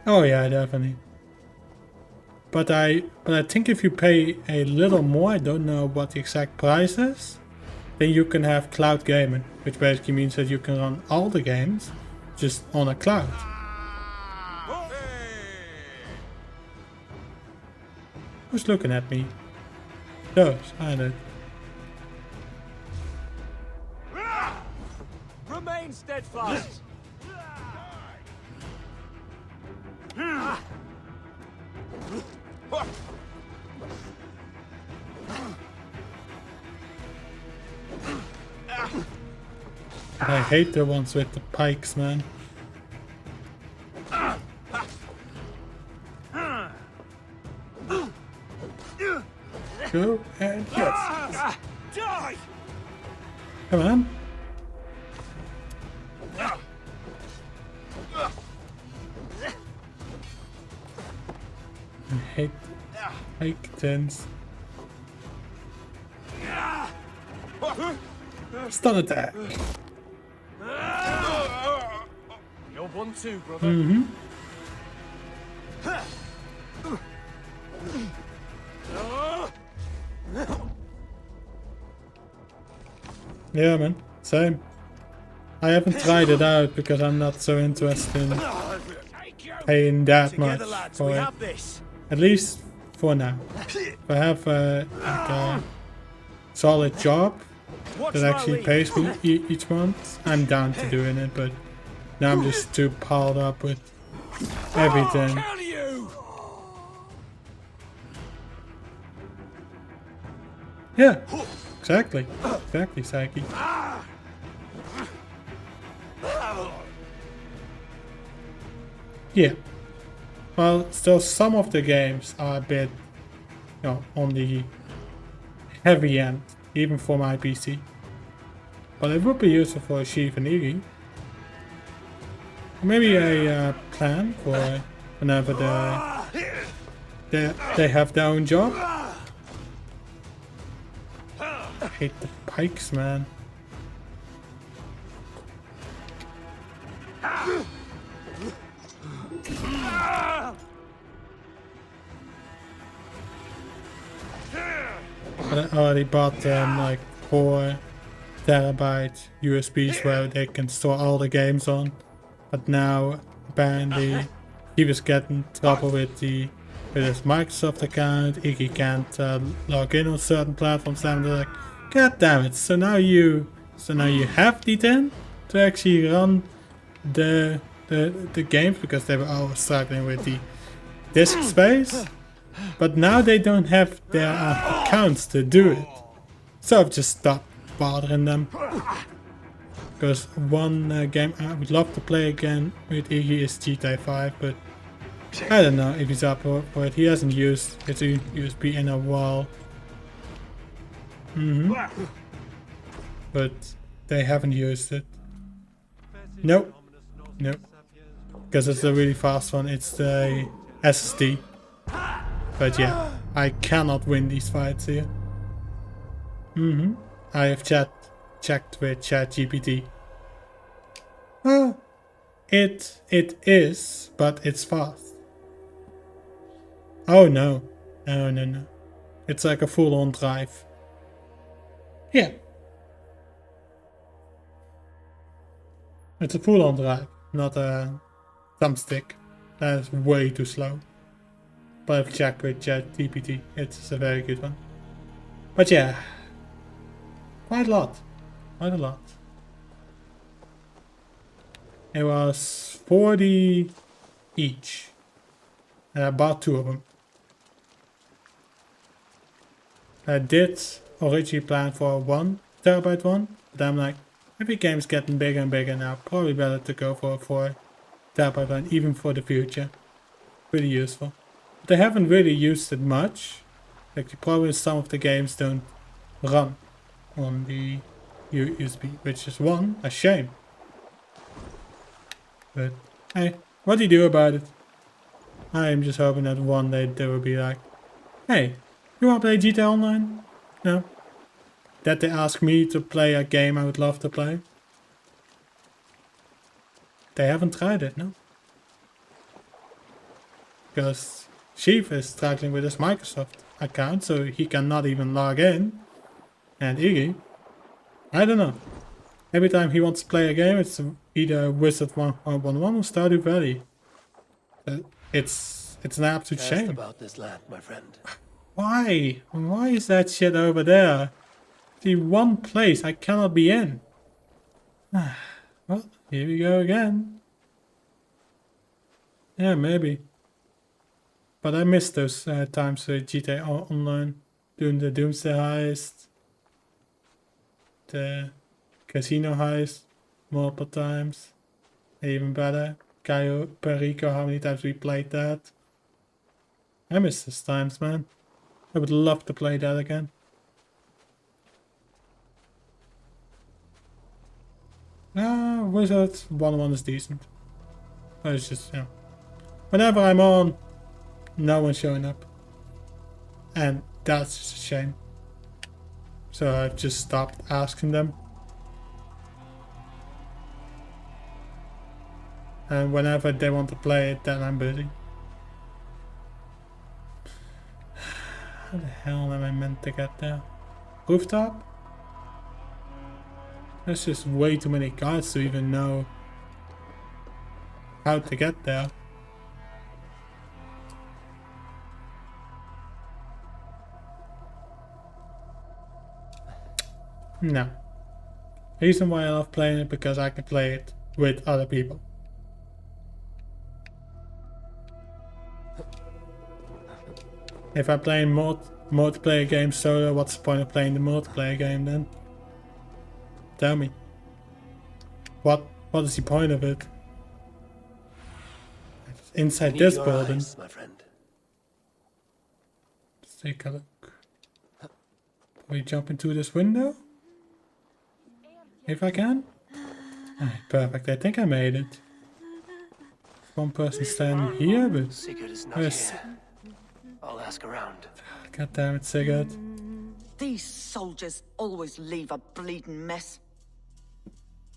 Oh yeah, definitely. But I think if you pay a little more, I don't know what the exact price is, then you can have cloud gaming, which basically means that you can run all the games just on a cloud. Who's looking at me? Those, I know. Remain steadfast! I hate the ones with the pikes, man. Go and yes. Die! Come on. I hate pike tens. Stun attack. You're one too, brother. Yeah, man. Same. I haven't tried it out because I'm not so interested in paying that much for it. At least for now. If I have like a solid job that actually pays me each month, I'm down to doing it, but now I'm just too piled up with everything. Yeah, exactly. Exactly, Psyche. Yeah. Well, still some of the games are a bit, you know, on the heavy end, even for my PC. But it would be useful for Sheev and Iggy. Maybe a plan for whenever they have their own job. I hate the pikes, man. But I already bought them like 4 terabyte USBs where they can store all the games on. But now apparently he was getting trouble with his Microsoft account. Iggy can't log in on certain platforms, and they're like, God damn it! So now you have the 10 to actually run the games, because they were always struggling with the disk space. But now they don't have their accounts to do it. So I've just stopped bothering them. Because one game I would love to play again with Iggy is GTA 5, but I don't know if he's up for it. He hasn't used his USB in a while. But they haven't used it. Nope. Nope. Because it's a really fast one. It's the SSD. But yeah, I cannot win these fights here. I have checked with ChatGPT. It is, but it's fast. Oh no. No. It's like a full-on drive. Yeah. It's a full-on drive, not a thumbstick. That is way too slow. But I've checked with ChatGPT. It's a very good one. But yeah, quite a lot. Quite a lot. It was 40 each. And I bought 2 of them. I did originally plan for a 1 terabyte one, but I'm like, every game's getting bigger and bigger now. Probably better to go for a 4 terabyte one, even for the future. Pretty useful. But I haven't really used it much. Like, probably some of the games don't run on the USB, which is a shame. But hey, what do you do about it? I am just hoping that one day they will be like, hey, you want to play GTA Online? No. That they ask me to play a game I would love to play. They haven't tried it, no. Because Chief is struggling with his Microsoft account, so he cannot even log in. And Iggy, I don't know. Every time he wants to play a game, it's either Wizard 111 or Stardew Valley. It's an absolute shame. About this land, my friend. Why? Why is that shit over there? The one place I cannot be in. Well, here we go again. Yeah, maybe. But I missed those times with GTA Online. Doing the Doomsday heist. The casino heist. Multiple times. Even better. Cayo Perico, how many times we played that. I miss those times, man. I would love to play that again. Wizard 1-1 is decent. But it's just, you know. Whenever I'm on, no one's showing up. And that's just a shame. So I've just stopped asking them. And whenever they want to play it, then I'm busy. How the hell am I meant to get there? Rooftop? There's just way too many guards to even know how to get there. No. Reason why I love playing it, because I can play it with other people. If I play multiplayer games solo, what's the point of playing the multiplayer game then? Tell me. What is the point of it? It's inside this building. Eyes, my friend. Let's take a look. We jump into this window? If I can? Alright, perfect. I think I made it. One person standing here, but Sigurd is not where's... here. I'll ask around. God damn it, Sigurd. These soldiers always leave a bleeding mess.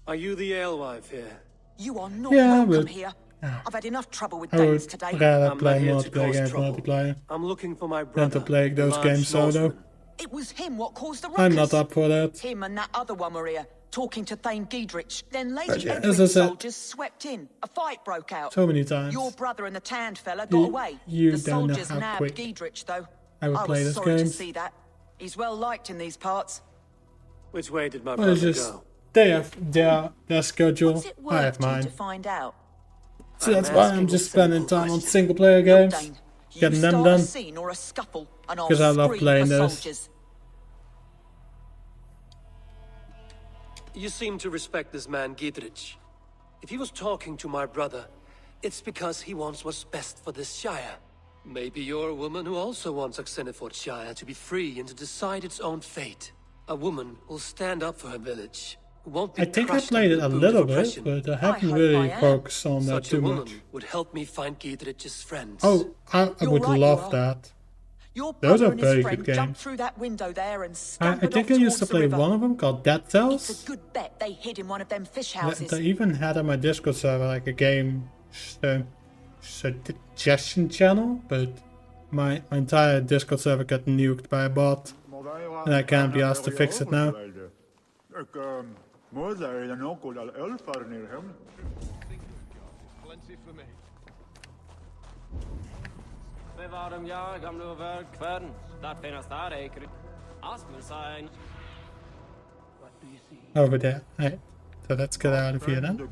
Are you the alewife here? You are not Yeah, welcome but here. I've had enough trouble with I Danes would today. rather I'm play not here to multiplayer cause games trouble. multiplayer I'm looking for my than brother. to play those large games solo. Norseman. It was him what caused the ruckus. I'm not up for that. Him and that other one were here, talking to Thane Giedrich. Then Lady yeah, Edwin's as I said, soldiers swept in. A fight broke out. So many times. Your brother and the tanned fella got away. You the don't know soldiers how nabbed quick Giedrich, though. I would play was this sorry game. to see that. He's well liked in these parts. Which way did my Well, it's brother just go? they have their schedule. What's it I worth have to you mine. to find out? So that's I'm why asking I'm a just simple spending time on question. single player games, Dane, you getting them start done. a scene or a scuffle, and I'll 'Cause I love scream playing for those. soldiers. You seem to respect this man, Giedrich. If he was talking to my brother, it's because he wants what's best for this Shire. Maybe you're a woman who also wants Oxenford Shire to be free and to decide its own fate. A woman who'll stand up for her village, who won't be I think I crushed played it under a the boot little of bit, oppression. but I I haven't hope really I am. focused on that Such a too woman much. would help me find Giedrich's friends. Oh, I You're would right, love you are. that. Your Those brother are and his very friend good jumped games. through that window there and I scampered think off I used to towards the play river. one of them called Dead It's Cells. a good bet they hid in one of them fish They houses. even had on my Discord server like a game suggestion channel, but my entire Discord server got nuked by a bot, and I can't be asked to fix it now. Over there. Right. So let's get out of here then.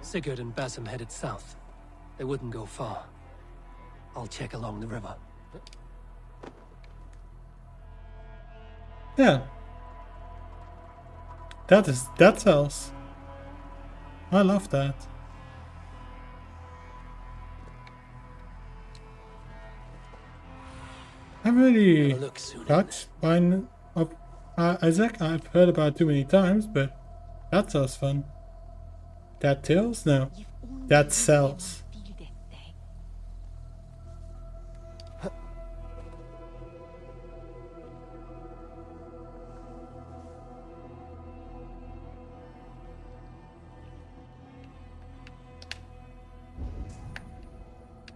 Sigurd and Basim headed south. They wouldn't go far. I'll check along the river. Yeah. That's else. I love that. I'm really touched by Isaac. I've heard about it too many times, but that sounds fun. That Tales? No. That sells.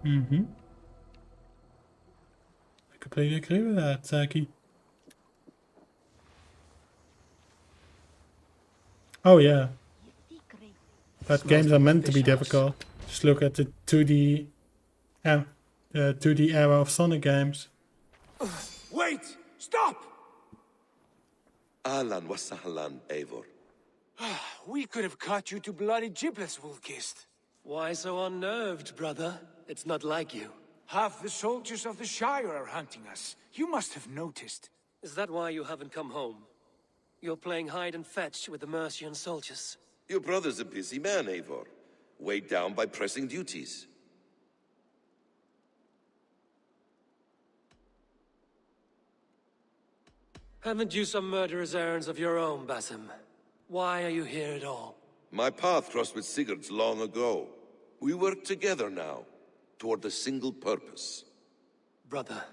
I completely agree with that, Saki. Oh yeah. But games are meant to be difficult. Just look at the 2D, the 2D era of Sonic games. Wait! Stop! Ahlan wa sahlan, Eivor. We could have cut you to bloody giblets, Wolfkist. Why so unnerved, brother? It's not like you. Half the soldiers of the Shire are hunting us. You must have noticed. Is that why you haven't come home? You're playing hide and fetch with the Mercian soldiers. Your brother's a busy man, Eivor. Weighed down by pressing duties. Haven't you some murderous errands of your own, Basim? Why are you here at all? My path crossed with Sigurd's long ago. We work together now, toward a single purpose. Brother,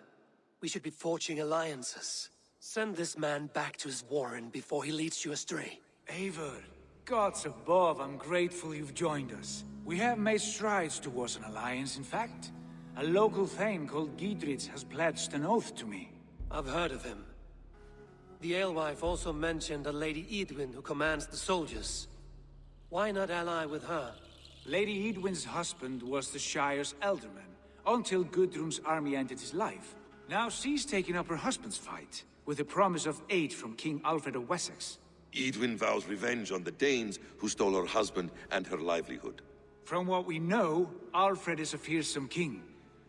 we should be forging alliances. Send this man back to his warren before he leads you astray. Eivor, gods above, I'm grateful you've joined us. We have made strides towards an alliance, in fact. A local thane called Gidritz has pledged an oath to me. I've heard of him. The alewife also mentioned a Lady Edwin who commands the soldiers. Why not ally with her? Lady Edwin's husband was the Shire's elderman, until Gudrun's army ended his life. Now she's taking up her husband's fight, with a promise of aid from King Alfred of Wessex. Edwin vows revenge on the Danes who stole her husband and her livelihood. From what we know, Alfred is a fearsome king.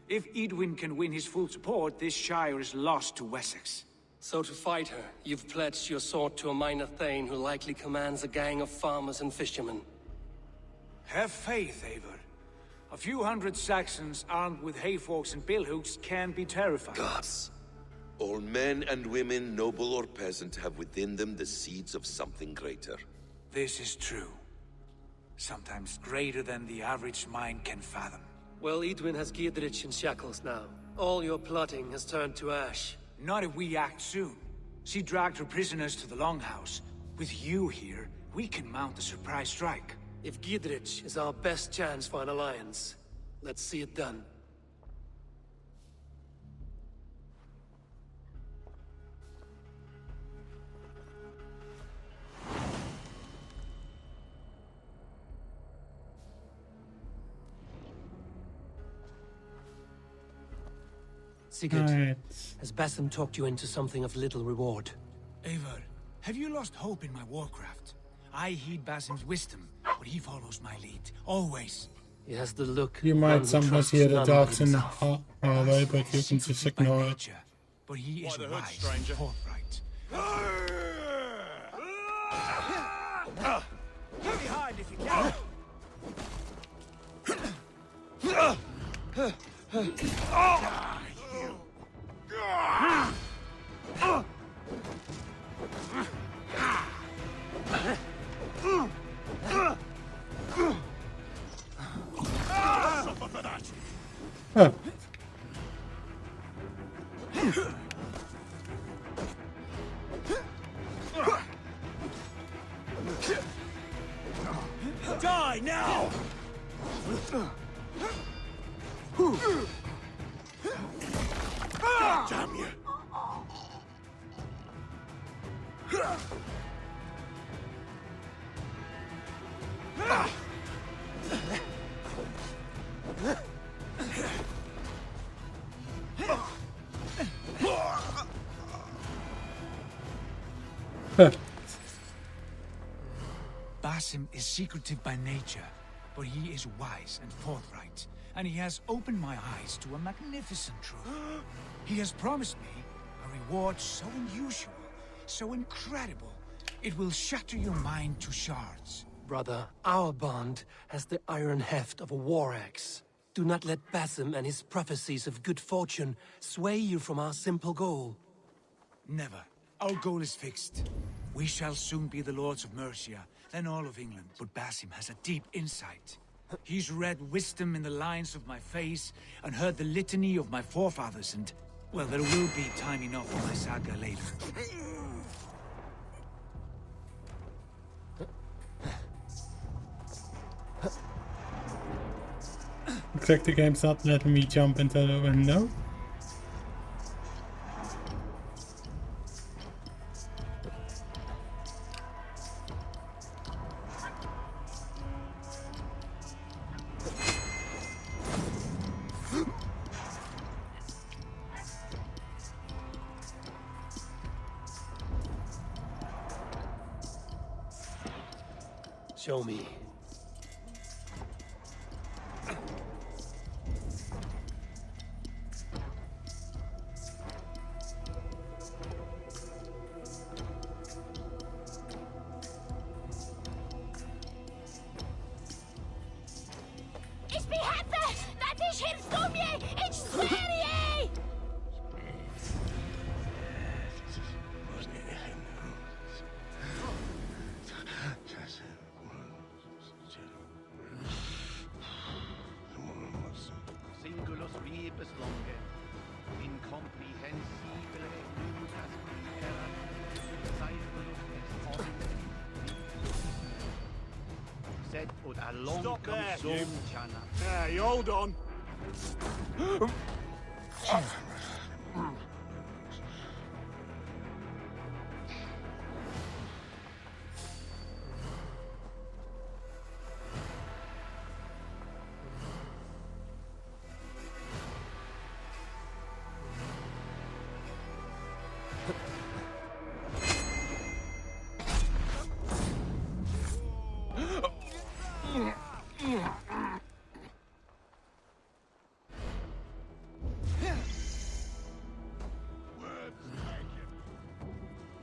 If Edwin can win his full support, this Shire is lost to Wessex. So to fight her, you've pledged your sword to a minor thane who likely commands a gang of farmers and fishermen. Have faith, Eivor. A few hundred Saxons armed with hayforks and billhooks can be terrifying. Gods. All men and women, noble or peasant, have within them the seeds of something greater. This is true. Sometimes greater than the average mind can fathom. Well, Edwin has Gidrich in shackles now. All your plotting has turned to ash. Not if we act soon. She dragged her prisoners to the Longhouse. With you here, we can mount a surprise strike. If Gidrich is our best chance for an alliance, let's see it done. Sigurd, has Basim talked you into something of little reward? Eivor, have you lost hope in my warcraft? I heed Basim's wisdom, but he follows my lead, always. He has the look. You might sometimes hear the dogs in the hallway, but you can just ignore it. But he is wise and forthright. Get behind if you can. Oh. Die now! Damn you! Basim is secretive by nature, but he is wise and forthright, and he has opened my eyes to a magnificent truth. He has promised me a reward so unusual, so incredible, it will shatter your mind to shards. Brother, our bond has the iron heft of a war axe. Do not let Basim and his prophecies of good fortune sway you from our simple goal. Never. Our goal is fixed. We shall soon be the lords of Mercia, then all of England. But Basim has a deep insight. He's read wisdom in the lines of my face and heard the litany of my forefathers, and, well, there will be time enough for my saga later. Looks like the game's not letting me jump into the window. Show me. Ich behefte, dass ich hilfst du mir! Ich schwöre! Singulus vibes longe, incomprehensibile nutas erat, saeculus est omnes, sed ut allongum sum chana. Hey, hold on.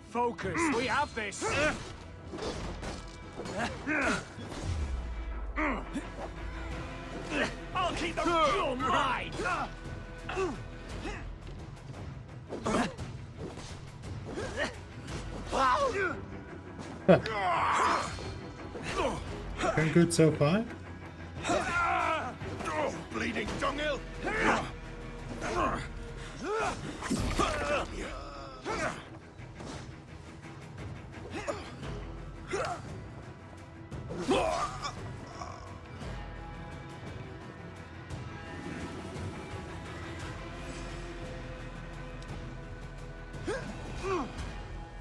Focus, we have this! I'll keep the room right! Going good so far. Bleeding dunghill!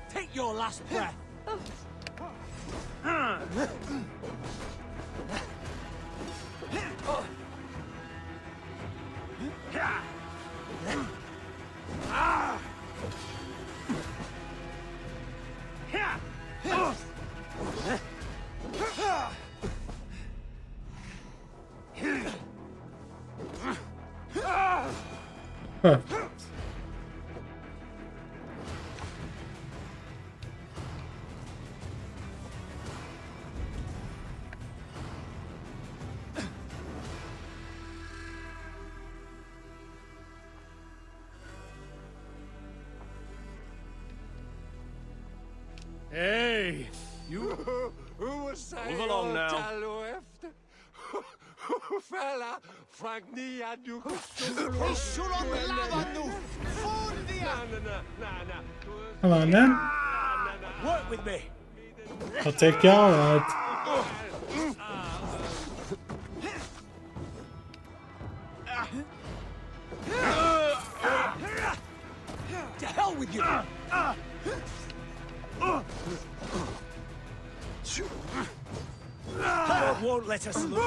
Take your last breath. Huh. Hey, you... Who was saying? Move along now. Fella, Fragnia du Come on then. Work with me. I'll take y'all out. To hell with you. God won't let us lose.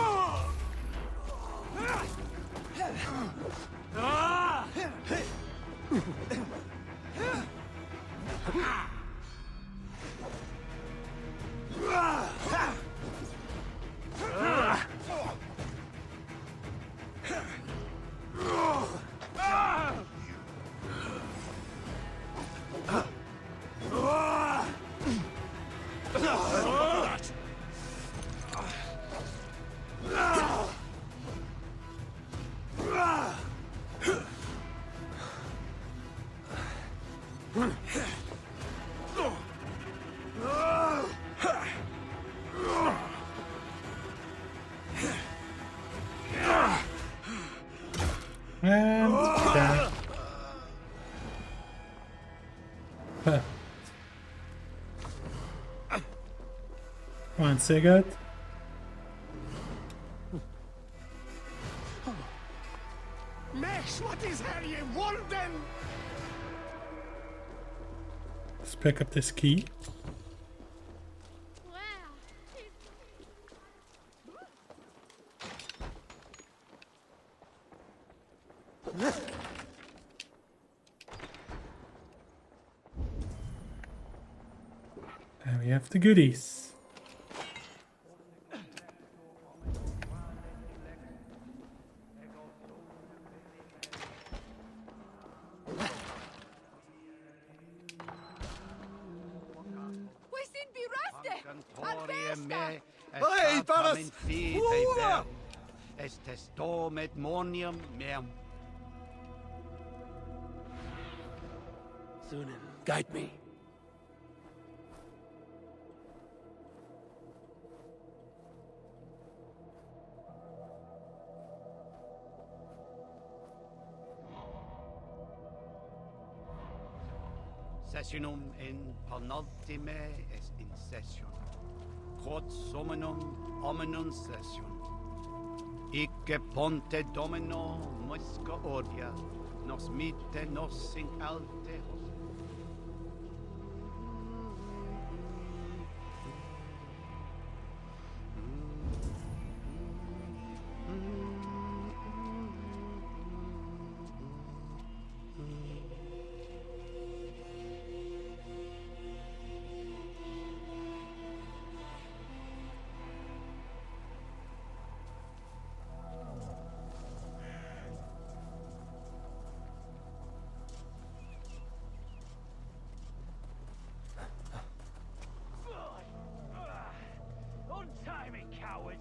And down. Huh. Come on, Sigurd. Mesh, what is Harry Walden? Let's pick up this key. And we have the goodies. Hey, Paris! Thunen, guide me. Sessionum in penultime est in session. Quod summonum hominum session. Icke ponte domino musca ordia, nos mite nos in alte hos. Untie me, cowards!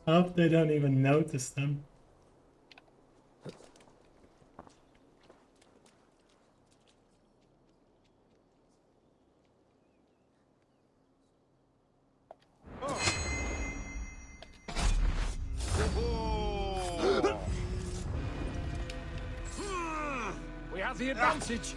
I hope they don't even notice them. We have the advantage!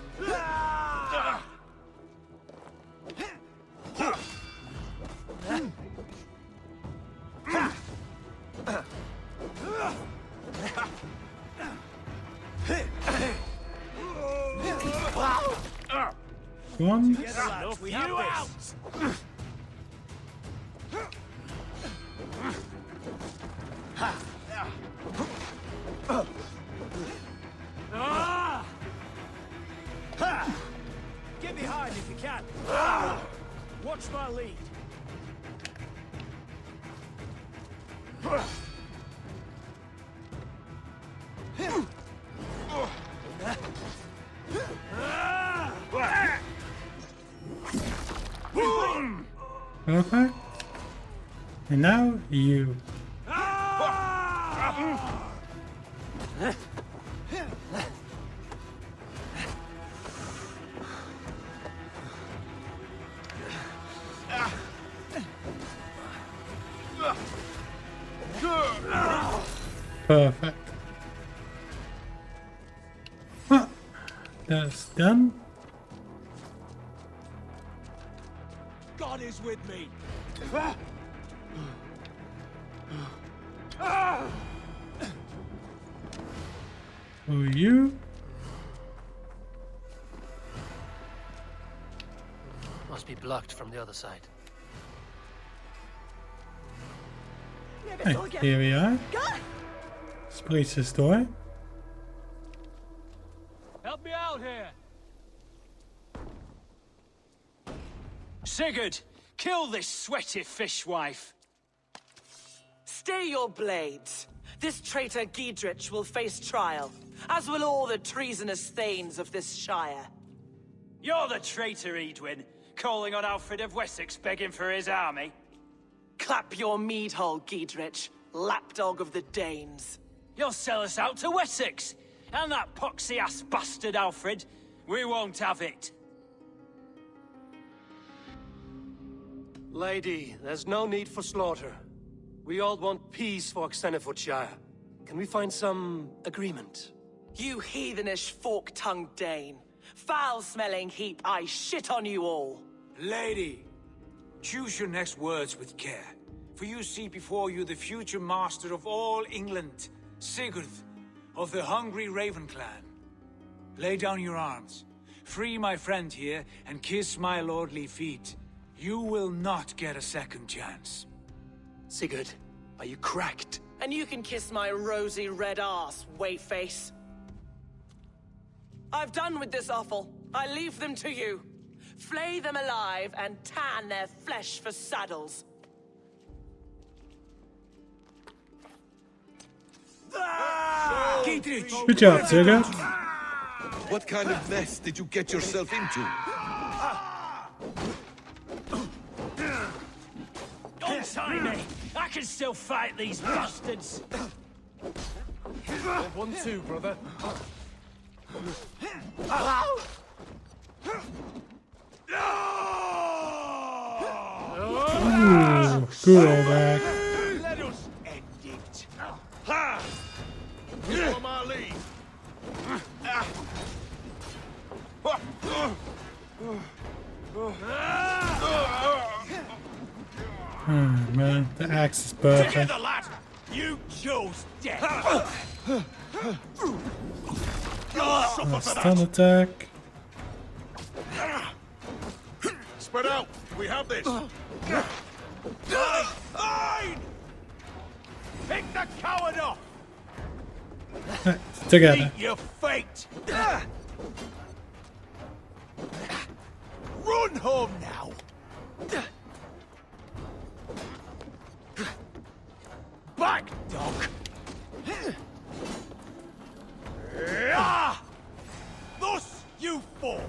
One. Enough, we have this. Get behind if you can. Watch my lead. Perfect. And now you. Perfect. Well, that's done. God is with me. Who are you? Must be blocked from the other side. Hey, here we are. Spreekt ze door. Help me out here! Sigurd, kill this sweaty fishwife. Stay your blades. This traitor Giedrich will face trial, as will all the treasonous thanes of this shire. You're the traitor, Edwin, calling on Alfred of Wessex begging for his army. Clap your mead hole, Giedrich, lapdog of the Danes. You'll sell us out to Wessex, and that poxy-ass bastard Alfred. We won't have it. Lady, there's no need for slaughter. We all want peace for Xenofordshire. Can we find some agreement? You heathenish fork-tongued Dane. Foul-smelling heap, I shit on you all. Lady, choose your next words with care, for you see before you the future master of all England, Sigurd, of the hungry Raven clan. Lay down your arms, free my friend here, and kiss my lordly feet. You will not get a second chance. Sigurd, are you cracked? And you can kiss my rosy red ass, wayface. I've done with this offal. I leave them to you. Flay them alive and tan their flesh for saddles. Good job, Sigurd. What kind of mess did you get yourself into? Don't tie me! I can still fight these bastards! 1-2, brother. Ooh, good old back. Let us end it. Ha! Follow my lead. Oh man, the axe is perfect. Together, lad! You chose death! Stun attack. Spread out! We have this! Fine! Pick the coward off! Together. Meet your fate! Run home now! Back, dog! Thus you fall!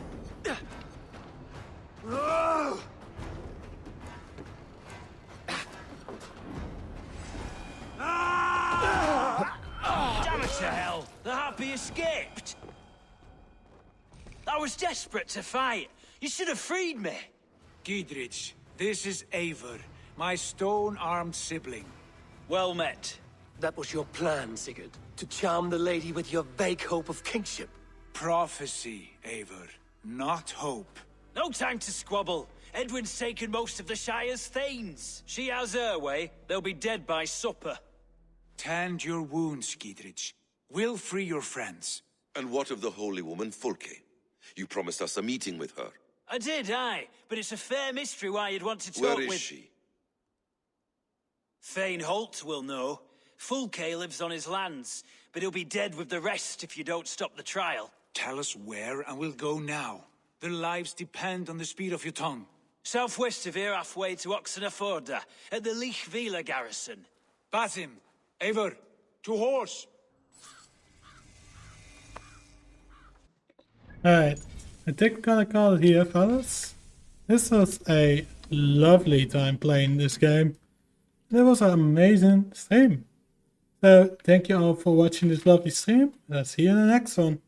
Damn it to hell! The harpy escaped! I was desperate to fight. You should have freed me. Giedrich, this is Eivor, my stone-armed sibling. Well met. That was your plan, Sigurd. To charm the lady with your vague hope of kingship. Prophecy, Eivor, not hope. No time to squabble. Edwin's taken most of the Shire's thanes. She has her way. They'll be dead by supper. Tend your wounds, Giedrich. We'll free your friends. And what of the holy woman Fulke? You promised us a meeting with her. I did, aye. But it's a fair mystery why you'd want to talk Where with... is she? Thane Holt will know. Fulke lives on his lands, but he'll be dead with the rest if you don't stop the trial. Tell us where, and we'll go now. Their lives depend on the speed of your tongue. Southwest of here, halfway to Oxenaforda, at the Lichvila garrison. Basim, Eivor, to horse! Alright, I think we're gonna call it here, fellas. This was a lovely time playing this game. It was an amazing stream. So, thank you all for watching this lovely stream. I'll see you in the next one.